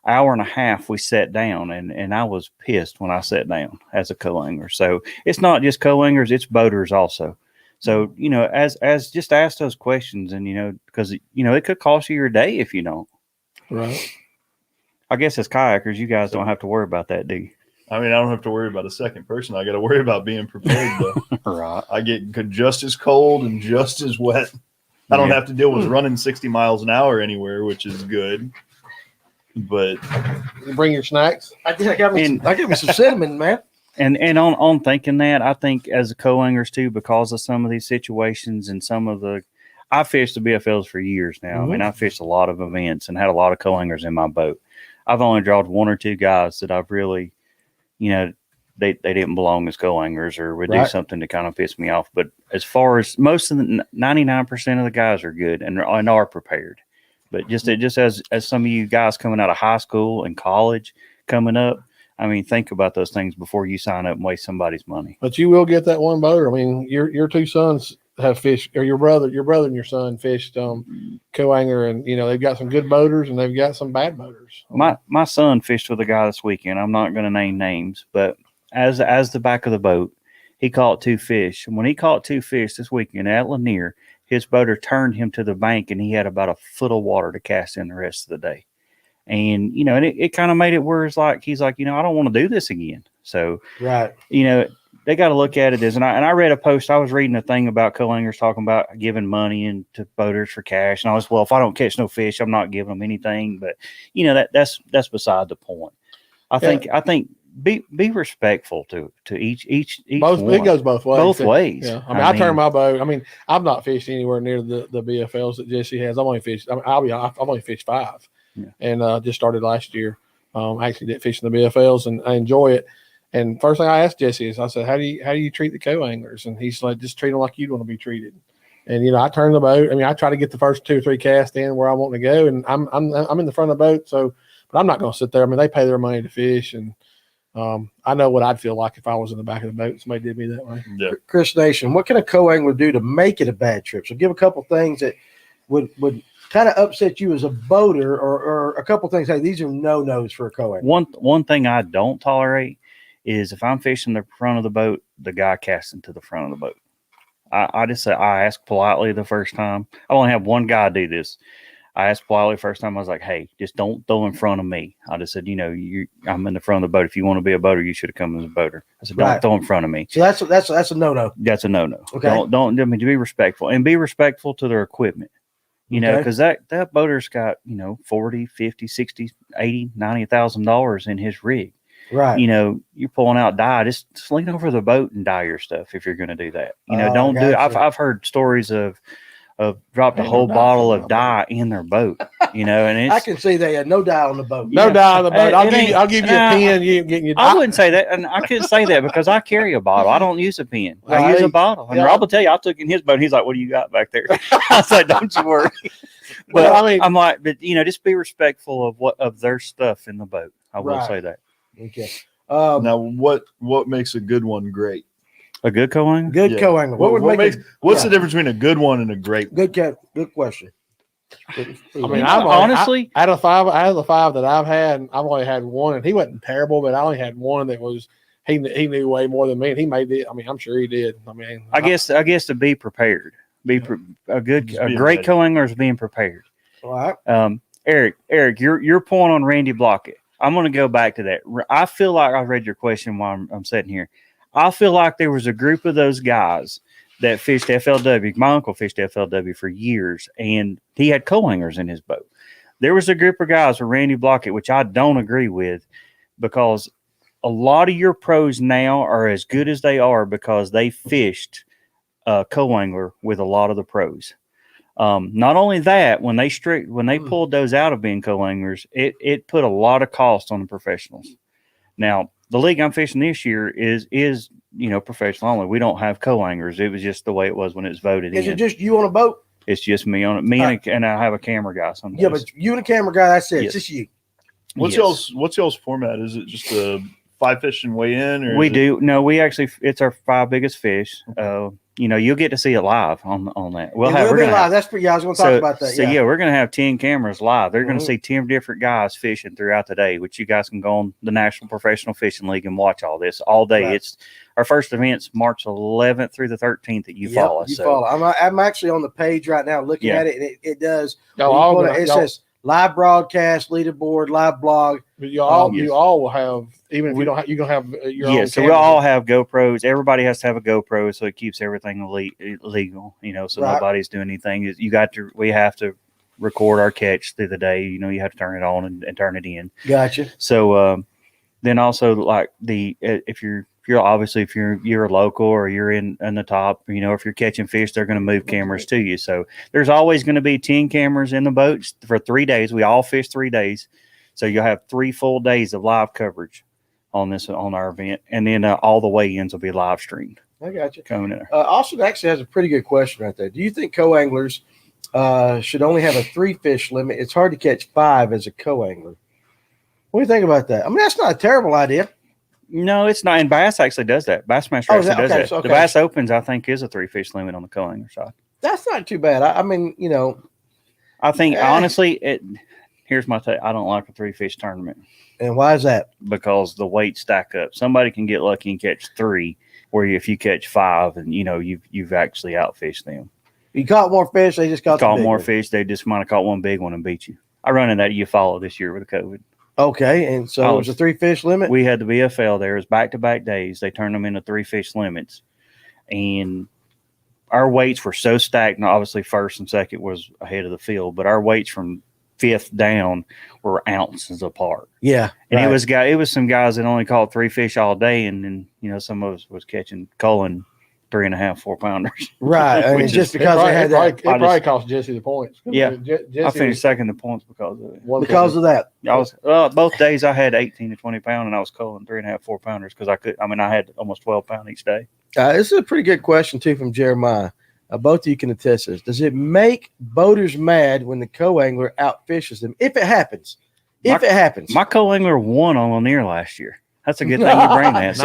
[SPEAKER 4] Hour and a half we sat down, and I was pissed when I sat down as a co-angler. So it's not just co-anglers, it's boaters also. So, you know, as just ask those questions, and, you know, because, you know, it could cost you your day if you don't.
[SPEAKER 1] Right.
[SPEAKER 4] I guess as kayakers, you guys don't have to worry about that, do you?
[SPEAKER 3] I mean, I don't have to worry about a second person. I got to worry about being prepared, though.
[SPEAKER 4] Right.
[SPEAKER 3] I get just as cold and just as wet. I don't have to deal with running 60 miles an hour anywhere, which is good. But
[SPEAKER 1] You bring your snacks.
[SPEAKER 2] I got me some cinnamon, man.
[SPEAKER 4] And on thinking that, I think as a co-anglers too, because of some of these situations and some of the, I fished the BFLs for years now. I mean, I fished a lot of events and had a lot of co-anglers in my boat. I've only drawn one or two guys that I've really, you know, they didn't belong as co-anglers or would do something to kind of piss me off. But as far as most of the 99% of the guys are good and are prepared. But just as some of you guys coming out of high school and college coming up, I mean, think about those things before you sign up and waste somebody's money.
[SPEAKER 1] But you will get that one boater. I mean, your two sons have fished, or your brother and your son fished co-angler, and, you know, they've got some good boaters and they've got some bad boaters.
[SPEAKER 4] My son fished with a guy this weekend. I'm not going to name names, but as the back of the boat, he caught two fish. And when he caught two fish this weekend at Lanier, his boater turned him to the bank, and he had about a foot of water to cast in the rest of the day. And, you know, and it kind of made it where he's like, you know, I don't want to do this again. So, you know, they got to look at it as, and I read a post, I was reading a thing about co-anglers talking about giving money to boaters for cash. And I was, well, if I don't catch no fish, I'm not giving them anything. But, you know, that's beside the point. I think be respectful to each
[SPEAKER 1] both
[SPEAKER 4] one.
[SPEAKER 1] It goes both ways.
[SPEAKER 4] Both ways.
[SPEAKER 1] Yeah. I mean, I turn my boat. I mean, I've not fished anywhere near the BFLs that Jesse has. I've only fished. I mean, I've only fished 5, and just started last year. I actually did fish in the BFLs, and I enjoy it. And first thing I asked Jesse is, I said, how do you treat the co-anglers? And he's like, just treat them like you'd want to be treated. And, you know, I turn the boat. I mean, I try to get the first 2 or 3 casts in where I want to go, and I'm in the front of the boat. So, but I'm not going to sit there. I mean, they pay their money to fish, and I know what I'd feel like if I was in the back of the boat. Somebody did me that way.
[SPEAKER 3] yeah.
[SPEAKER 2] Chris Nation, what can a co-angler do to make it a bad trip? So give a couple things that would kind of upset you as a boater, or a couple things. Hey, these are no-nos for a co-angler.
[SPEAKER 4] One thing I don't tolerate is if I'm fishing the front of the boat, the guy casting to the front of the boat. I just say, I ask politely the first time. I only have one guy do this. I asked politely the first time. I was like, hey, just don't throw in front of me. I just said, you know, I'm in the front of the boat. If you want to be a boater, you should have come as a boater. I said, don't throw in front of me.
[SPEAKER 2] So that's a no-no.
[SPEAKER 4] That's a no-no.
[SPEAKER 2] Okay.
[SPEAKER 4] Don't I mean, to be respectful, and be respectful to their equipment. You know, because that boater's got, you know, 40, 50, 60, 80, $90,000 in his rig.
[SPEAKER 2] Right.
[SPEAKER 4] You know, you're pulling out dye. Just lean over the boat and dye your stuff if you're going to do that. You know, don't do it. I've heard stories of dropped a whole bottle of dye in their boat. You know, and it's,
[SPEAKER 2] I can see they had no dye on the boat.
[SPEAKER 1] No dye on the boat. I'll give you a pen. You ain't getting your
[SPEAKER 4] I wouldn't say that, and I couldn't say that because I carry a bottle. I don't use a pen. I use a bottle. And Rob will tell you, I took in his boat. And he's like, "What do you got back there?" I said, "Don't you worry." But
[SPEAKER 1] well, I mean,
[SPEAKER 4] I'm like, but you know, just be respectful of their stuff in the boat. I will say that.
[SPEAKER 2] Okay.
[SPEAKER 3] Now, what makes a good one great?
[SPEAKER 4] A good co-angler?
[SPEAKER 2] Good co-angler.
[SPEAKER 3] What's the difference between a good one and a great one?
[SPEAKER 2] Good question.
[SPEAKER 1] I mean, honestly, out of the 5 that I've had, I've only had one, and he wasn't terrible, but I only had one that was he knew way more than me, and he made it. I mean, I'm sure he did. I mean, I guess
[SPEAKER 4] to be prepared, a great co-angler is being prepared.
[SPEAKER 2] All right.
[SPEAKER 4] Eric, your point on Randy Blockett. I'm going to go back to that. I feel like I read your question while I'm sitting here. I feel like there was a group of those guys that fished FLW. My uncle fished FLW for years, and he had co-hangers in his boat. There was a group of guys with Randy Blockett, which I don't agree with, because a lot of your pros now are as good as they are because they fished co-angler with a lot of the pros. Not only that, when they pulled those out of being co-anglers, it put a lot of cost on the professionals. Now, the league I'm fishing this year is professional only. We don't have co-anglers. It was just the way it was when it was voted in.
[SPEAKER 2] Is it just you on a boat?
[SPEAKER 4] It's just me on it. And I have a camera guy sometimes.
[SPEAKER 2] Yeah, but you and a camera guy, that's it.
[SPEAKER 4] Yes.
[SPEAKER 2] It's just you.
[SPEAKER 3] What's y'all's format? Is it just a 5 fish and weigh in? Or
[SPEAKER 4] it's our 5 biggest fish. You'll get to see it live on that.
[SPEAKER 2] We'll be live. That's pretty. I was going to talk about that.
[SPEAKER 4] So we're going to have 10 cameras live. They're going to see 10 different guys fishing throughout the day, which you guys can go on the National Professional Fishing League and watch all this all day. Right. It's our first event's March 11th through the 13th that you follow.
[SPEAKER 2] I'm actually on the page right now looking at it, and it does.
[SPEAKER 1] It
[SPEAKER 2] says live broadcast, leaderboard, live blog.
[SPEAKER 1] But you all will have, even if you don't have, you're gonna have your own.
[SPEAKER 4] Yeah, so we all have GoPros. Everybody has to have a GoPro, so it keeps everything legal. So nobody's doing anything. We have to record our catch through the day. You have to turn it on and turn it in.
[SPEAKER 2] Gotcha.
[SPEAKER 4] So then also like if you're a local or you're in the top, if you're catching fish, they're going to move cameras to you. So there's always going to be 10 cameras in the boats for 3 days. We all fish 3 days. So you'll have 3 full days of live coverage on our event. And then all the weigh-ins will be live streamed.
[SPEAKER 2] I got you.
[SPEAKER 4] Coming in there.
[SPEAKER 2] Austin actually has a pretty good question right there. Do you think co-anglers should only have a 3 fish limit? It's hard to catch 5 as a co-angler. What do you think about that? I mean, that's not a terrible idea.
[SPEAKER 4] No, it's not. And Bass actually does that. Bassmaster actually does that.
[SPEAKER 2] Okay.
[SPEAKER 4] The Bass Opens, I think, is a 3 fish limit on the co-angler side.
[SPEAKER 2] That's not too bad. I mean,
[SPEAKER 4] I think, honestly, here's my take. I don't like a 3 fish tournament.
[SPEAKER 2] And why is that?
[SPEAKER 4] Because the weights stack up. Somebody can get lucky and catch 3, where if you catch 5 and, you've actually outfished them.
[SPEAKER 2] You caught more fish, they just caught
[SPEAKER 4] more fish. They just might have caught one big one and beat you. I run into that UFollow this year with the COVID.
[SPEAKER 2] Okay, and so it was a 3 fish limit?
[SPEAKER 4] We had the BFL there. It was back-to-back days. They turned them into 3 fish limits. And our weights were so stacked. Now, obviously, first and second was ahead of the field, but our weights from 5th down were ounces apart.
[SPEAKER 2] Yeah.
[SPEAKER 4] And it was some guys that only caught 3 fish all day, and then, some of us was catching culling 3.5, 4 pounders.
[SPEAKER 2] Right. And just because they had that.
[SPEAKER 1] It probably cost Jesse the points.
[SPEAKER 4] Yeah. I finished second the points because of it.
[SPEAKER 2] Because of that.
[SPEAKER 4] I was both days I had 18 to 20 pound, and I was culling 3.5, 4 pounders because I had almost 12 pound each day.
[SPEAKER 2] This is a pretty good question too from Jeremiah. Both of you can attest this. Does it make boaters mad when the co-angler outfishes them? If it happens.
[SPEAKER 4] My co-angler won on Lanier last year. That's a good thing you bring that.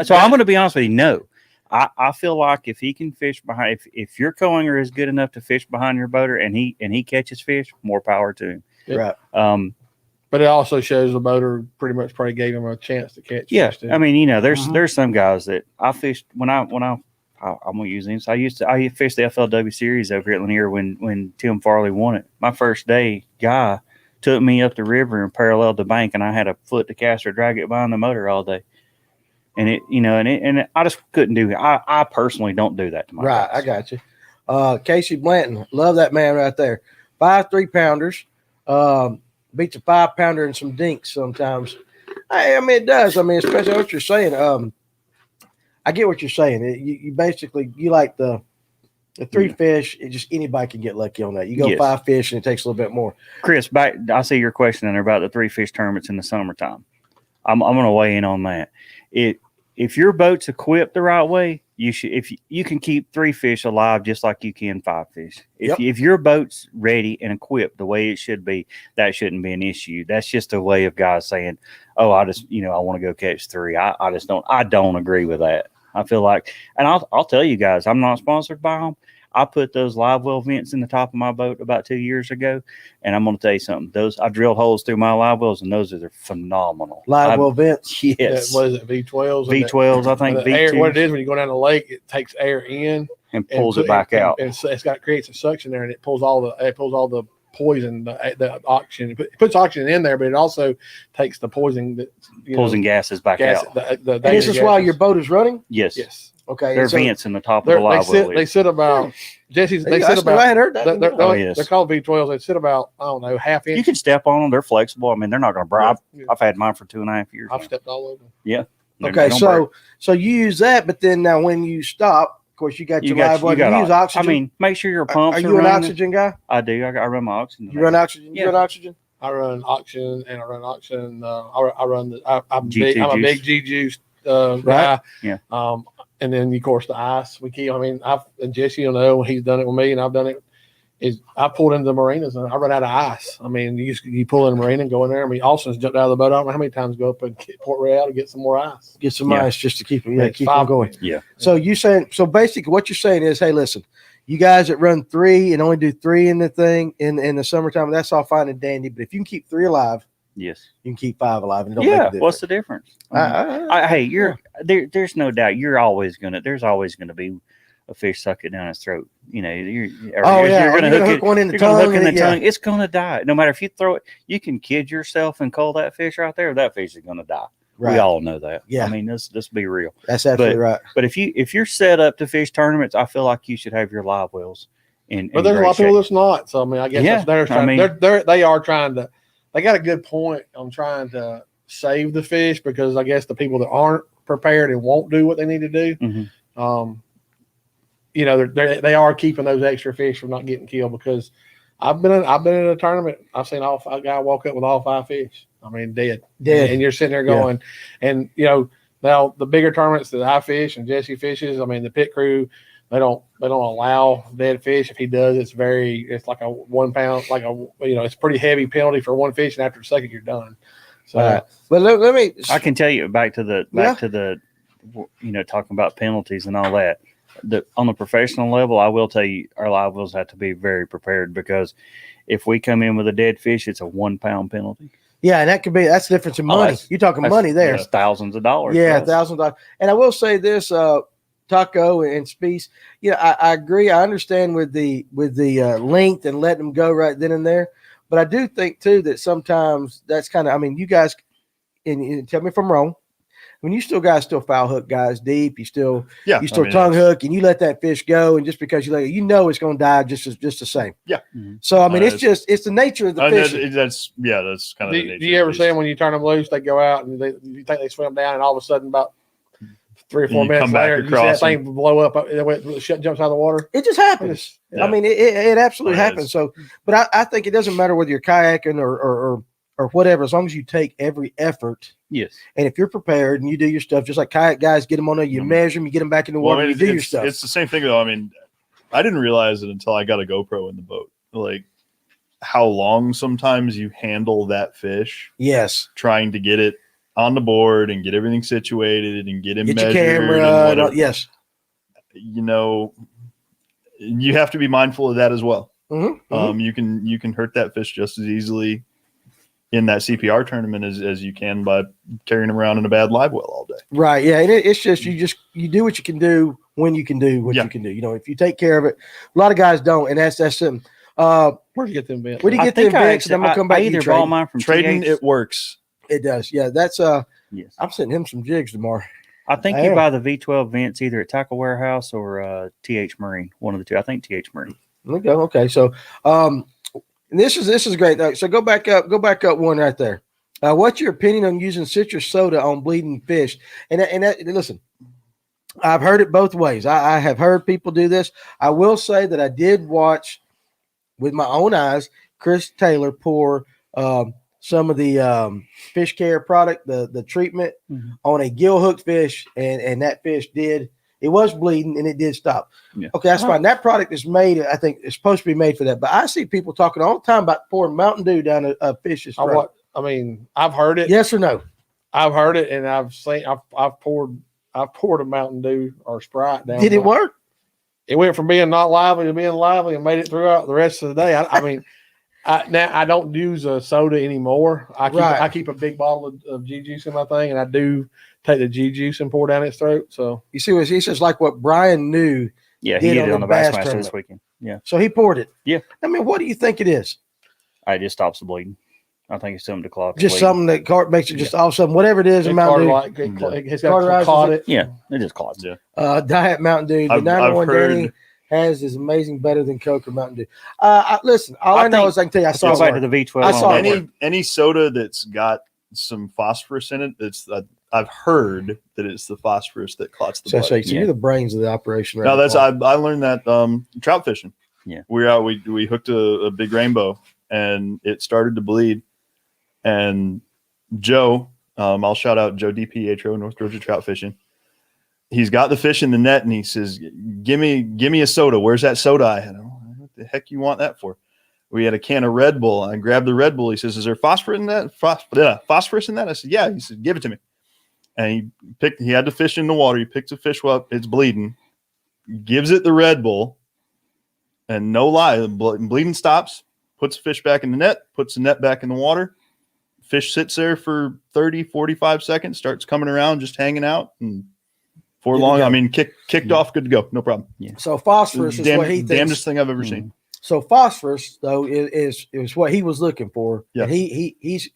[SPEAKER 4] So I'm going to be honest with you. No. I feel like if he can fish behind, if your co-angler is good enough to fish behind your boater and he catches fish, more power to him.
[SPEAKER 2] Right.
[SPEAKER 1] But it also shows the boater probably gave him a chance to catch.
[SPEAKER 4] Yeah.
[SPEAKER 1] Fish too.
[SPEAKER 4] I mean, there's some guys that I fished when I'm going to use him. So I fished the FLW series over here at Lanier when Tim Farley won it. My first day guy took me up the river and paralleled the bank, and I had a foot to cast or drag it behind the motor all day. And it I just couldn't do it. I personally don't do that to my guys.
[SPEAKER 2] I got you. Casey Blanton, love that man right there. 5 3-pounders, beats a 5-pounder and some dinks sometimes. I mean, it does. I mean, especially what you're saying. I get what you're saying. You basically like the 3 fish. It just anybody can get lucky on that. You go 5 fish and it takes a little bit more.
[SPEAKER 4] Chris, I see your question in there about the 3 fish tournaments in the summertime. I'm going to weigh in on that. If your boat's equipped the right way, you can keep 3 fish alive just like you can 5 fish. If your boat's ready and equipped the way it should be, that shouldn't be an issue. That's just a way of guys saying, "Oh, I just I want to go catch 3." I don't agree with that. I feel like, and I'll tell you guys, I'm not sponsored by them. I put those live well vents in the top of my boat about 2 years ago, and I'm going to tell you something. I drilled holes through my live wells, and those are phenomenal.
[SPEAKER 2] Live well vents?
[SPEAKER 4] Yes.
[SPEAKER 1] What is it, V12s?
[SPEAKER 4] V12s, I think.
[SPEAKER 1] V2s. What it is when you go down the lake, it takes air in
[SPEAKER 4] and pulls it back out.
[SPEAKER 1] And it's creates a suction there, and it pulls all the poison the oxygen. It puts oxygen in there, but it also takes the poison that
[SPEAKER 4] Poison gases back out.
[SPEAKER 1] The
[SPEAKER 2] And this is while your boat is running.
[SPEAKER 4] Yes.
[SPEAKER 1] yes.
[SPEAKER 2] Okay,
[SPEAKER 4] There are
[SPEAKER 2] so
[SPEAKER 4] vents in the top of the live well.
[SPEAKER 1] They sit about Jesse's. They
[SPEAKER 2] I
[SPEAKER 1] sit about.
[SPEAKER 2] hadn't heard that.
[SPEAKER 1] They're called V12s. They sit about I don't know half inch.
[SPEAKER 4] You can step on them. They're flexible. I mean, they're not going to break.
[SPEAKER 1] Yeah.
[SPEAKER 4] I've had mine for 2.5 years.
[SPEAKER 1] I've
[SPEAKER 4] now.
[SPEAKER 1] stepped all over.
[SPEAKER 4] They're-
[SPEAKER 2] Okay,
[SPEAKER 4] they don't break.
[SPEAKER 2] so you use that, but then now when you stop, of course, you got your live well. You use oxygen.
[SPEAKER 4] I mean, make sure your pumps
[SPEAKER 2] are you an
[SPEAKER 4] running.
[SPEAKER 2] oxygen guy?
[SPEAKER 4] I do. I run my oxygen.
[SPEAKER 2] You run oxygen. You
[SPEAKER 4] Yeah.
[SPEAKER 2] run oxygen.
[SPEAKER 1] I run oxygen and I run oxygen. I'm
[SPEAKER 4] G2
[SPEAKER 1] I'm a big
[SPEAKER 4] juice.
[SPEAKER 1] G juice
[SPEAKER 2] Right.
[SPEAKER 1] guy.
[SPEAKER 4] Yeah.
[SPEAKER 1] And then of course the ice we keep. I mean, and Jesse will know he's done it with me, and I've done it. Is I pulled into the marinas and I run out of ice. I mean, you pull in a marina and go in there. I mean, Austin's jumped out of the boat. I don't know how many times go up and get Port Royale to get some more ice.
[SPEAKER 2] Get some
[SPEAKER 4] Yeah.
[SPEAKER 2] ice just to keep them. Yeah,
[SPEAKER 1] It's
[SPEAKER 2] keep them
[SPEAKER 1] 5
[SPEAKER 2] going.
[SPEAKER 4] Yeah.
[SPEAKER 2] So you saying? So basically, what you're saying is, hey, listen, you guys that run 3 and only do 3 in the thing in the summertime, that's all fine and dandy. But if you can keep 3 alive,
[SPEAKER 4] Yes.
[SPEAKER 2] you can keep 5 alive, and it don't make a
[SPEAKER 4] Yeah.
[SPEAKER 2] difference.
[SPEAKER 4] What's the difference? Hey, there's no doubt there's always gonna be a fish suck it down its throat. You know, you're gonna hook
[SPEAKER 2] one in the
[SPEAKER 4] you're gonna
[SPEAKER 2] tongue.
[SPEAKER 4] hook in the
[SPEAKER 2] and
[SPEAKER 4] tongue. It's gonna die. No matter if you throw it, you can kid yourself and cull that fish right there. That fish is gonna die.
[SPEAKER 2] Right.
[SPEAKER 4] We all know that.
[SPEAKER 2] Yeah.
[SPEAKER 4] I mean, let's be real.
[SPEAKER 2] That's absolutely right.
[SPEAKER 4] But if you're set up to fish tournaments, I feel like you should have your live wells
[SPEAKER 1] But there's a lot of people that's not. So I mean, I guess
[SPEAKER 4] Yeah,
[SPEAKER 1] they're trying.
[SPEAKER 4] I mean-
[SPEAKER 1] they are trying to. They got a good point on trying to save the fish because I guess the people that aren't prepared and won't do what they need to do.
[SPEAKER 4] Mhm.
[SPEAKER 1] They are keeping those extra fish from not getting killed because I've been in a tournament. I've seen a guy walk up with all 5 fish. I mean, dead. And you're sitting there going, and now the bigger tournaments that I fish and Jesse fishes. I mean, the pit crew. They don't allow dead fish. If he does, it's like a 1 pound, it's pretty heavy penalty for one fish, and after the second, you're done. So,
[SPEAKER 2] But let me.
[SPEAKER 4] I can tell you back to the talking about penalties and all that. On the professional level, I will tell you our live wells have to be very prepared because if we come in with a dead fish, it's a 1 pound penalty.
[SPEAKER 2] Yeah, and that's the difference in money. You're talking money there.
[SPEAKER 4] That's thousands of dollars.
[SPEAKER 2] Yeah,
[SPEAKER 4] for us.
[SPEAKER 2] $1,000. And I will say this, Taco and Speece. I agree. I understand with the length and letting them go right then and there. But I do think too that sometimes that's kind of. I mean, you guys, and tell me if I'm wrong. When you still foul hook guys deep, you still tongue hook and you let that fish go, and just because you let it, it's going to die just the same.
[SPEAKER 3] Yeah.
[SPEAKER 4] Mhm.
[SPEAKER 2] So I mean, it's the nature of the fish.
[SPEAKER 3] That's kind of the nature.
[SPEAKER 1] do you ever see them when you turn them loose? They go out and you think they swim down, and all of a sudden, about 3 or 4 minutes later, you see that thing blow up. It jumps out of the water.
[SPEAKER 2] It just happens.
[SPEAKER 3] Yeah.
[SPEAKER 2] I mean, it absolutely
[SPEAKER 3] It
[SPEAKER 2] happens.
[SPEAKER 3] is.
[SPEAKER 2] So, but I think it doesn't matter whether you're kayaking or whatever, as long as you take every effort.
[SPEAKER 4] Yes.
[SPEAKER 2] And if you're prepared and you do your stuff, just like kayak guys, get them on there, you measure them, you get them back in the water, you do your stuff.
[SPEAKER 3] It's the same thing though. I mean, I didn't realize it until I got a GoPro in the boat. Like how long sometimes you handle that fish.
[SPEAKER 2] Yes.
[SPEAKER 3] Trying to get it on the board and get everything situated and get him
[SPEAKER 2] Get your
[SPEAKER 3] measured.
[SPEAKER 2] camera. Yes.
[SPEAKER 3] You have to be mindful of that as well.
[SPEAKER 2] Mm-hmm.
[SPEAKER 3] You can hurt that fish just as easily in that CPR tournament as you can by carrying him around in a bad live well all day.
[SPEAKER 2] Right. Yeah. And it's just you do what you can do when you can do what you can do. If you take care of it, a lot of guys don't, and that's them.
[SPEAKER 1] Where'd you get them bits?
[SPEAKER 2] Where do you get them bits? And I'm gonna come back.
[SPEAKER 4] I either bought mine from
[SPEAKER 3] trading.
[SPEAKER 4] TH.
[SPEAKER 3] It works.
[SPEAKER 2] It does. Yeah. That's
[SPEAKER 4] Yes.
[SPEAKER 2] I'm sending him some jigs tomorrow.
[SPEAKER 4] I think you buy the V12 vents either at Tackle Warehouse or TH Marine, one of the two. I think TH Marine.
[SPEAKER 2] There we go. Okay. So this is great. So go back up one right there. What's your opinion on using citrus soda on bleeding fish? And listen, I've heard it both ways. I have heard people do this. I will say that I did watch with my own eyes Chris Taylor pour some of the fish care product, the treatment on a gill hook fish, and that fish it was bleeding and it did stop.
[SPEAKER 4] Yeah.
[SPEAKER 2] Okay, that's fine. That product is made, I think it's supposed to be made for that. But I see people talking all the time about pouring Mountain Dew down a fish's throat.
[SPEAKER 1] I've heard it.
[SPEAKER 2] Yes or no?
[SPEAKER 1] I've heard it, and I've poured a Mountain Dew or Sprite down.
[SPEAKER 2] Did it work?
[SPEAKER 1] It went from being not lively to being lively and made it throughout the rest of the day. Now I don't use a soda anymore. I keep a big bottle of G juice in my thing, and I do take the G juice and pour down its throat. So
[SPEAKER 2] you see what he says, like what Brian knew.
[SPEAKER 4] Yeah, he did it on the Bassmaster
[SPEAKER 2] tournament
[SPEAKER 4] this weekend. Yeah.
[SPEAKER 2] So he poured it.
[SPEAKER 4] Yeah.
[SPEAKER 2] I mean, what do you think it is?
[SPEAKER 4] It just stops the bleeding. I think it's something to clot the
[SPEAKER 2] Just
[SPEAKER 4] bleeding.
[SPEAKER 2] something that makes it just all of a sudden, whatever it is,
[SPEAKER 1] It
[SPEAKER 2] Mountain Dew.
[SPEAKER 1] it's
[SPEAKER 2] Cauterizes
[SPEAKER 1] caught
[SPEAKER 2] it.
[SPEAKER 1] it.
[SPEAKER 4] Yeah, it just clots.
[SPEAKER 3] Yeah.
[SPEAKER 2] Diet Mountain Dew. The
[SPEAKER 3] I've
[SPEAKER 2] 901
[SPEAKER 3] heard-
[SPEAKER 2] Danny has is amazing, better than Coke or Mountain Dew. Listen, all I know
[SPEAKER 4] think-
[SPEAKER 2] is I can tell you, I
[SPEAKER 4] Let's
[SPEAKER 2] saw
[SPEAKER 4] go back
[SPEAKER 2] it
[SPEAKER 4] to
[SPEAKER 2] work.
[SPEAKER 4] the V12.
[SPEAKER 2] I saw
[SPEAKER 4] on
[SPEAKER 2] it
[SPEAKER 4] that
[SPEAKER 2] work.
[SPEAKER 4] one.
[SPEAKER 3] any soda that's got some phosphorus in it, it's I've heard that it's the phosphorus that clots the blood.
[SPEAKER 2] So
[SPEAKER 4] Yeah.
[SPEAKER 2] you're the brains of the operation.
[SPEAKER 3] No,
[SPEAKER 2] right
[SPEAKER 3] that's
[SPEAKER 2] now.
[SPEAKER 3] I learned that trout fishing.
[SPEAKER 4] Yeah.
[SPEAKER 3] We were out. We hooked a big rainbow and it started to bleed. And Joe, I'll shout out Joe DPHO, North Georgia Trout Fishing. He's got the fish in the net and he says, "Give me a soda. Where's that soda?" I had, "What the heck you want that for?" We had a can of Red Bull. I grabbed the Red Bull. He says, "Is there phosphorus in that?" Phosphorus in that? I said, "Yeah." He said, "Give it to me." And he had the fish in the water. He picks the fish up. It's bleeding. Gives it the Red Bull. And no lie, the bleeding stops. Puts the fish back in the net. Puts the net back in the water. Fish sits there for 30, 45 seconds. Starts coming around, just hanging out. And for
[SPEAKER 2] Good to
[SPEAKER 3] long,
[SPEAKER 2] go.
[SPEAKER 3] I mean, kicked off. Good to go. No problem.
[SPEAKER 2] So phosphorus is what he thinks.
[SPEAKER 3] Damnedest thing I've ever seen.
[SPEAKER 2] So phosphorus, though, is what he was looking for.
[SPEAKER 3] Yeah.
[SPEAKER 2] And he's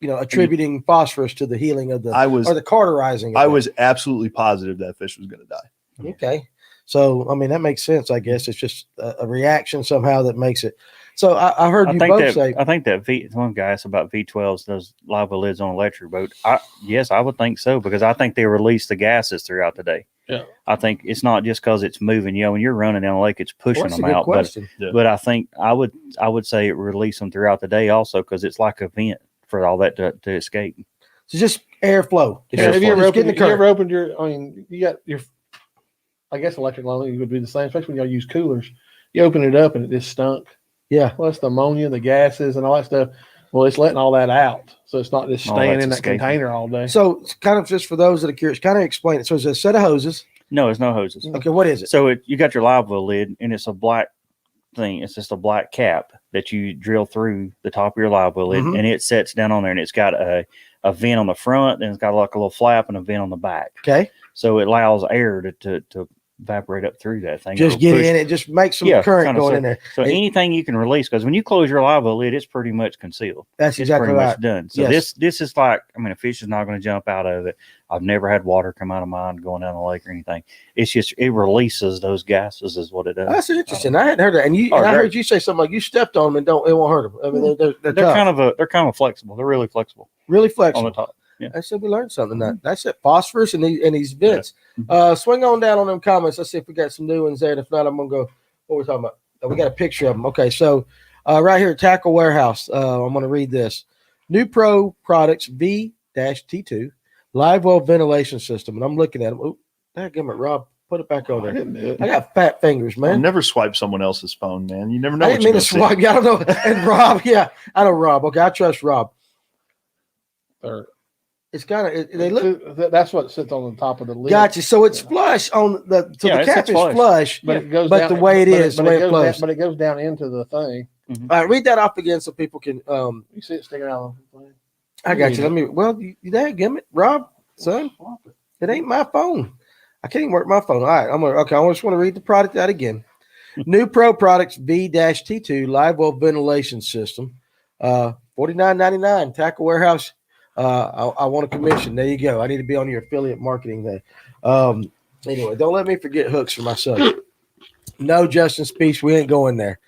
[SPEAKER 2] attributing phosphorus to the healing of the or the cauterizing. Of
[SPEAKER 3] I
[SPEAKER 2] it.
[SPEAKER 3] was absolutely positive that fish was going to die.
[SPEAKER 2] Okay. So I mean that makes sense. I guess it's just a reaction somehow that makes it. So I heard you both say.
[SPEAKER 4] I think that one guy asked about V12s, those live well lids on electric boat. Yes, I would think so because I think they release the gases throughout the day.
[SPEAKER 1] Yeah.
[SPEAKER 4] I think it's not just because it's moving. When you're running down the lake, it's pushing
[SPEAKER 2] Well, that's
[SPEAKER 4] them
[SPEAKER 2] a good
[SPEAKER 4] out.
[SPEAKER 2] question.
[SPEAKER 4] But I think I would say it release them throughout the day also because it's like a vent for all that to escape.
[SPEAKER 2] So just airflow.
[SPEAKER 1] Have you
[SPEAKER 2] Just getting the current.
[SPEAKER 1] ever opened your? I mean, you got your. I guess electric lining would be the same, especially when y'all use coolers. You open it up and it just stunk.
[SPEAKER 2] Yeah.
[SPEAKER 1] Well, it's the ammonia, the gases, and all that stuff. Well, it's letting all that out, so it's not just
[SPEAKER 4] All
[SPEAKER 1] staying
[SPEAKER 4] that's
[SPEAKER 1] in that
[SPEAKER 4] escaping.
[SPEAKER 1] container all day.
[SPEAKER 2] So it's kind of just for those that are curious, kind of explain it. So it's a set of hoses.
[SPEAKER 4] No, it's no hoses.
[SPEAKER 2] Okay, what is it?
[SPEAKER 4] So you got your live well lid, and it's a black thing. It's just a black cap that you drill through the top of your live well lid,
[SPEAKER 2] Mhm.
[SPEAKER 4] and it sets down on there, and it's got a vent on the front, and it's got like a little flap and a vent on the back.
[SPEAKER 2] Okay.
[SPEAKER 4] So it allows air to evaporate up through that thing.
[SPEAKER 2] Just
[SPEAKER 4] It'll
[SPEAKER 2] get
[SPEAKER 4] push-
[SPEAKER 2] in it. Just make some
[SPEAKER 4] Yeah,
[SPEAKER 2] current
[SPEAKER 4] kinda
[SPEAKER 2] going
[SPEAKER 4] so.
[SPEAKER 2] in there.
[SPEAKER 4] So anything you can release, because when you close your live well lid, it's pretty much concealed.
[SPEAKER 2] That's
[SPEAKER 4] It's
[SPEAKER 2] exactly
[SPEAKER 4] pretty
[SPEAKER 2] right.
[SPEAKER 4] much done. So
[SPEAKER 2] Yes.
[SPEAKER 4] this is like, I mean, a fish is not going to jump out of it. I've never had water come out of mine going down the lake or anything. It's just it releases those gases is what it does.
[SPEAKER 2] That's interesting. I hadn't heard that. And
[SPEAKER 4] Oh,
[SPEAKER 2] I
[SPEAKER 4] great.
[SPEAKER 2] heard you say something like you stepped on them and it won't hurt them. I mean, they're
[SPEAKER 4] They're
[SPEAKER 2] tough.
[SPEAKER 4] kind of flexible. They're really flexible
[SPEAKER 2] Really
[SPEAKER 4] on
[SPEAKER 2] flexible.
[SPEAKER 4] the top. Yeah.
[SPEAKER 2] I said we learned something. That's it. Phosphorus and these vents.
[SPEAKER 4] Yeah.
[SPEAKER 2] Swing on down on them comments. Let's see if we got some new ones there. And if not, I'm gonna go. What we're talking about? We got a picture of them. Okay, so right here, Tackle Warehouse. I'm gonna read this. New Pro Products V-T2 live well ventilation system, and I'm looking at them. Oh, damn it, Rob. Put it back on
[SPEAKER 1] I
[SPEAKER 2] there.
[SPEAKER 1] didn't do it.
[SPEAKER 2] I got fat fingers,
[SPEAKER 3] I'll
[SPEAKER 2] man.
[SPEAKER 3] never swipe someone else's phone, man. You never know.
[SPEAKER 2] I
[SPEAKER 3] what
[SPEAKER 2] didn't mean
[SPEAKER 3] you're
[SPEAKER 2] to
[SPEAKER 3] gonna see.
[SPEAKER 2] swipe. I don't know. And Rob, yeah, I know Rob. Okay, I trust Rob.
[SPEAKER 1] Or-
[SPEAKER 2] It's kind of they look.
[SPEAKER 1] That's what sits on the top of the lid.
[SPEAKER 2] Gotcha. So it's flush on the so
[SPEAKER 4] Yeah,
[SPEAKER 2] the
[SPEAKER 4] it's
[SPEAKER 2] cap is
[SPEAKER 4] flush.
[SPEAKER 2] flush,
[SPEAKER 1] But it goes
[SPEAKER 2] but
[SPEAKER 1] down,
[SPEAKER 2] the way it
[SPEAKER 1] but
[SPEAKER 2] is, the
[SPEAKER 1] but
[SPEAKER 2] way it
[SPEAKER 1] goes
[SPEAKER 2] flows.
[SPEAKER 1] down, but it goes down into the thing.
[SPEAKER 2] All right, read that off again so people can.
[SPEAKER 1] You see it sticking out of the thing.
[SPEAKER 2] I got you. Let me. Well, you give it, Rob, son. It ain't my phone. I can't even work my phone. All right, I'm gonna. Okay, I just want to read the product out again. New Pro Products V-T2 live well ventilation system. $49.99. Tackle Warehouse. I want a commission. There you go. I need to be on your affiliate marketing there. Anyway, don't let me forget hooks for myself. No, Justin Speech, we ain't going there.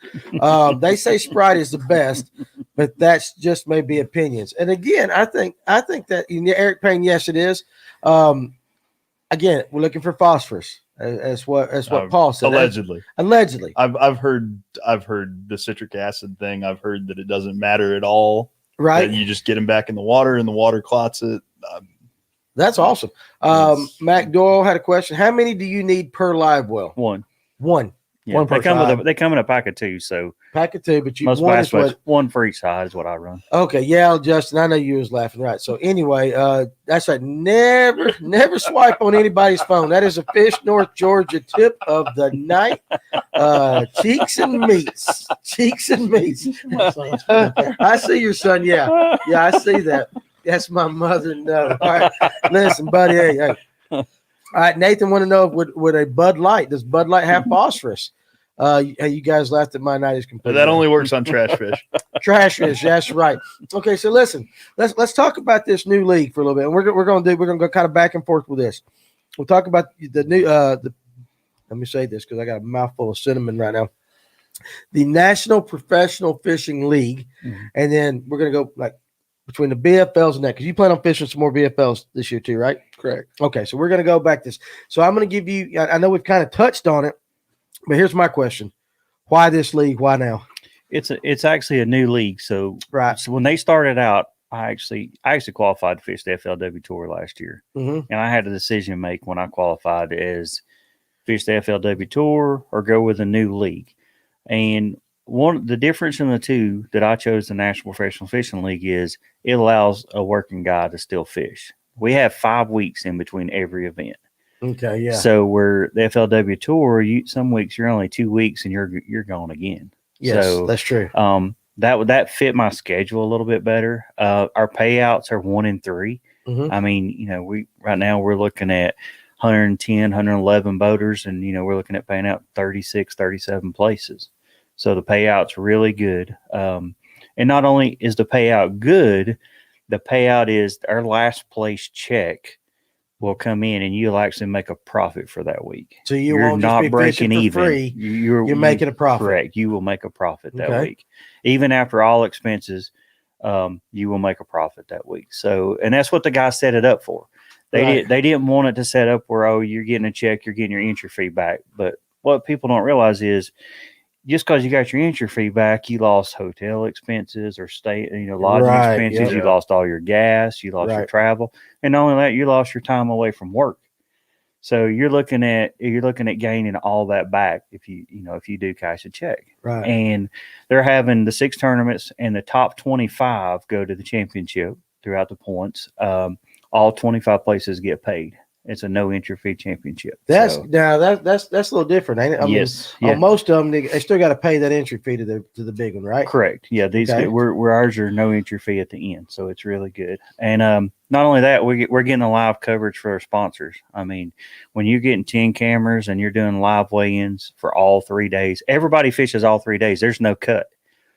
[SPEAKER 2] They say Sprite is the best, but that's just maybe opinions. And again, I think that Eric Payne, yes, it is. Again, we're looking for phosphorus. That's what Paul said.
[SPEAKER 3] Allegedly.
[SPEAKER 2] Allegedly.
[SPEAKER 3] I've heard the citric acid thing. I've heard that it doesn't matter at all.
[SPEAKER 2] Right.
[SPEAKER 3] That you just get them back in the water and the water clots it.
[SPEAKER 2] That's awesome. Mac Doyle had a question. How many do you need per live well?
[SPEAKER 4] One. Yeah,
[SPEAKER 1] One per side.
[SPEAKER 4] they come in a pack of two, so
[SPEAKER 2] Pack of two, but you
[SPEAKER 4] most
[SPEAKER 2] one
[SPEAKER 4] bass
[SPEAKER 2] is what?
[SPEAKER 4] boats, one for each side is what I run.
[SPEAKER 2] Okay, yeah, Justin, I know you was laughing, right? So anyway, that's right. Never swipe on anybody's phone. That is a Fish North Georgia tip of the night. Cheeks and meats. I see your son. Yeah, I see that. That's my mother. No, all right. Listen, buddy. Hey. All right, Nathan want to know would a Bud Light, does Bud Light have phosphorus? Hey, you guys laughed at my night is complete.
[SPEAKER 3] That only works on trash fish.
[SPEAKER 2] Trash fish. That's right. Okay, so listen, let's talk about this new league for a little bit. And we're gonna go kind of back and forth with this. We'll talk about the new let me say this because I got a mouthful of cinnamon right now. The National Professional Fishing League, and then we're gonna go like between the BFLs and that, because you plan on fishing some more BFLs this year too, right?
[SPEAKER 1] Correct.
[SPEAKER 2] Okay, so we're gonna go back this. So I'm gonna give you. I know we've kind of touched on it, but here's my question: why this league? Why now?
[SPEAKER 4] It's actually a new league. So
[SPEAKER 2] Right.
[SPEAKER 4] So when they started out, I actually qualified to fish the FLW Tour last year,
[SPEAKER 2] Mm-hmm.
[SPEAKER 4] and I had a decision to make when I qualified as fish the FLW Tour or go with a new league. And the difference in the two that I chose the National Professional Fishing League is it allows a working guy to still fish. We have 5 weeks in between every event.
[SPEAKER 2] Okay, yeah.
[SPEAKER 4] So where the FLW Tour, some weeks you're only 2 weeks and you're gone again.
[SPEAKER 2] Yes,
[SPEAKER 4] So
[SPEAKER 2] that's true.
[SPEAKER 4] That fit my schedule a little bit better. Our payouts are 1 in 3.
[SPEAKER 2] Mhm.
[SPEAKER 4] I mean, right now we're looking at 110, 111 boaters, and we're looking at paying out 36, 37 places. So the payout's really good. And not only is the payout good, the payout is our last place check will come in and you'll actually make a profit for that week.
[SPEAKER 2] So you
[SPEAKER 4] You're
[SPEAKER 2] won't just
[SPEAKER 4] not
[SPEAKER 2] be
[SPEAKER 4] breaking
[SPEAKER 2] fishing for
[SPEAKER 4] even.
[SPEAKER 2] free.
[SPEAKER 4] You're
[SPEAKER 2] making a profit.
[SPEAKER 4] Correct. You will make a profit that
[SPEAKER 2] Okay.
[SPEAKER 4] week. Even after all expenses, you will make a profit that week. So, and that's what the guys set it up for. They didn't want it to set up where, you're getting a check, you're getting your entry fee back. But what people don't realize is just because you got your entry fee back, you lost hotel expenses or lodging expenses.
[SPEAKER 2] Yep.
[SPEAKER 4] You lost all your gas, you lost your travel, and not only that, you lost your time away from work. So you're looking at gaining all that back if you do cash a check.
[SPEAKER 2] Right.
[SPEAKER 4] And they're having the 6 tournaments, and the top 25 go to the championship throughout the points. All 25 places get paid. It's a no entry fee championship.
[SPEAKER 2] That's a little different, ain't it? I mean, on most of them, they still got to pay that entry fee to the big one, right?
[SPEAKER 4] Correct. Yeah, these we're ours are no entry fee at the end, so it's really good. And not only that, we're getting a live coverage for our sponsors. I mean, when you're getting 10 cameras and you're doing live weigh-ins for all 3 days, everybody fishes all 3 days. There's no cut.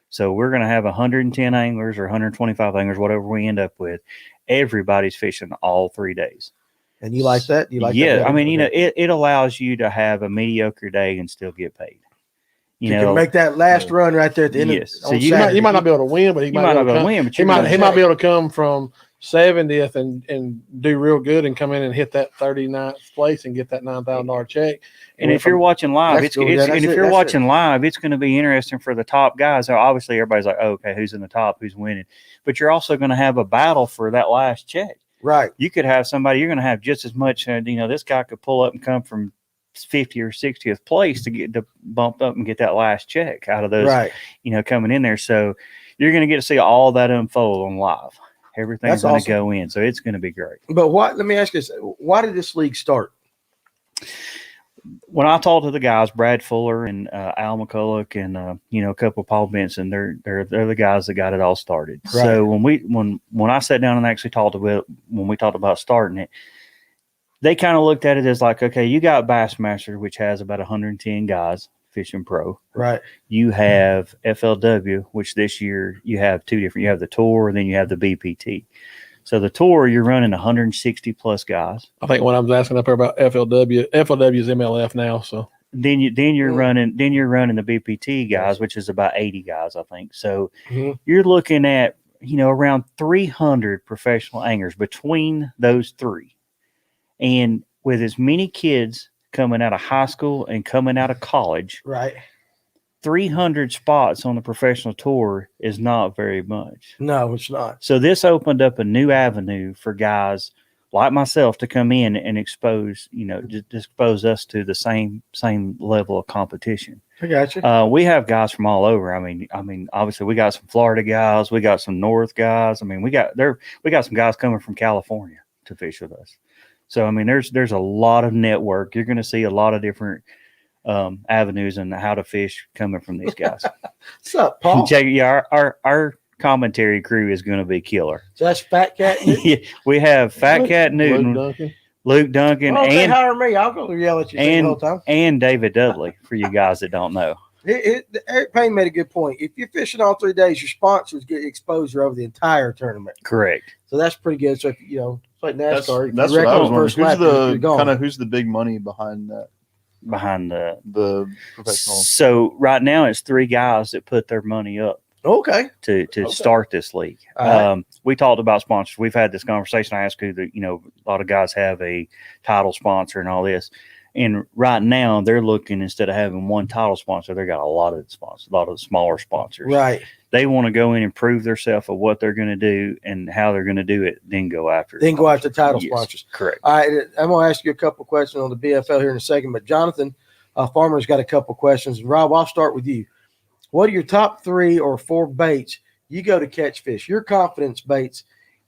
[SPEAKER 4] So we're going to have 110 anglers or 125 anglers, whatever we end up with. Everybody's fishing all 3 days.
[SPEAKER 2] And you like that? You like that?
[SPEAKER 4] Yeah, I mean, it allows you to have a mediocre day and still get paid.
[SPEAKER 2] You can make that last run right there at the end.
[SPEAKER 4] Yes.
[SPEAKER 1] So you might not be able to win, but he might not be able to win. But he might be able to come from 70th and do real good and come in and hit that 39th place and get that $9,000 check.
[SPEAKER 4] And if you're watching live, it's going to be interesting for the top guys. So obviously, everybody's like, "Oh, okay, who's in the top? Who's winning?" But you're also going to have a battle for that last check.
[SPEAKER 2] Right.
[SPEAKER 4] You could have somebody, you're going to have just as much, this guy could pull up and come from 50th or 60th place to get bumped up and get that last check out of those, coming in there. So you're going to get to see all that unfold on live. Everything's going to go in. So it's going to be great.
[SPEAKER 2] But let me ask you this. Why did this league start?
[SPEAKER 4] When I talked to the guys, Brad Fuller and Al McCulloch and a couple of Paul Benson, they're the guys that got it all started. Right. So when I sat down and actually when we talked about starting it, they kind of looked at it as like, okay, you got Bassmaster, which has about 110 guys fishing pro.
[SPEAKER 2] Right.
[SPEAKER 4] You have FLW, which this year you have 2 different. You have the Tour, and then you have the BPT. So the Tour, you're running 160 plus guys.
[SPEAKER 1] I think when I was asking up there about FLW is MLF now. So
[SPEAKER 4] then you're running the BPT guys, which is about 80 guys, I think. So you're looking at around 300 professional anglers between those 3, and with as many kids coming out of high school and coming out of college,
[SPEAKER 2] right?
[SPEAKER 4] 300 spots on the professional tour is not very much.
[SPEAKER 2] No, it's not.
[SPEAKER 4] So this opened up a new avenue for guys like myself to come in and expose us to the same level of competition.
[SPEAKER 2] I got you.
[SPEAKER 4] We have guys from all over. I mean, obviously we got some Florida guys, we got some North guys. I mean, we got some guys coming from California to fish with us. So I mean, there's a lot of network. You're going to see a lot of different avenues and how to fish coming from these guys.
[SPEAKER 2] What's up, Paul?
[SPEAKER 4] Yeah, our commentary crew is going to be killer.
[SPEAKER 2] So that's Fat Cat Newton?
[SPEAKER 4] Yeah, we have Fat Cat Newton. Luke Duncan,
[SPEAKER 2] Well, if they
[SPEAKER 4] and
[SPEAKER 2] hire me, I'll go yell at you the whole time.
[SPEAKER 4] and David Dudley for you guys that don't know.
[SPEAKER 2] Eric Payne made a good point. If you're fishing all 3 days, your sponsors get exposure over the entire tournament.
[SPEAKER 4] Correct.
[SPEAKER 2] So that's pretty good. So if, it's like
[SPEAKER 3] That's
[SPEAKER 2] NASCAR. If
[SPEAKER 3] what
[SPEAKER 2] you wreck
[SPEAKER 3] I
[SPEAKER 2] on
[SPEAKER 3] was
[SPEAKER 2] the first
[SPEAKER 3] wondering.
[SPEAKER 2] lap,
[SPEAKER 3] Who's the big money behind that?
[SPEAKER 4] Behind
[SPEAKER 3] The professional.
[SPEAKER 4] So right now it's 3 guys that put their money up
[SPEAKER 2] okay.
[SPEAKER 4] to start this league.
[SPEAKER 2] All right.
[SPEAKER 4] We talked about sponsors. We've had this conversation. I asked who a lot of guys have a title sponsor and all this. And right now they're looking, instead of having one title sponsor, they got a lot of sponsors, a lot of smaller sponsors.
[SPEAKER 2] Right.
[SPEAKER 4] They want to go in and prove themselves of what they're going to do and how they're going to do it, then go after
[SPEAKER 2] title
[SPEAKER 4] Yes,
[SPEAKER 2] sponsors.
[SPEAKER 4] Correct.
[SPEAKER 2] All right. I'm going to ask you a couple questions on the BFL here in a second, but Jonathan Farmer's got a couple questions. Rob, I'll start with you. What are your top 3 or 4 baits you go to catch fish? Your confidence baits,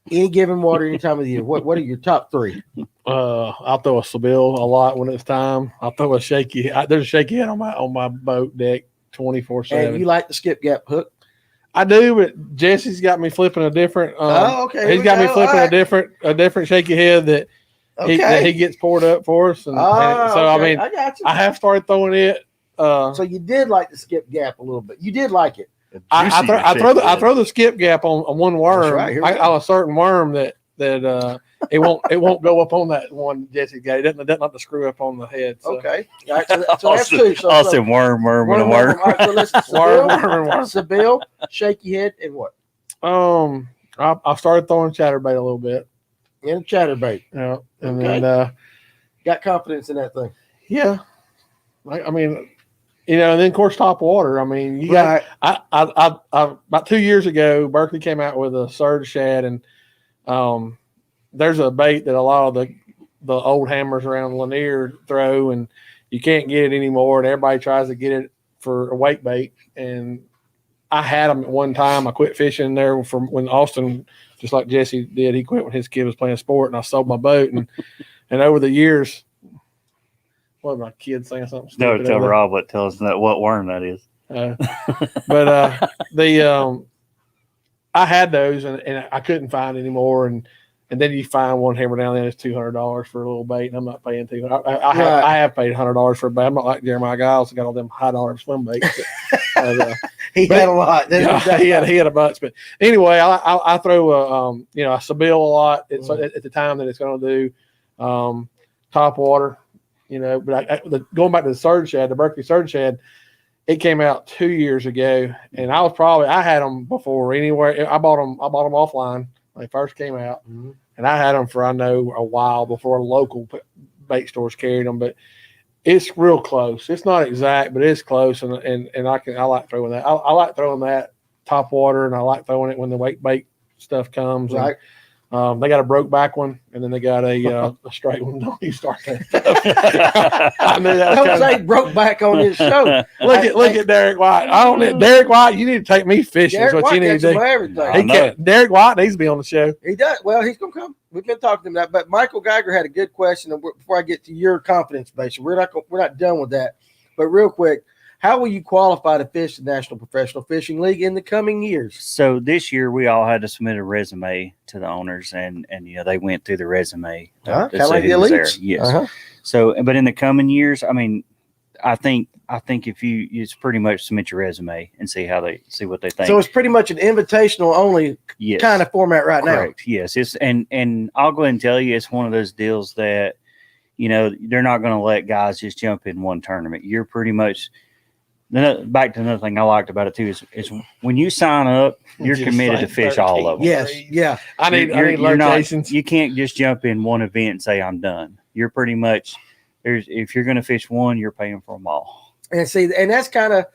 [SPEAKER 2] any given water, any time of the year. What are your top 3?
[SPEAKER 1] I'll throw a Seville a lot when it's time. I'll throw a shaky. There's a shaky head on my boat deck 24/7.
[SPEAKER 2] And you like the skip gap hook?
[SPEAKER 1] I do, but Jesse's got me flipping a different.
[SPEAKER 2] Okay.
[SPEAKER 1] He's got me flipping a different shaky head that he gets poured up for us, and so I mean,
[SPEAKER 2] I got you.
[SPEAKER 1] I have started throwing it.
[SPEAKER 2] So you did like the skip gap a little bit. You did like it.
[SPEAKER 1] I throw the skip gap on one worm.
[SPEAKER 2] That's right.
[SPEAKER 1] On a certain worm that it won't go up on that one Jesse got. It doesn't have to screw up on the head. So.
[SPEAKER 2] Okay. All right, so that's 2. So,
[SPEAKER 4] Austin worm.
[SPEAKER 2] All right, so listen,
[SPEAKER 1] Worm.
[SPEAKER 2] Seville, shaky head, and what?
[SPEAKER 1] I started throwing chatterbait a little bit.
[SPEAKER 2] And chatterbait.
[SPEAKER 1] Yeah, and
[SPEAKER 2] Okay.
[SPEAKER 1] then
[SPEAKER 2] Got confidence in that thing.
[SPEAKER 1] yeah, I mean, and then of course top water. I mean, you got. I about 2 years ago, Berkeley came out with a surge shad, and there's a bait that a lot of the old hammers around Lanier throw, and you can't get it anymore, and everybody tries to get it for a wake bait. And I had them at one time. I quit fishing there from when Austin, just like Jesse did, he quit when his kid was playing sport, and I sold my boat. And over the years, what my kid saying something
[SPEAKER 4] No,
[SPEAKER 1] stupid?
[SPEAKER 4] tell Rob what worm that is.
[SPEAKER 1] But I had those, and I couldn't find any more. And then you find one hammer down there that's $200 for a little bait, and I'm not paying $200. I have paid $100 for a bait. I'm not like Jeremiah Giles who got all them high dollar swim baits.
[SPEAKER 2] He had a lot.
[SPEAKER 1] He had a bunch. But anyway, I throw a Seville a lot. It's at the time that it's going to do top water. But going back to the surge shad, the Berkeley surge shad, it came out 2 years ago, and I had them before anywhere. I bought them offline when they first came out, and I had them for a while before local bait stores carried them. But it's real close. It's not exact, but it's close, and I like throwing that. I like throwing that top water, and I like throwing it when the wake bait stuff comes.
[SPEAKER 2] Right.
[SPEAKER 1] And, they got a broke back one, and then they got a straight one. Don't you start that stuff. I knew that was
[SPEAKER 2] Don't say broke back on this show.
[SPEAKER 1] Look at Derek White. Derek White, you need to take me fishing.
[SPEAKER 2] Derek
[SPEAKER 1] Is what
[SPEAKER 2] White
[SPEAKER 1] you need
[SPEAKER 2] gets
[SPEAKER 1] to do.
[SPEAKER 2] everything.
[SPEAKER 1] Derek White needs to be on the show.
[SPEAKER 2] He does. Well, he's going to come. We've been talking to him that. But Michael Geiger had a good question before I get to your confidence base. We're not done with that. But real quick, how will you qualify to fish the National Professional Fishing League in the coming years?
[SPEAKER 4] So this year we all had to submit a resume to the owners, and they went through the resume.
[SPEAKER 2] Kind of like the elites.
[SPEAKER 4] Yes.
[SPEAKER 2] Uh-huh.
[SPEAKER 4] So, but in the coming years, I mean, I think if you just pretty much submit your resume and see what they think.
[SPEAKER 2] So it's pretty much an invitational only kind of format right now.
[SPEAKER 4] Correct. Yes. It's and I'll go ahead and tell you, it's one of those deals that they're not going to let guys just jump in one tournament. You're pretty much. Back to another thing I liked about it too is when you sign up, you're committed to fish all of them.
[SPEAKER 2] Yes, yeah.
[SPEAKER 1] I need locations.
[SPEAKER 4] You can't just jump in one event and say I'm done. You're pretty much if you're going to fish one, you're paying for them all.
[SPEAKER 2] And that's kind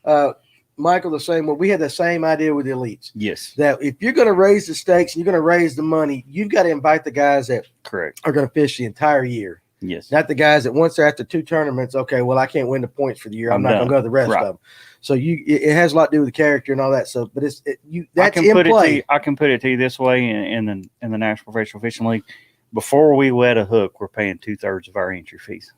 [SPEAKER 2] of Michael the same. Well, we had the same idea with the elites.
[SPEAKER 4] Yes,
[SPEAKER 2] that if you're going to raise the stakes and you're going to raise the money, you've got to invite the guys that are going to fish the entire year.
[SPEAKER 4] Yes.
[SPEAKER 2] Not the guys that once they're after 2 tournaments, okay, well, I can't win the points for the year. I'm not going to go to the rest of them. So it has a lot to do with the character and all that stuff. But that's in play.
[SPEAKER 4] I can put it to you this way in the National Professional Fishing League. Before we wet a hook, we're paying 2/3 of our entry fees.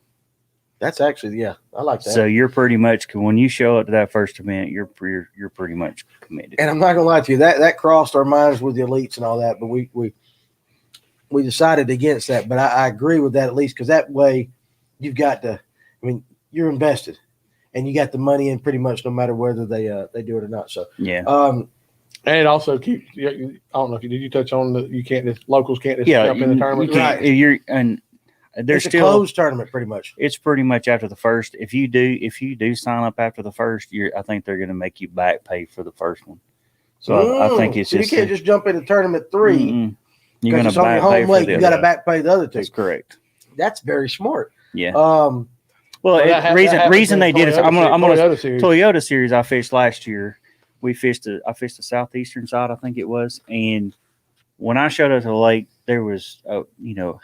[SPEAKER 2] That's actually, I like that.
[SPEAKER 4] So you're pretty much, when you show up to that first event, you're pretty much committed.
[SPEAKER 2] And I'm not going to lie to you, that crossed our minds with the elites and all that. But we we decided against that. But I agree with that at least because that way you've got to. I mean, you're invested, and you got the money in pretty much no matter whether they do it or not. So
[SPEAKER 4] Yeah.
[SPEAKER 1] And it also keeps. I don't know if you did. You touch on that. You can't just locals can't just
[SPEAKER 4] Yeah,
[SPEAKER 1] jump in the tournament.
[SPEAKER 4] you can't.
[SPEAKER 2] Right.
[SPEAKER 4] You're and there's
[SPEAKER 2] it's a
[SPEAKER 4] still
[SPEAKER 2] closed tournament pretty much.
[SPEAKER 4] it's pretty much after the first. If you do sign up after the first, I think they're going to make you back pay for the first one. So I think it's
[SPEAKER 2] so
[SPEAKER 4] just
[SPEAKER 2] you can't just jump into tournament 3
[SPEAKER 4] mm-mm. You're going
[SPEAKER 2] because
[SPEAKER 4] to
[SPEAKER 2] it's on your
[SPEAKER 4] back pay
[SPEAKER 2] home
[SPEAKER 4] for
[SPEAKER 2] lake.
[SPEAKER 4] the
[SPEAKER 2] You
[SPEAKER 4] other
[SPEAKER 2] got to
[SPEAKER 4] one.
[SPEAKER 2] back pay the other 2.
[SPEAKER 4] That's correct.
[SPEAKER 2] That's very smart.
[SPEAKER 4] Yeah.
[SPEAKER 2] Um,
[SPEAKER 4] Well, reason they did it. I'm gonna
[SPEAKER 1] Toyota
[SPEAKER 4] Series I fished last year. I fished the southeastern side, I think it was, and when I showed up to the lake, there was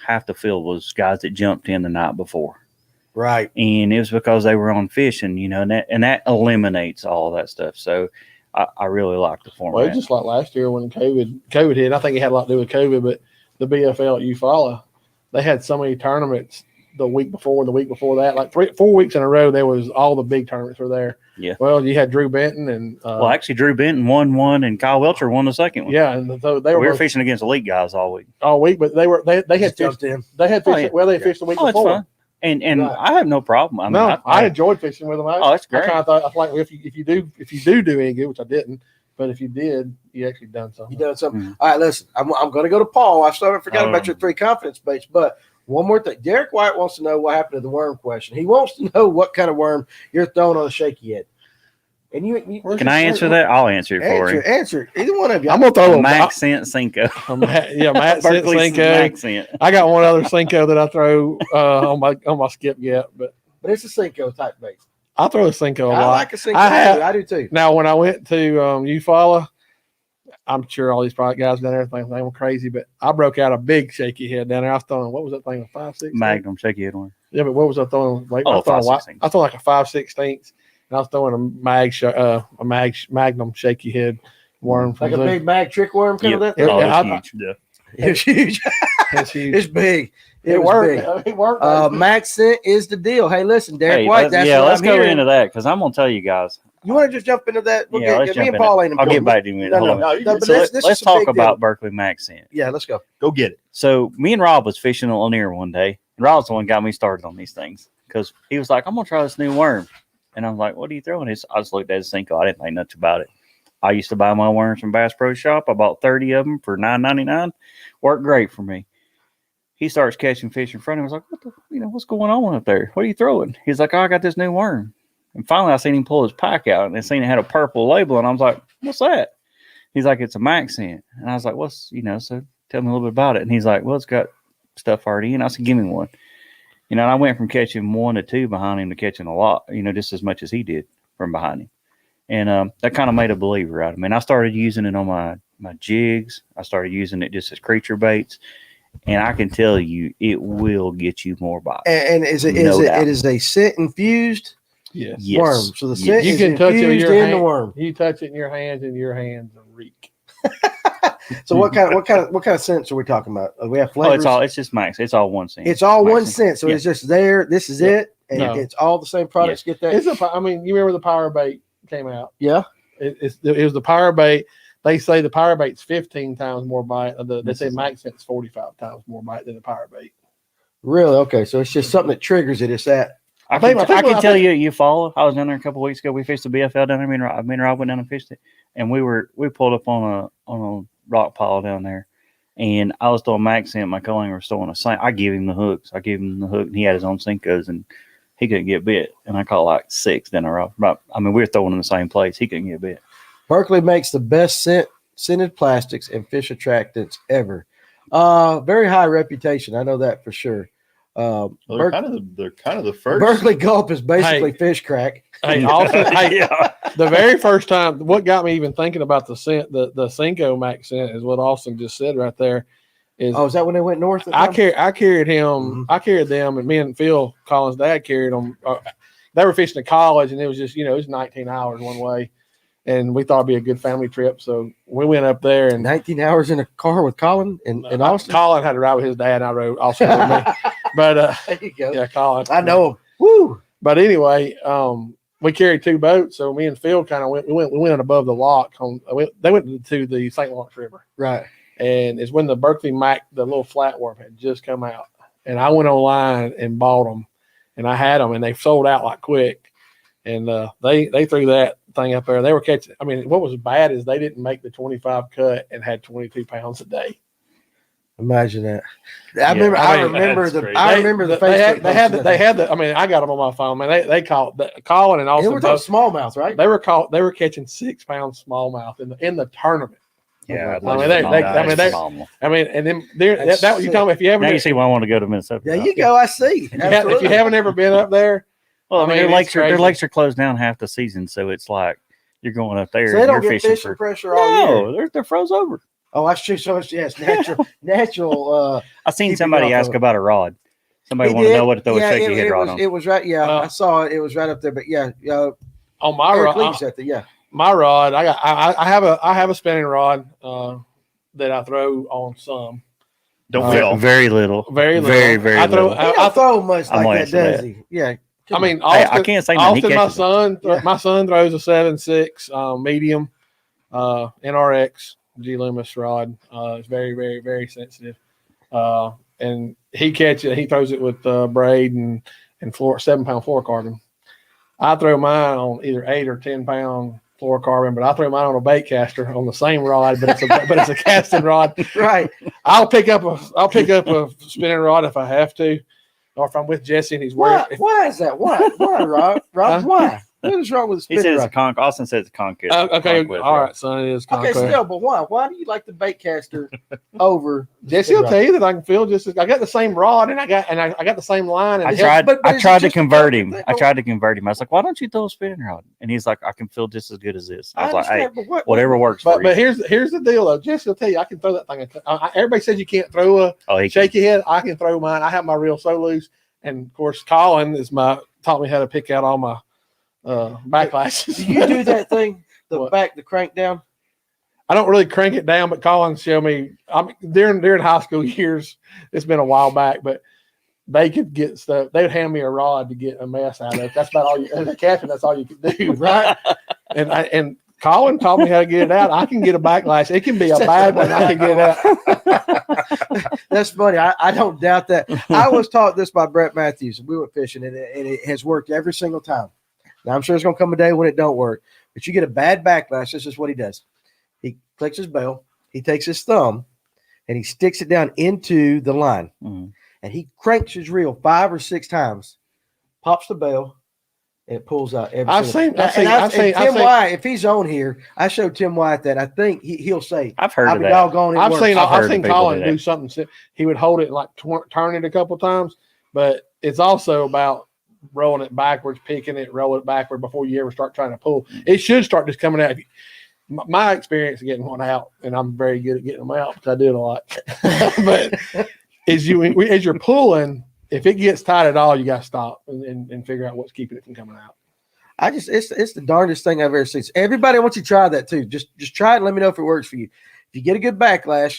[SPEAKER 4] half the field was guys that jumped in the night before,
[SPEAKER 2] right.
[SPEAKER 4] and it was because they were on fishing, and that eliminates all that stuff. So I really like the format.
[SPEAKER 1] Well, it's just like last year when COVID hit. I think it had a lot to do with COVID, but the BFL at Eufaula, they had so many tournaments the week before and the week before that, like 4 weeks in a row. There was all the big tournaments were there.
[SPEAKER 4] Yeah.
[SPEAKER 1] Well, you had Drew Benton and
[SPEAKER 4] actually, Drew Benton won one, and Kyle Welcher won the second one.
[SPEAKER 1] Yeah, and so
[SPEAKER 4] we were fishing against elite guys all week.
[SPEAKER 1] But they had
[SPEAKER 2] jumped
[SPEAKER 1] fished
[SPEAKER 2] in.
[SPEAKER 1] They had fished.
[SPEAKER 4] Oh, yeah.
[SPEAKER 1] Well, they fished the week
[SPEAKER 4] It's
[SPEAKER 1] before.
[SPEAKER 4] fun. And
[SPEAKER 2] Right.
[SPEAKER 4] I have no problem.
[SPEAKER 1] I enjoyed fishing with them.
[SPEAKER 4] That's great.
[SPEAKER 1] I kind of thought, I was like, if you do any good, which I didn't, but if you did, you actually done something.
[SPEAKER 2] You done something.
[SPEAKER 4] Mm-hmm.
[SPEAKER 2] All right, listen. I'm going to go to Paul. I forgot about your 3 confidence baits, but one more thing. Derek White wants to know what happened to the worm question. He wants to know what kind of worm you're throwing on a shaky head. And you
[SPEAKER 4] can I answer that? I'll answer it for you.
[SPEAKER 2] Answer it. Either one of you.
[SPEAKER 1] I'm gonna throw a
[SPEAKER 4] Max Scent Cinco.
[SPEAKER 1] Matt
[SPEAKER 4] Berkeley
[SPEAKER 1] Cinco.
[SPEAKER 4] Max Scent.
[SPEAKER 1] I got one other Cinco that I throw on my skip gap, but
[SPEAKER 2] it's a Cinco type bait.
[SPEAKER 1] I throw a Cinco a lot.
[SPEAKER 2] I like a Cinco too. I do too.
[SPEAKER 1] Now, when I went to Eufaula, I'm sure all these product guys down there think they were crazy, but I broke out a big shaky head down there. I was throwing, what was that thing, a 5/16?
[SPEAKER 4] Magnum shaky head one.
[SPEAKER 1] Yeah, but what was I throwing? Like,
[SPEAKER 4] Oh,
[SPEAKER 1] I was throwing
[SPEAKER 4] 5/16.
[SPEAKER 1] I threw like a 5/16, and I was throwing a Magnum shaky head worm.
[SPEAKER 2] Like a big mag trick worm kind of that thing?
[SPEAKER 4] Huge. Yeah.
[SPEAKER 2] It's huge.
[SPEAKER 1] It's huge.
[SPEAKER 2] It's big.
[SPEAKER 1] It worked. It worked.
[SPEAKER 2] Max Scent is the deal. Hey, listen, Derek White, that's what
[SPEAKER 4] let's
[SPEAKER 2] I'm
[SPEAKER 4] go
[SPEAKER 2] hearing.
[SPEAKER 4] into that because I'm going to tell you guys.
[SPEAKER 2] You want to just jump into that?
[SPEAKER 4] Yeah, let's jump
[SPEAKER 2] me and
[SPEAKER 4] into
[SPEAKER 2] Paul
[SPEAKER 4] it.
[SPEAKER 2] ain't
[SPEAKER 4] I'll get
[SPEAKER 2] important.
[SPEAKER 4] back to you in a minute. Hold on.
[SPEAKER 2] but
[SPEAKER 4] So
[SPEAKER 2] this
[SPEAKER 4] let's
[SPEAKER 2] is a
[SPEAKER 4] talk
[SPEAKER 2] big
[SPEAKER 4] about
[SPEAKER 2] deal.
[SPEAKER 4] Berkeley Max Scent.
[SPEAKER 2] Yeah, let's go.
[SPEAKER 3] Go get it.
[SPEAKER 4] So me and Rob was fishing on Lanier one day, and Rob's the one got me started on these things because he was like, "I'm gonna try this new worm," and I'm like, "What are you throwing?" I just looked at his Cinco. I didn't think much about it. I used to buy my worms from Bass Pro Shop. I bought 30 of them for $9.99. Worked great for me. He starts catching fish in front of him. I was like, what's going on up there? What are you throwing? He's like, I got this new worm. And finally I seen him pull his pack out and I seen it had a purple label. And I was like, what's that? He's like, it's a Max Scent. And I was like, so tell me a little bit about it. And he's like, well, it's got stuff already in. I said, give me one. And I went from catching 1 to 2 behind him to catching a lot, just as much as he did from behind him. And that kind of made a believer out of me. And I started using it on my jigs. I started using it just as creature baits. And I can tell you, it will get you more bites.
[SPEAKER 2] And it is a scent infused
[SPEAKER 1] Yes.
[SPEAKER 2] worm. So the scent
[SPEAKER 1] You
[SPEAKER 2] is
[SPEAKER 1] can touch it with
[SPEAKER 2] infused
[SPEAKER 1] your
[SPEAKER 2] in
[SPEAKER 1] hand.
[SPEAKER 2] the worm.
[SPEAKER 1] You touch it in your hands, and your hands reek.
[SPEAKER 2] So what kind of scents are we talking about? We have flavors.
[SPEAKER 4] It's just Max. It's all one scent.
[SPEAKER 2] It's all
[SPEAKER 4] Max
[SPEAKER 2] one scent. So it's just there. This is it, and
[SPEAKER 1] No.
[SPEAKER 2] it's all the same products. Get that?
[SPEAKER 1] You remember the power bait came out?
[SPEAKER 2] Yeah.
[SPEAKER 1] It was the power bait. They say the power bait's 15 times more bite. They say Max Scent's 45 times more bite than the power bait.
[SPEAKER 2] Really? Okay. So it's just something that triggers it. It's that.
[SPEAKER 4] I can tell you follow. I was down there a couple of weeks ago. We fished the BFL down there. Me and Rob went down and fished it, and we pulled up on a rock pile down there, and I was throwing Max Scent. My co-angler was throwing a Cinco. I give him the hooks. I gave him the hook, and he had his own Cincos, and he couldn't get bit. And I caught like 6 in a row. We were throwing in the same place. He couldn't get bit.
[SPEAKER 2] Berkeley makes the best scented plastics and fish attractants ever. Very high reputation. I know that for sure.
[SPEAKER 3] They're kind of the first.
[SPEAKER 2] Berkeley Gulp is basically fish crack.
[SPEAKER 1] Hey, the very first time, what got me even thinking about the scent, the Cinco Max Scent, is what Austin just said right there. Is
[SPEAKER 2] that when they went north?
[SPEAKER 1] I carried him. Mm-hmm. I carried them, and me and Phil Collins' dad carried them. They were fishing at college, and it was just it was 19 hours one way. And we thought it'd be a good family trip, so we went up there and
[SPEAKER 2] 19 hours in a car with Colin and Austin.
[SPEAKER 1] Colin had to ride with his dad, and I rode Austin with me. But
[SPEAKER 2] there you go.
[SPEAKER 1] Yeah, Colin.
[SPEAKER 2] I know him. Woo!
[SPEAKER 1] But anyway, we carried 2 boats, so me and Phil kind of went above the lock. They went to the St. Lawrence River,
[SPEAKER 2] right?
[SPEAKER 1] and it's when the Berkeley Mac, the little flatworm, had just come out, and I went online and bought them, and I had them, and they sold out like quick, and they threw that thing up there. They were catching. I mean, what was bad is they didn't make the 25 cut and had 22 pounds a day.
[SPEAKER 2] Imagine that. I remember the Facebook.
[SPEAKER 1] They had the. I mean, I got them on my phone, man. They called Colin and
[SPEAKER 2] They
[SPEAKER 1] Austin.
[SPEAKER 2] were talking smallmouth, right?
[SPEAKER 1] They were catching 6 pound smallmouth in the tournament.
[SPEAKER 4] Yeah,
[SPEAKER 1] I mean, and then that you tell me if you ever
[SPEAKER 4] now you see why I want to go to Minnesota.
[SPEAKER 2] There you go. I see.
[SPEAKER 1] If you haven't ever been up there,
[SPEAKER 4] Well, I mean, their lakes are closed down half the season, so it's like you're going up there.
[SPEAKER 2] So they don't
[SPEAKER 4] you're
[SPEAKER 2] get
[SPEAKER 4] fishing
[SPEAKER 2] fishing pressure all year.
[SPEAKER 4] they're froze over.
[SPEAKER 2] Oh, that's true. So it's natural.
[SPEAKER 4] I seen
[SPEAKER 2] keeping
[SPEAKER 4] somebody
[SPEAKER 2] off
[SPEAKER 4] ask
[SPEAKER 2] of-
[SPEAKER 4] about a rod. Somebody
[SPEAKER 2] He
[SPEAKER 4] wanted to
[SPEAKER 2] did.
[SPEAKER 4] know what to throw a
[SPEAKER 2] Yeah,
[SPEAKER 4] shaky head rod on.
[SPEAKER 2] It was right. Yeah, I saw it. It was right up there. But yeah,
[SPEAKER 1] on my
[SPEAKER 2] Eric
[SPEAKER 1] rod,
[SPEAKER 2] Lee's at the
[SPEAKER 1] my rod, I have a spinning rod that I throw on some.
[SPEAKER 3] Don't we all?
[SPEAKER 4] Very little.
[SPEAKER 1] Very little.
[SPEAKER 4] Very, very
[SPEAKER 1] I throw.
[SPEAKER 4] little.
[SPEAKER 2] He don't throw much
[SPEAKER 4] I'm
[SPEAKER 2] like
[SPEAKER 4] gonna
[SPEAKER 2] that,
[SPEAKER 4] answer
[SPEAKER 2] does
[SPEAKER 4] that.
[SPEAKER 2] he? Yeah.
[SPEAKER 1] I mean,
[SPEAKER 4] Hey,
[SPEAKER 1] Austin,
[SPEAKER 4] I can't say nothing. He
[SPEAKER 1] Austin,
[SPEAKER 4] catches
[SPEAKER 1] my son throws a 7.6 medium NRX G Loomis rod. It's very, very, very sensitive. And he catches it. He throws it with braid and 7 pound fluorocarbon. I throw mine on either 8 or 10 pound fluorocarbon, but I throw mine on a bait caster on the same rod, but it's a casting rod.
[SPEAKER 2] Right.
[SPEAKER 1] I'll pick up a spinning rod if I have to, or if I'm with Jesse and he's wearing.
[SPEAKER 2] Why is that? Why, Rob? Why? What is wrong with the
[SPEAKER 4] He
[SPEAKER 2] spinning
[SPEAKER 4] says
[SPEAKER 2] rod?
[SPEAKER 4] Austin says it's conquest.
[SPEAKER 1] Okay, all right, son. It is
[SPEAKER 2] Okay,
[SPEAKER 1] conquest.
[SPEAKER 2] still, but why? Why do you like the bait caster over
[SPEAKER 1] Jesse will tell you that I can feel just. I got the same rod and I got the same line. And
[SPEAKER 4] I tried.
[SPEAKER 2] but
[SPEAKER 4] I
[SPEAKER 2] is
[SPEAKER 4] tried
[SPEAKER 2] it
[SPEAKER 4] to
[SPEAKER 2] just
[SPEAKER 4] convert
[SPEAKER 2] a
[SPEAKER 4] him.
[SPEAKER 2] thing?
[SPEAKER 4] I tried to convert him. I was like, "Why don't you throw a spinning rod?" And he's like, "I can feel just as good as this." I was like, "Hey,
[SPEAKER 2] understand, but
[SPEAKER 4] whatever works for
[SPEAKER 1] But
[SPEAKER 4] you."
[SPEAKER 1] here's the deal though. Jesse will tell you I can throw that thing. Everybody says you can't throw a
[SPEAKER 4] Oh, he
[SPEAKER 1] shaky head. I can throw mine. I have my reel so loose, and of course Colin taught me how to pick out all my backlashes.
[SPEAKER 2] Do you do that thing?
[SPEAKER 1] What?
[SPEAKER 2] The crank down?
[SPEAKER 1] I don't really crank it down, but Colin showed me. During high school years, it's been a while back, but they could get stuff. They would hand me a rod to get a mess out of. That's about all. As a captain, that's all you can do, right? And Colin taught me how to get it out. I can get a backlash. It can be a bad one. I can get it out.
[SPEAKER 2] That's funny. I don't doubt that. I was taught this by Brett Matthews. We went fishing, and it has worked every single time. Now, I'm sure there's going to come a day when it don't work, but you get a bad backlash. This is what he does. He clicks his bell. He takes his thumb, and he sticks it down into the line.
[SPEAKER 4] Mm-hmm.
[SPEAKER 2] And he cranks his reel 5 or 6 times, pops the bell, and it pulls out every
[SPEAKER 1] I've
[SPEAKER 2] single
[SPEAKER 1] seen
[SPEAKER 2] Tim Wyatt, if he's on here, I showed Tim Wyatt that. I think he'll say,
[SPEAKER 4] I've heard
[SPEAKER 2] I'll
[SPEAKER 4] of
[SPEAKER 2] be
[SPEAKER 4] that.
[SPEAKER 2] doggone it.
[SPEAKER 1] I've
[SPEAKER 2] works.
[SPEAKER 1] seen
[SPEAKER 4] people
[SPEAKER 1] Colin
[SPEAKER 4] do
[SPEAKER 1] do
[SPEAKER 4] that.
[SPEAKER 1] something. He would hold it and like turn it a couple times, but it's also about rolling it backwards, picking it, roll it backward before you ever start trying to pull. It should start just coming out. My experience of getting one out, and I'm very good at getting them out because I do it a lot. But as you're pulling, if it gets tight at all, you got to stop and figure out what's keeping it from coming out.
[SPEAKER 2] It's the darndest thing I've ever seen. So everybody wants you to try that too. Just try it and let me know if it works for you. If you get a good backlash,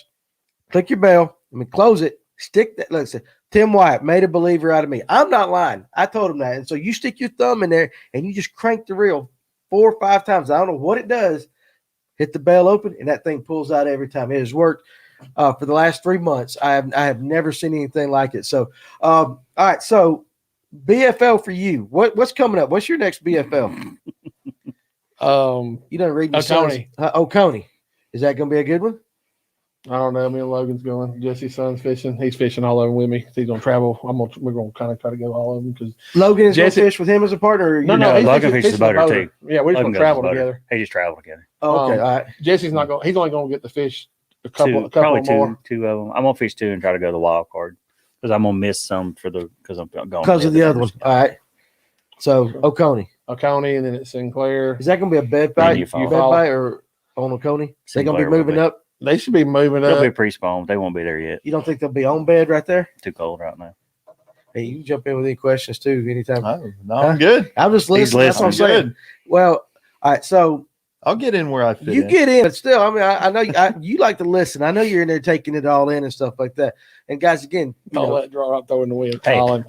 [SPEAKER 2] click your bell. Close it. Stick that. Listen, Tim Wyatt made a believer out of me. I'm not lying. I told him that. And so you stick your thumb in there and you just crank the reel 4 or 5 times. I don't know what it does. Hit the bell open and that thing pulls out every time. It has worked for the last 3 months. I have never seen anything like it. So, all right. So BFL for you. What's coming up? What's your next BFL? You don't read
[SPEAKER 1] Oconee.
[SPEAKER 2] Oconee. Is that going to be a good one?
[SPEAKER 1] I don't know. Me and Logan's going. Jesse's son's fishing. He's fishing all over with me. He's gonna travel. We're gonna kind of try to go all over because
[SPEAKER 2] Logan is going to
[SPEAKER 1] Jesse-
[SPEAKER 2] fish with him as a partner. Or
[SPEAKER 1] no,
[SPEAKER 2] he's
[SPEAKER 4] Logan
[SPEAKER 1] fishing
[SPEAKER 4] fishes the boater too.
[SPEAKER 1] Yeah, we're just
[SPEAKER 4] Logan
[SPEAKER 1] gonna travel
[SPEAKER 4] goes to the boater.
[SPEAKER 1] together.
[SPEAKER 4] They just travel together.
[SPEAKER 2] Oh, okay, all right.
[SPEAKER 1] Jesse's not going. He's only going to get to fish a couple
[SPEAKER 4] Probably
[SPEAKER 1] more.
[SPEAKER 4] two of them. I'm gonna fish 2 and try to go to the wild card because I'm gonna miss some because I'm going
[SPEAKER 2] Because of the other one. All right. So Oconee.
[SPEAKER 1] Oconee, and then it's Sinclair.
[SPEAKER 2] Is that going to be a bed fight?
[SPEAKER 4] You
[SPEAKER 2] Bed
[SPEAKER 4] follow.
[SPEAKER 2] fight or on Oconee? They going to
[SPEAKER 4] Sinclair
[SPEAKER 2] be
[SPEAKER 4] will
[SPEAKER 2] moving
[SPEAKER 4] be.
[SPEAKER 2] up?
[SPEAKER 1] They should be moving
[SPEAKER 4] They'll
[SPEAKER 1] up.
[SPEAKER 4] be pre-spawned. They won't be there yet.
[SPEAKER 2] You don't think they'll be on bed right there?
[SPEAKER 4] Too cold right now.
[SPEAKER 2] Hey, you can jump in with any questions too anytime.
[SPEAKER 3] No, I'm good.
[SPEAKER 2] I'm just listening. That's what I'm
[SPEAKER 3] I'm
[SPEAKER 2] saying.
[SPEAKER 3] good.
[SPEAKER 2] Well, all right. So
[SPEAKER 3] I'll get in where I fit.
[SPEAKER 2] you
[SPEAKER 3] in.
[SPEAKER 2] get in, but still, I mean, I know you like to listen. I know you're in there taking it all in and stuff like that. And guys, again,
[SPEAKER 1] Don't let draw up throwing the wheel.
[SPEAKER 4] Hey,
[SPEAKER 1] Colin,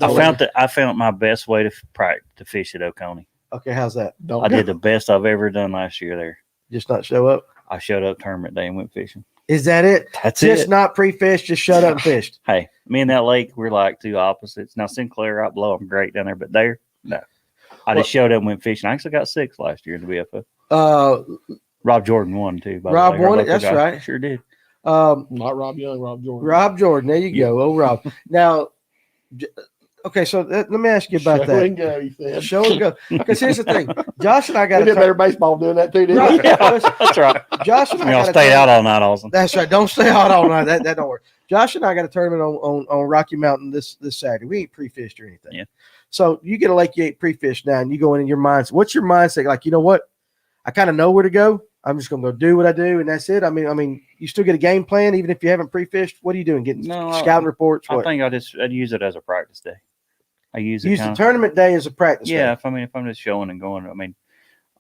[SPEAKER 4] I found my best way to fish at Oconee.
[SPEAKER 2] okay, how's that?
[SPEAKER 1] Don't
[SPEAKER 4] I did the best I've ever done last year there.
[SPEAKER 2] Just not show up.
[SPEAKER 4] I showed up tournament day and went fishing.
[SPEAKER 2] Is that it?
[SPEAKER 4] That's
[SPEAKER 2] Just
[SPEAKER 4] it.
[SPEAKER 2] not pre-fished, just shut up and fished.
[SPEAKER 4] Hey, me and that lake, we're like two opposites. Now Sinclair out below, I'm great down there, but there, no. I just showed up and went fishing. I actually got 6 last year in the BFO. Rob Jordan won too. By
[SPEAKER 2] Rob
[SPEAKER 4] the way.
[SPEAKER 2] won it. That's right.
[SPEAKER 4] Sure did.
[SPEAKER 1] Not Rob Young, Rob Jordan.
[SPEAKER 2] Rob Jordan. There you go. Oh, Rob. Now, okay, so let me ask you about
[SPEAKER 1] Show
[SPEAKER 2] that.
[SPEAKER 1] and go, he said.
[SPEAKER 2] Show and go. Because here's the thing. Josh and I got
[SPEAKER 1] We did better baseball doing that too, didn't
[SPEAKER 2] Right.
[SPEAKER 1] we?
[SPEAKER 4] Yeah, that's right.
[SPEAKER 2] Josh and I
[SPEAKER 4] We're gonna
[SPEAKER 2] got
[SPEAKER 4] stay out all night, Austin.
[SPEAKER 2] That's right. Don't stay out all night. That don't work. Josh and I got a tournament on Rocky Mountain this Saturday. We ain't pre-fished or anything.
[SPEAKER 4] Yeah.
[SPEAKER 2] So you get a lake you ain't pre-fished now, and you go in your mindset. What's your mindset? Like, you know what? I kind of know where to go. I'm just gonna go do what I do, and that's it. I mean, you still get a game plan even if you haven't pre-fished. What are you doing? Getting scouting reports?
[SPEAKER 4] I
[SPEAKER 2] What?
[SPEAKER 4] think I'd use it as a practice day. I use
[SPEAKER 2] the tournament day as a practice.
[SPEAKER 4] Yeah,
[SPEAKER 2] day.
[SPEAKER 4] if I'm just showing and going. I mean,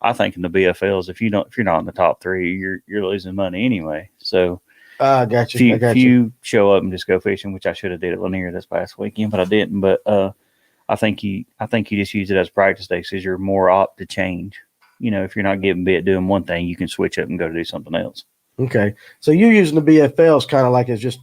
[SPEAKER 4] I think in the BFLs, if you're not in the top 3, you're losing money anyway. So
[SPEAKER 2] Gotcha.
[SPEAKER 4] if you show up and just go fishing, which I should have did at Lanier this past weekend, but I didn't. But I think you just use it as practice day because you're more apt to change. You know, if you're not getting bit doing one thing, you can switch up and go to do something else.
[SPEAKER 2] Okay, so you're using the BFLs kind of like as just.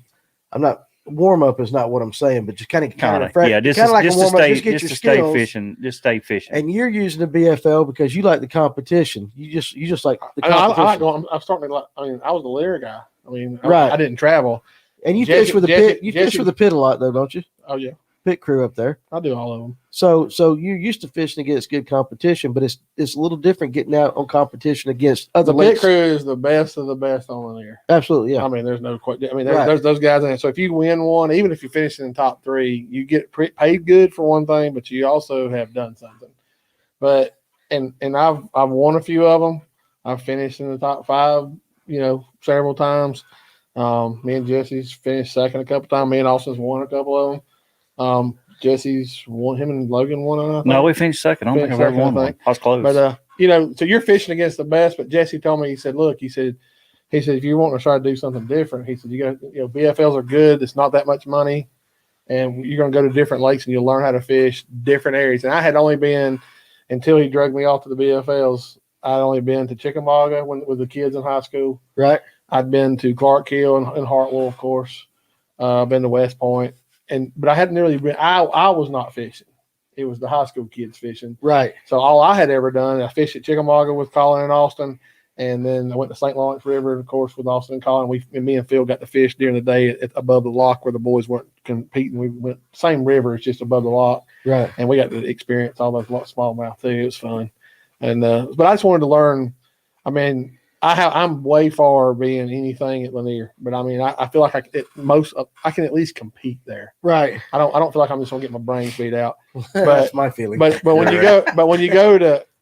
[SPEAKER 2] I'm not warm up is not what I'm saying, but just kind of
[SPEAKER 4] yeah, just
[SPEAKER 2] like
[SPEAKER 4] just
[SPEAKER 2] a warm
[SPEAKER 4] to
[SPEAKER 2] up,
[SPEAKER 4] stay,
[SPEAKER 2] just get
[SPEAKER 4] just
[SPEAKER 2] your
[SPEAKER 4] to stay
[SPEAKER 2] skills.
[SPEAKER 4] fishing, just stay fishing.
[SPEAKER 2] And you're using the BFL because you like the competition. You just like the
[SPEAKER 1] I
[SPEAKER 2] competition.
[SPEAKER 1] like going. I'm starting to like. I mean, I was the Lear guy. I mean,
[SPEAKER 2] Right.
[SPEAKER 1] I didn't travel.
[SPEAKER 2] And you
[SPEAKER 1] Jesse-
[SPEAKER 2] fish with the
[SPEAKER 1] Jesse-
[SPEAKER 2] pit. You fish
[SPEAKER 1] Jesse-
[SPEAKER 2] with the pit a lot, though, don't you?
[SPEAKER 1] Oh yeah,
[SPEAKER 2] Pit crew up there.
[SPEAKER 1] I do all of them.
[SPEAKER 2] So you're used to fishing against good competition, but it's a little different getting out on competition against other
[SPEAKER 1] The pit
[SPEAKER 2] lakes.
[SPEAKER 1] crew is the best of the best on there.
[SPEAKER 2] Absolutely, yeah.
[SPEAKER 1] I mean, there's no question. I mean,
[SPEAKER 2] Right.
[SPEAKER 1] there's those guys in it. So if you win one, even if you finish in the top 3, you get paid good for one thing, but you also have done something. But and I've won a few of them. I've finished in the top 5, several times. Me and Jesse's finished second a couple times. Me and Austin's won a couple of them. Jesse's won. Him and Logan won. I think.
[SPEAKER 4] No, we finished second. I don't think I've ever
[SPEAKER 1] Finished
[SPEAKER 4] won
[SPEAKER 1] second, I
[SPEAKER 4] one. I was close.
[SPEAKER 1] But so you're fishing against the best. But Jesse told me, he said, if you want to try to do something different, he said, you got, BFLs are good. It's not that much money, and you're going to go to different lakes and you'll learn how to fish different areas. And I had only been, until he drugged me off to the BFLs, I'd only been to Chickamauga with the kids in high school.
[SPEAKER 2] Right.
[SPEAKER 1] I'd been to Clark Hill and Hartwell, of course. Been to West Point, but I hadn't really been. I was not fishing. It was the high school kids fishing.
[SPEAKER 2] Right.
[SPEAKER 1] So all I had ever done, I fished at Chickamauga with Colin and Austin, and then I went to St. Lawrence River, of course, with Austin and Colin. Me and Phil got to fish during the day above the lock where the boys weren't competing. We went same river, it's just above the lock.
[SPEAKER 2] Right.
[SPEAKER 1] And we got to experience all those smallmouth too. It was fun. And but I just wanted to learn. I mean, I'm way far being anything at Lanier, but I mean, I feel like I can at least compete there.
[SPEAKER 2] Right.
[SPEAKER 1] I don't feel like I'm just gonna get my brains beat out.
[SPEAKER 2] That's my feeling.
[SPEAKER 1] But when I go to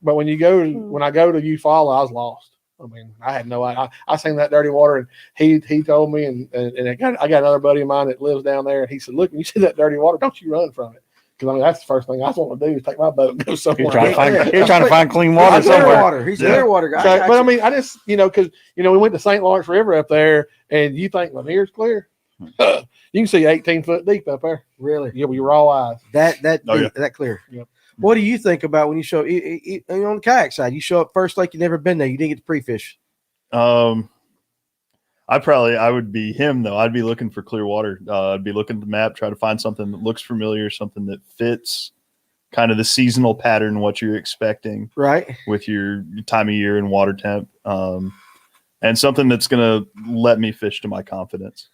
[SPEAKER 1] Eufaula, I was lost. I mean, I had no idea. I seen that dirty water, and he told me, and I got another buddy of mine that lives down there, and he said, "Look, when you see that dirty water, don't you run from it." Because I mean, that's the first thing I want to do is take my boat and go somewhere.
[SPEAKER 4] You're trying to find clean water somewhere.
[SPEAKER 2] He's a clear water guy.
[SPEAKER 1] So, but I mean, I just because we went to St. Lawrence River up there, and you think Lanier's clear? You can see 18 foot deep up there.
[SPEAKER 2] Really?
[SPEAKER 1] Yeah, with your raw eyes.
[SPEAKER 2] That clear.
[SPEAKER 1] Yep.
[SPEAKER 2] What do you think about when you show on the kayak side? You show up first like you never been there. You didn't get to pre-fish.
[SPEAKER 3] I would be him though. I'd be looking for clear water. I'd be looking at the map, try to find something that looks familiar, something that fits kind of the seasonal pattern, what you're expecting,
[SPEAKER 2] right,
[SPEAKER 3] with your time of year and water temp, and something that's going to let me fish to my confidence.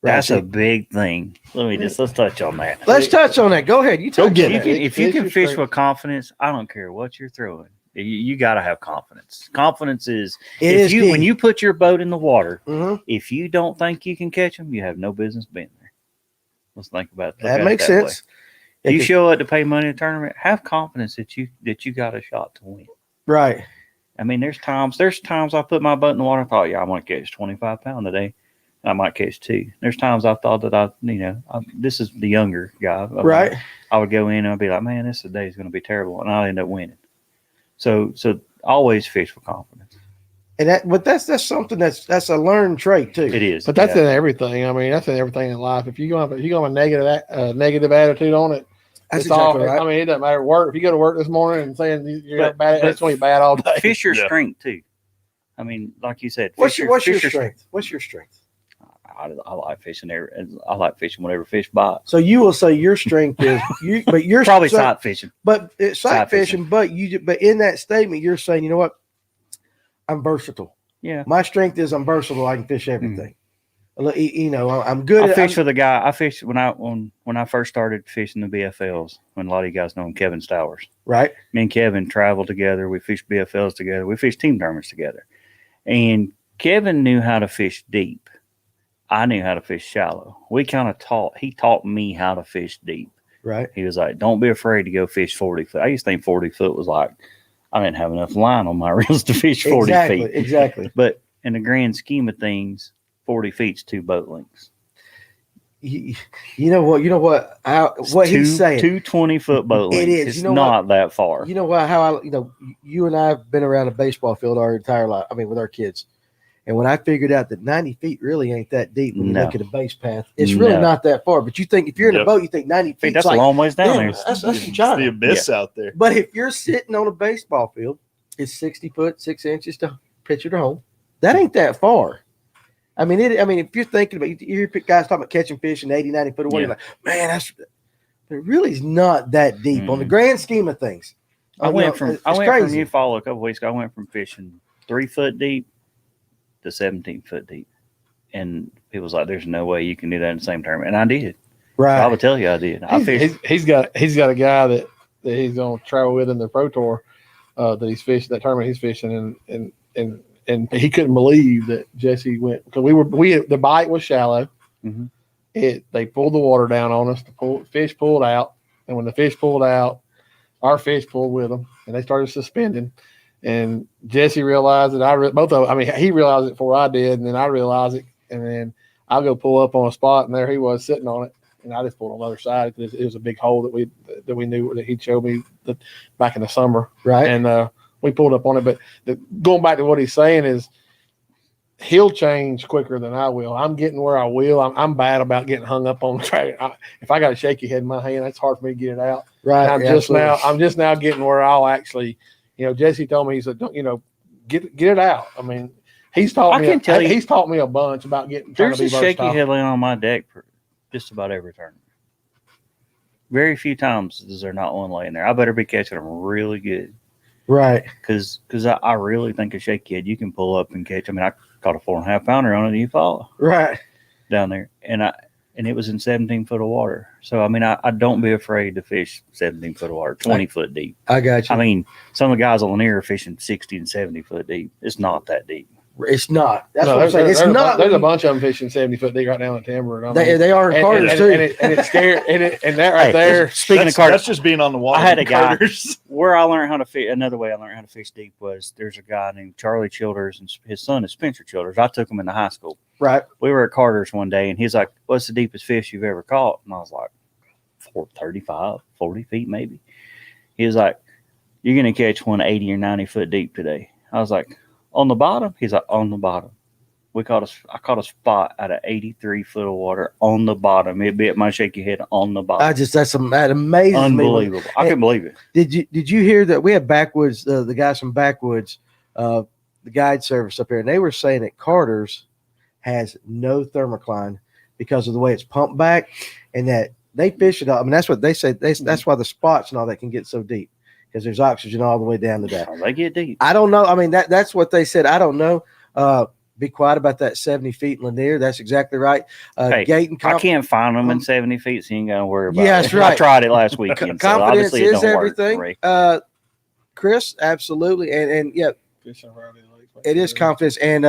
[SPEAKER 4] That's a big thing. Let's touch on that.
[SPEAKER 2] Let's touch on that. Go ahead. You
[SPEAKER 3] Go get it.
[SPEAKER 4] If you can fish with confidence, I don't care what you're throwing. You got to have confidence. Confidence is when you put your boat in the water.
[SPEAKER 2] Mm-hmm.
[SPEAKER 4] If you don't think you can catch them, you have no business being there. Let's think about it.
[SPEAKER 2] That makes sense.
[SPEAKER 4] You show up to pay money in a tournament. Have confidence that you got a shot to win.
[SPEAKER 2] Right.
[SPEAKER 4] I mean, there's times I put my boat in the water and thought, I'm going to catch 25 pound today. I might catch 2. There's times I thought that this is the younger guy.
[SPEAKER 2] Right.
[SPEAKER 4] I would go in and I'd be like, man, this day is going to be terrible, and I'll end up winning. So always fish with confidence.
[SPEAKER 2] And that's something that's a learned trait too.
[SPEAKER 4] It is.
[SPEAKER 1] But that's in everything. I mean, that's in everything in life. If you go have a negative attitude on it,
[SPEAKER 2] That's
[SPEAKER 1] it's all.
[SPEAKER 2] exactly right.
[SPEAKER 1] I mean, it doesn't matter. Work. If you go to work this morning and saying you're bad, it's going to be bad all day.
[SPEAKER 4] Fish your strength too. I mean, like you said,
[SPEAKER 2] What's your
[SPEAKER 4] Fisher-
[SPEAKER 2] strength? What's your strength?
[SPEAKER 4] I like fishing. I like fishing whatever fish bite.
[SPEAKER 2] So you will say your strength is you, but you're
[SPEAKER 4] Probably sight fishing.
[SPEAKER 2] but it's sight
[SPEAKER 4] Sight
[SPEAKER 2] fishing. But in that statement, you're saying, you know what? I'm versatile.
[SPEAKER 4] Yeah.
[SPEAKER 2] My strength is I'm versatile. I can fish everything. You know, I'm good.
[SPEAKER 4] I fish with a guy. I fished when I first started fishing the BFLs. When a lot of you guys know him, Kevin Stowers.
[SPEAKER 2] Right.
[SPEAKER 4] Me and Kevin traveled together. We fished BFLs together. We fished team tournaments together. And Kevin knew how to fish deep. I knew how to fish shallow. He taught me how to fish deep.
[SPEAKER 2] Right.
[SPEAKER 4] He was like, don't be afraid to go fish 40 foot. I used to think 40 foot was like, I didn't have enough line on my reels to fish 40 feet.
[SPEAKER 2] Exactly.
[SPEAKER 4] But in the grand scheme of things, 40 feet's 2 boat lengths.
[SPEAKER 2] You know what? He's saying.
[SPEAKER 4] 2 20-foot boat lengths.
[SPEAKER 2] It is.
[SPEAKER 4] It's
[SPEAKER 2] You know
[SPEAKER 4] not that far.
[SPEAKER 2] You know what? How you and I have been around a baseball field our entire life. I mean, with our kids. And when I figured out that 90 feet really ain't that deep when you look at a base path, it's really not that far. But you think if you're in a boat, you think 90 feet.
[SPEAKER 4] That's like, a long ways down there.
[SPEAKER 2] That's
[SPEAKER 3] It's the abyss out there.
[SPEAKER 2] But if you're sitting on a baseball field, it's 60 foot, 6 inches to pitcher to home. That ain't that far. I mean, if you're thinking about, you hear guys talking about catching fish in 80, 90 foot away, you're like, man, it really is not that deep on the grand scheme of things.
[SPEAKER 4] I went from New Fall a couple weeks ago. I went from fishing 3 foot deep to 17 foot deep, and it was like, there's no way you can do that in the same tournament, and I did.
[SPEAKER 2] Right,
[SPEAKER 4] I would tell you I did.
[SPEAKER 1] He's got a guy that he's gonna travel with in the pro tour that he's fishing that tournament he's fishing, and he couldn't believe that Jesse went because the bite was shallow.
[SPEAKER 4] Mm-hmm.
[SPEAKER 1] They pulled the water down on us. The fish pulled out, and when the fish pulled out, our fish pulled with them, and they started suspending. And Jesse realized that he realized it before I did, and then I realized it, and then I'll go pull up on a spot, and there he was sitting on it, and I just pulled on the other side because it was a big hole that we knew that he'd showed me back in the summer,
[SPEAKER 2] right?
[SPEAKER 1] And we pulled up on it. But going back to what he's saying is, he'll change quicker than I will. I'm getting where I will. I'm bad about getting hung up on the track. If I got a shaky head in my hand, it's hard for me to get it out.
[SPEAKER 2] Right.
[SPEAKER 1] I'm just now getting where I'll actually. Jesse told me, he said, get it out. I mean, he's taught me a bunch about getting.
[SPEAKER 4] There's a shaky head laying on my deck for just about every tournament. Very few times is there not one laying there. I better be catching them really good.
[SPEAKER 2] Right.
[SPEAKER 4] Because I really think a shaky head you can pull up and catch. I mean, I caught a 4.5 pounder on it and you follow.
[SPEAKER 2] Right.
[SPEAKER 4] Down there. And it was in 17 foot of water. So, I mean, I don't be afraid to fish 17 foot of water, 20 foot deep.
[SPEAKER 2] I got you.
[SPEAKER 4] I mean, some of the guys on Lanier are fishing 60 and 70 foot deep. It's not that deep.
[SPEAKER 2] It's not. That's what I'm saying. It's not.
[SPEAKER 1] There's a bunch of them fishing 70 foot deep right now in the timber.
[SPEAKER 2] They are in Carters too.
[SPEAKER 1] And it's scary. And that right there.
[SPEAKER 4] Speaking of Carters,
[SPEAKER 3] that's just being on the water.
[SPEAKER 4] I had a guy where I learned how to fish. Another way I learned how to fish deep was there's a guy named Charlie Childers, and his son is Spencer Childers. I took him into high school.
[SPEAKER 2] Right.
[SPEAKER 4] We were at Carter's one day, and he's like, "What's the deepest fish you've ever caught?" And I was like, 35, 40 feet maybe. He was like, "You're going to catch one 80 or 90 foot deep today." I was like, "On the bottom?" He's like, "On the bottom." I caught a spot at 83 foot of water on the bottom. It bit my shaky head on the bottom.
[SPEAKER 2] That amazes
[SPEAKER 4] Unbelievable.
[SPEAKER 2] me.
[SPEAKER 4] I couldn't believe it.
[SPEAKER 2] Did you hear that we have Backwoods, the guys from Backwoods, the guide service up here, and they were saying that Carter's has no thermocline because of the way it's pumped back, and that they fish it all. I mean, that's what they say. That's why the spots and all that can get so deep, because there's oxygen all the way down to that.
[SPEAKER 4] They get deep.
[SPEAKER 2] I don't know. I mean, that's what they said. I don't know. Be quiet about that 70 feet in Lanier. That's exactly right.
[SPEAKER 4] Gate and I can't find them in 70 feet, so you ain't got to worry about it.
[SPEAKER 2] Yeah, that's right.
[SPEAKER 4] I tried it last weekend.
[SPEAKER 2] Confidence
[SPEAKER 4] so obviously
[SPEAKER 2] is
[SPEAKER 4] it don't
[SPEAKER 2] everything.
[SPEAKER 4] Work,
[SPEAKER 2] Chris, absolutely. And yeah, it is confidence. And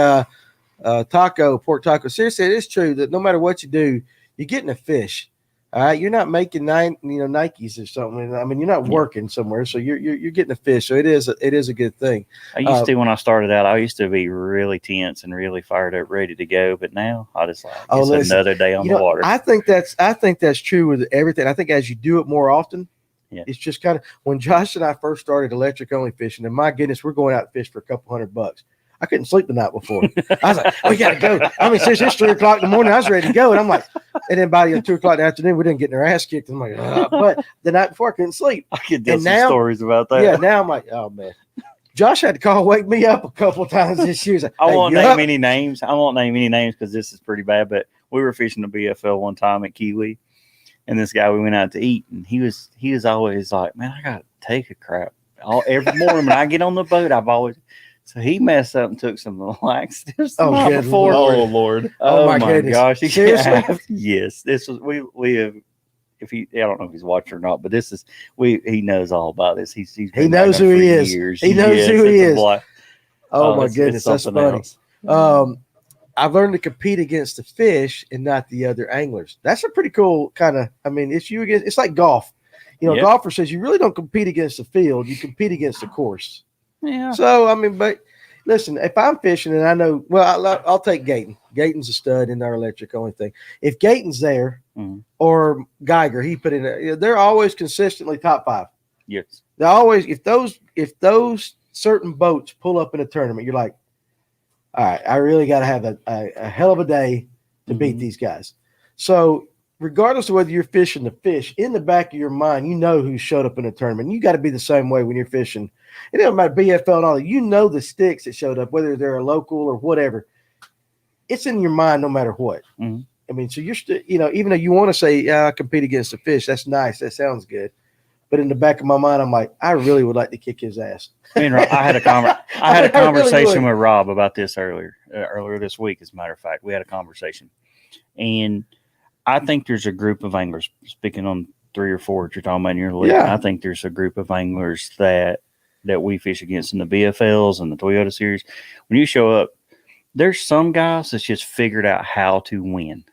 [SPEAKER 2] Pork Taco. Seriously, it is true that no matter what you do, you're getting a fish. All right, you're not making Nikes or something. I mean, you're not working somewhere, so you're getting a fish. So it is a good thing.
[SPEAKER 4] I used to when I started out, I used to be really tense and really fired up, ready to go. But now I just it's another day on the water.
[SPEAKER 2] I think that's true with everything. I think as you do it more often, it's just kind of when Josh and I first started electric only fishing, and my goodness, we're going out and fish for a couple $100. I couldn't sleep the night before. I was like, we got to go. I mean, since it's 3 o'clock in the morning, I was ready to go. And I'm like, and then by 2 o'clock in the afternoon, we didn't get our ass kicked. I'm like, but the night before, I couldn't sleep.
[SPEAKER 4] I could tell some stories about that.
[SPEAKER 2] Yeah, now I'm like, oh, man. Josh had to wake me up a couple of times this year. Like,
[SPEAKER 4] I won't
[SPEAKER 2] you
[SPEAKER 4] name
[SPEAKER 2] up?
[SPEAKER 4] any names. I won't name any names because this is pretty bad. But we were fishing the BFL one time at Kiwi, and this guy we went out to eat, and he was always like, "Man, I gotta take a crap every morning when I get on the boat." So he messed up and took some laxatives.
[SPEAKER 2] Oh,
[SPEAKER 4] the night
[SPEAKER 2] good
[SPEAKER 4] before.
[SPEAKER 3] Lord.
[SPEAKER 2] Oh, my
[SPEAKER 4] my
[SPEAKER 2] goodness.
[SPEAKER 4] gosh!
[SPEAKER 2] Seriously?
[SPEAKER 4] Yes, this was we have. If he, I don't know if he's watching or not, but this is he knows all about this. He's
[SPEAKER 2] He
[SPEAKER 4] been
[SPEAKER 2] knows
[SPEAKER 4] back
[SPEAKER 2] who
[SPEAKER 4] for
[SPEAKER 2] he is.
[SPEAKER 4] years.
[SPEAKER 2] He knows
[SPEAKER 4] Yes,
[SPEAKER 2] who he
[SPEAKER 4] it's a
[SPEAKER 2] is.
[SPEAKER 4] blast.
[SPEAKER 2] Oh, my
[SPEAKER 4] it's
[SPEAKER 2] goodness. That's
[SPEAKER 4] something
[SPEAKER 2] funny.
[SPEAKER 4] else.
[SPEAKER 2] I've learned to compete against the fish and not the other anglers. That's a pretty cool kind of, it's you against, it's like golf. You know,
[SPEAKER 4] Yep.
[SPEAKER 2] golfer says you really don't compete against the field, you compete against the course.
[SPEAKER 4] Yeah.
[SPEAKER 2] So, but listen, if I'm fishing and I know, I'll take Gayton. Gayton's a stud in our electric only thing. If Gayton's there
[SPEAKER 4] Mhm.
[SPEAKER 2] or Geiger, he put in, they're always consistently top 5.
[SPEAKER 4] Yes.
[SPEAKER 2] They always, if those certain boats pull up in a tournament, you're like, all right, I really got to have a hell of a day to beat these guys. So regardless of whether you're fishing the fish, in the back of your mind, you know who showed up in a tournament. You got to be the same way when you're fishing. It doesn't matter BFL and all that. You know the sticks that showed up, whether they're a local or whatever. It's in your mind no matter what.
[SPEAKER 4] Mhm.
[SPEAKER 2] So you're still, even though you want to say, yeah, I compete against the fish, that's nice. That sounds good. But in the back of my mind, I'm like, I really would like to kick his ass.
[SPEAKER 4] I had a
[SPEAKER 2] I
[SPEAKER 4] conversation
[SPEAKER 2] really
[SPEAKER 4] with Rob about this earlier this week. As a matter of fact, we had a conversation, and I think there's a group of anglers. Speaking on 3 or 4 that you're talking about in your league,
[SPEAKER 2] Yeah.
[SPEAKER 4] I think there's a group of anglers that we fish against in the BFLs and the Toyota series. When you show up, there's some guys that's just figured out how to win.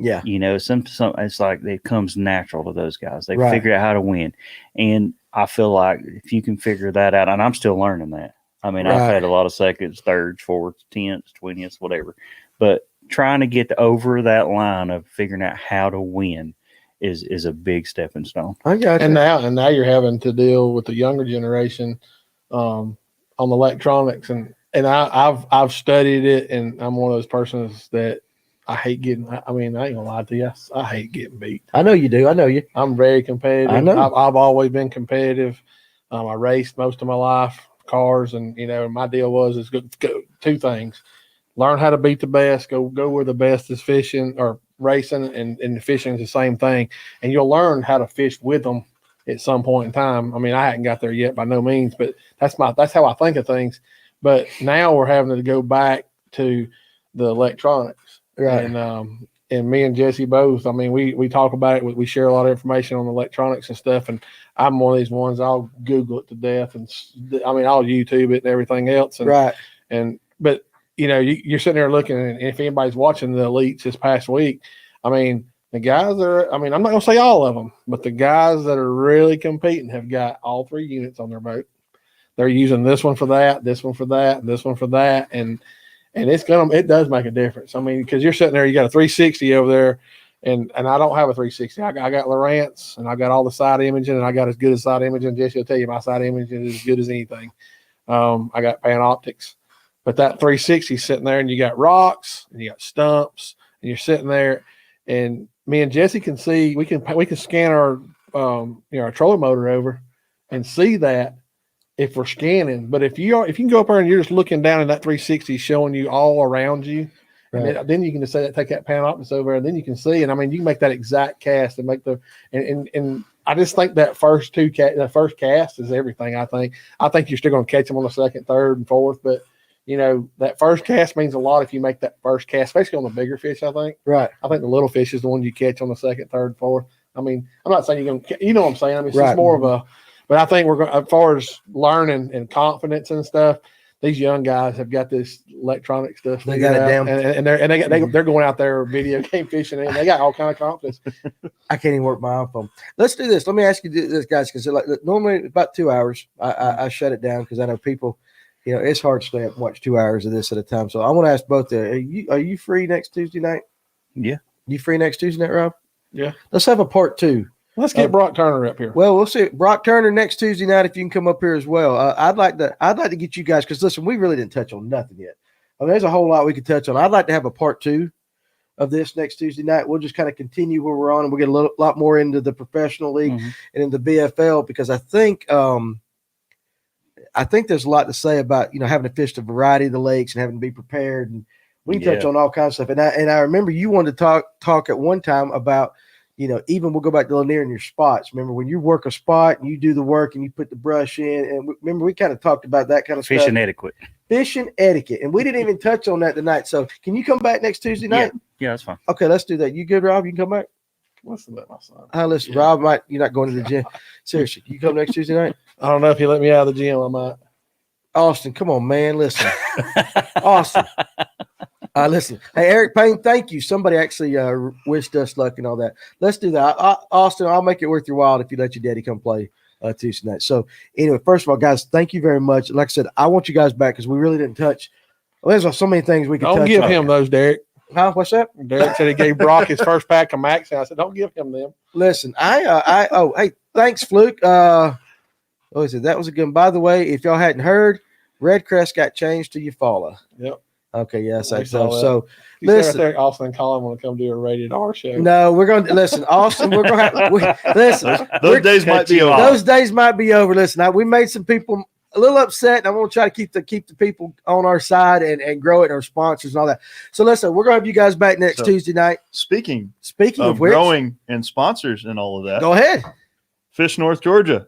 [SPEAKER 2] Yeah.
[SPEAKER 4] Some it's like it comes natural to those guys. They
[SPEAKER 2] Right.
[SPEAKER 4] figure out how to win, and I feel like if you can figure that out, and I'm still learning that. I've
[SPEAKER 2] Right.
[SPEAKER 4] had a lot of seconds, thirds, fourths, 10s, 20s, whatever, but trying to get over that line of figuring out how to win is a big stepping stone.
[SPEAKER 2] I got you.
[SPEAKER 1] And now you're having to deal with the younger generation on the electronics, and I've studied it, and I'm one of those persons that I hate getting. I ain't gonna lie to you, I hate getting beat.
[SPEAKER 2] I know you do. I know you.
[SPEAKER 1] I'm very competitive.
[SPEAKER 2] I know.
[SPEAKER 1] I've always been competitive. I raced most of my life, cars, and my deal was go 2 things: learn how to beat the best, go where the best is fishing or racing, and fishing is the same thing, and you'll learn how to fish with them at some point in time. I hadn't got there yet by no means, but that's how I think of things. But now we're having to go back to the electronics,
[SPEAKER 2] Right.
[SPEAKER 1] and me and Jesse both. We talk about it. We share a lot of information on electronics and stuff. And I'm one of these ones. I'll Google it to death, and I'll YouTube it and everything else. And,
[SPEAKER 2] Right.
[SPEAKER 1] But you're sitting there looking, and if anybody's watching the elites this past week, the guys are. I'm not gonna say all of them, but the guys that are really competing have got all 3 units on their boat. They're using this one for that, this one for that, and this one for that, and it does make a difference. Because you're sitting there, you got a 360 over there, and I don't have a 360. I got Lowrance, and I got all the side imaging, and I got as good as side imaging. Jesse will tell you my side imaging is as good as anything. I got Panoptics, but that 360 is sitting there, and you got rocks, and you got stumps, and you're sitting there, and me and Jesse can see. We can scan our our trolling motor over, and see that. If we're scanning, but if you can go up there and you're just looking down and that 360 showing you all around you,
[SPEAKER 2] Right.
[SPEAKER 1] and then you can just say that, take that Panoptis over, and then you can see, and you can make that exact cast and make and I just think that first cast is everything. I think you're still going to catch them on the second, third, and fourth, but that first cast means a lot if you make that first cast, especially on the bigger fish. I think
[SPEAKER 2] Right.
[SPEAKER 1] the little fish is the one you catch on the second, third, fourth. I'm not saying you're going to, what I'm saying. It's
[SPEAKER 2] Right.
[SPEAKER 1] just more of a. But I think we're going, as far as learning and confidence and stuff. These young guys have got this electronic stuff.
[SPEAKER 2] They got it down,
[SPEAKER 1] and they're going out there video game fishing, and they got all kind of confidence.
[SPEAKER 2] I can't even work my iPhone. Let's do this. Let me ask you this, guys, because normally about 2 hours, I shut it down because I know people. It's hard to stay up and watch 2 hours of this at a time. So I want to ask both. Are you free next Tuesday night?
[SPEAKER 4] Yeah.
[SPEAKER 2] You free next Tuesday night, Rob?
[SPEAKER 1] Yeah.
[SPEAKER 2] Let's have a part 2.
[SPEAKER 1] Let's get Brock Turner up here.
[SPEAKER 2] Well, we'll see. Brock Turner next Tuesday night, if you can come up here as well. I'd like to get you guys, because listen, we really didn't touch on nothing yet. There's a whole lot we could touch on. I'd like to have a part 2 of this next Tuesday night. We'll just kind of continue where we're on, and we'll get a lot more into the professional league and in the BFL, because I think I think there's a lot to say about, having to fish the variety of the lakes and having to be prepared. And we can touch on all kinds of stuff. And I remember you wanted to talk at one time about, even we'll go back to Lanier in your spots. Remember when you work a spot and you do the work and you put the brush in, and remember we kind of talked about that kind of stuff. Fishing etiquette. And we didn't even touch on that tonight. So can you come back next Tuesday night?
[SPEAKER 4] Yeah, that's fine.
[SPEAKER 2] Okay, let's do that. You good, Rob? You can come back?
[SPEAKER 1] Listen to my son.
[SPEAKER 2] Listen, yeah. Rob, you're not going to the gym. Seriously, you come next Tuesday night?
[SPEAKER 1] I don't know if he let me out of the gym. I might.
[SPEAKER 2] Austin, come on, man. Listen. Austin. Listen. Hey, Eric Payne, thank you. Somebody actually wished us luck and all that. Let's do that. Austin, I'll make it worth your while if you let your daddy come play Tuesday night. So, anyway, first of all, guys, thank you very much. Like I said, I want you guys back because we really didn't touch. Well, there's so many things we could touch on.
[SPEAKER 1] Don't give him those, Derek.
[SPEAKER 2] Huh? What's that?
[SPEAKER 1] Derek said he gave Brock his first pack of Max. I said, don't give him them.
[SPEAKER 2] Listen, hey, thanks, Fluke. That was a good one. By the way, if y'all hadn't heard, Red Crest got changed to Eufaula.
[SPEAKER 1] Yep.
[SPEAKER 2] Okay, yes, I
[SPEAKER 1] saw
[SPEAKER 2] so.
[SPEAKER 1] that.
[SPEAKER 2] So
[SPEAKER 1] listen, right there, Austin and Colin want to come do a rated R show.
[SPEAKER 2] No, we're going to listen, Austin. We're going to listen.
[SPEAKER 3] Those days might be over.
[SPEAKER 2] Those days might be over. Listen, we made some people a little upset, and I want to try to keep the people on our side and grow it, and our sponsors and all that. So listen, we're going to have you guys back next Tuesday night.
[SPEAKER 3] Speaking
[SPEAKER 2] of which,
[SPEAKER 3] growing and sponsors and all of that,
[SPEAKER 2] go ahead.
[SPEAKER 3] Fish North Georgia,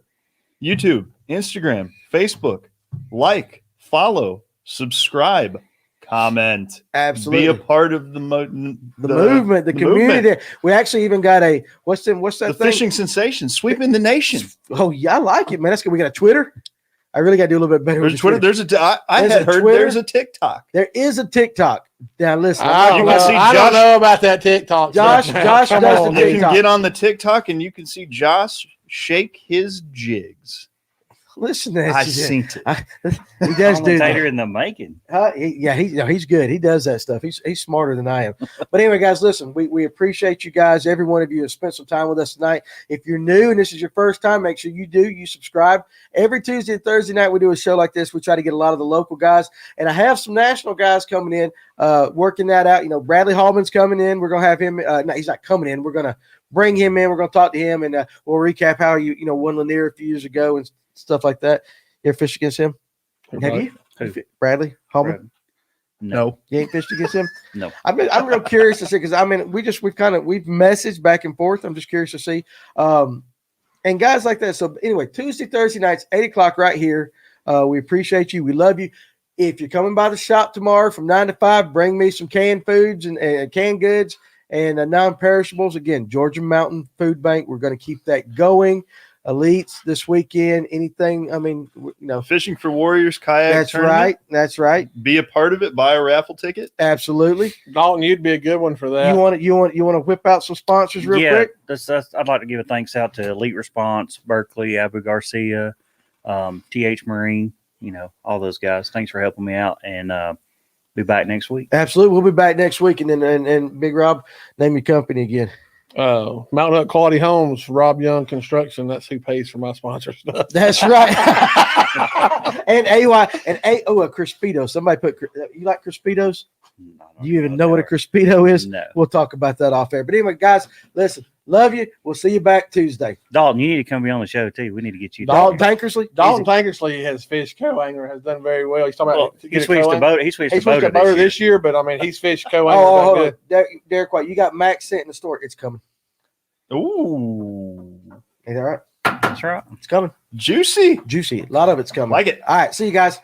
[SPEAKER 3] YouTube, Instagram, Facebook, like, follow, subscribe, comment,
[SPEAKER 2] absolutely,
[SPEAKER 3] be a part of the movement,
[SPEAKER 2] the community. Movement. We actually even got what's that
[SPEAKER 3] the
[SPEAKER 2] thing?
[SPEAKER 3] Fishing sensation sweeping the nation.
[SPEAKER 2] Oh yeah, I like it, man. That's good. We got a Twitter. I really got to do a little bit better.
[SPEAKER 3] There's Twitter. I had heard there's a TikTok.
[SPEAKER 2] There is a TikTok. Now listen,
[SPEAKER 1] I don't know about that TikTok.
[SPEAKER 2] Josh does the TikTok.
[SPEAKER 3] You can get on the TikTok and you can see Josh shake his jigs.
[SPEAKER 2] Listen to that.
[SPEAKER 3] I seen it.
[SPEAKER 2] He does do that.
[SPEAKER 4] In the making.
[SPEAKER 2] He's good. He does that stuff. He's smarter than I am. But anyway, guys, listen, we appreciate you guys. Every one of you has spent some time with us tonight. If you're new and this is your first time, make sure you subscribe. Every Tuesday and Thursday night we do a show like this. We try to get a lot of the local guys, and I have some national guys coming in, working that out. Bradley Hallman's coming in. We're gonna have him. No, he's not coming in. We're gonna bring him in. We're gonna talk to him, and we'll recap how you won Lanier a few years ago and stuff like that. You ever fished against him? Have you? Bradley Hallman?
[SPEAKER 3] No.
[SPEAKER 2] You ain't fished against him?
[SPEAKER 4] No.
[SPEAKER 2] I'm real curious to see, because we've messaged back and forth. I'm just curious to see. And guys like that. So anyway, Tuesday, Thursday nights, 8:00 right here. We appreciate you. We love you. If you're coming by the shop tomorrow from 9 to 5, bring me some canned foods and canned goods and non-perishables. Again, Georgia Mountain Food Bank. We're going to keep that going. Elites this weekend, anything.
[SPEAKER 3] Fishing for Warriors kayak tournament.
[SPEAKER 2] That's right.
[SPEAKER 3] Be a part of it. Buy a raffle ticket.
[SPEAKER 2] Absolutely.
[SPEAKER 1] Dalton, you'd be a good one for that.
[SPEAKER 2] You want to whip out some sponsors real quick?
[SPEAKER 4] I'd like to give a thanks out to Elite Response, Berkeley, Abu Garcia, TH Marine, all those guys. Thanks for helping me out, and be back next week.
[SPEAKER 2] Absolutely. We'll be back next week. And then and Big Rob, name your company again.
[SPEAKER 1] Mountain Up Quality Homes, Rob Young Construction. That's who pays for my sponsor stuff.
[SPEAKER 2] That's right. And a Crispito. Somebody put, you like Crispitos? Do you even know what a Crispito is?
[SPEAKER 4] No.
[SPEAKER 2] We'll talk about that off air. But anyway, guys, listen, love you. We'll see you back Tuesday.
[SPEAKER 4] Dalton, you need to come be on the show too. We need to get you.
[SPEAKER 2] Dalton Tankersley.
[SPEAKER 1] Dalton Tankersley has fished co-angler, has done very well. He's talking about
[SPEAKER 4] he switched to boat. He switched to boater
[SPEAKER 1] this year, but he's fished co-angler.
[SPEAKER 2] Derek White, you got Max sent in the store. It's coming.
[SPEAKER 3] Ooh.
[SPEAKER 2] Ain't that right?
[SPEAKER 4] That's right.
[SPEAKER 2] It's coming.
[SPEAKER 3] Juicy.
[SPEAKER 2] A lot of it's coming.
[SPEAKER 3] Like it.
[SPEAKER 2] All right. See you guys.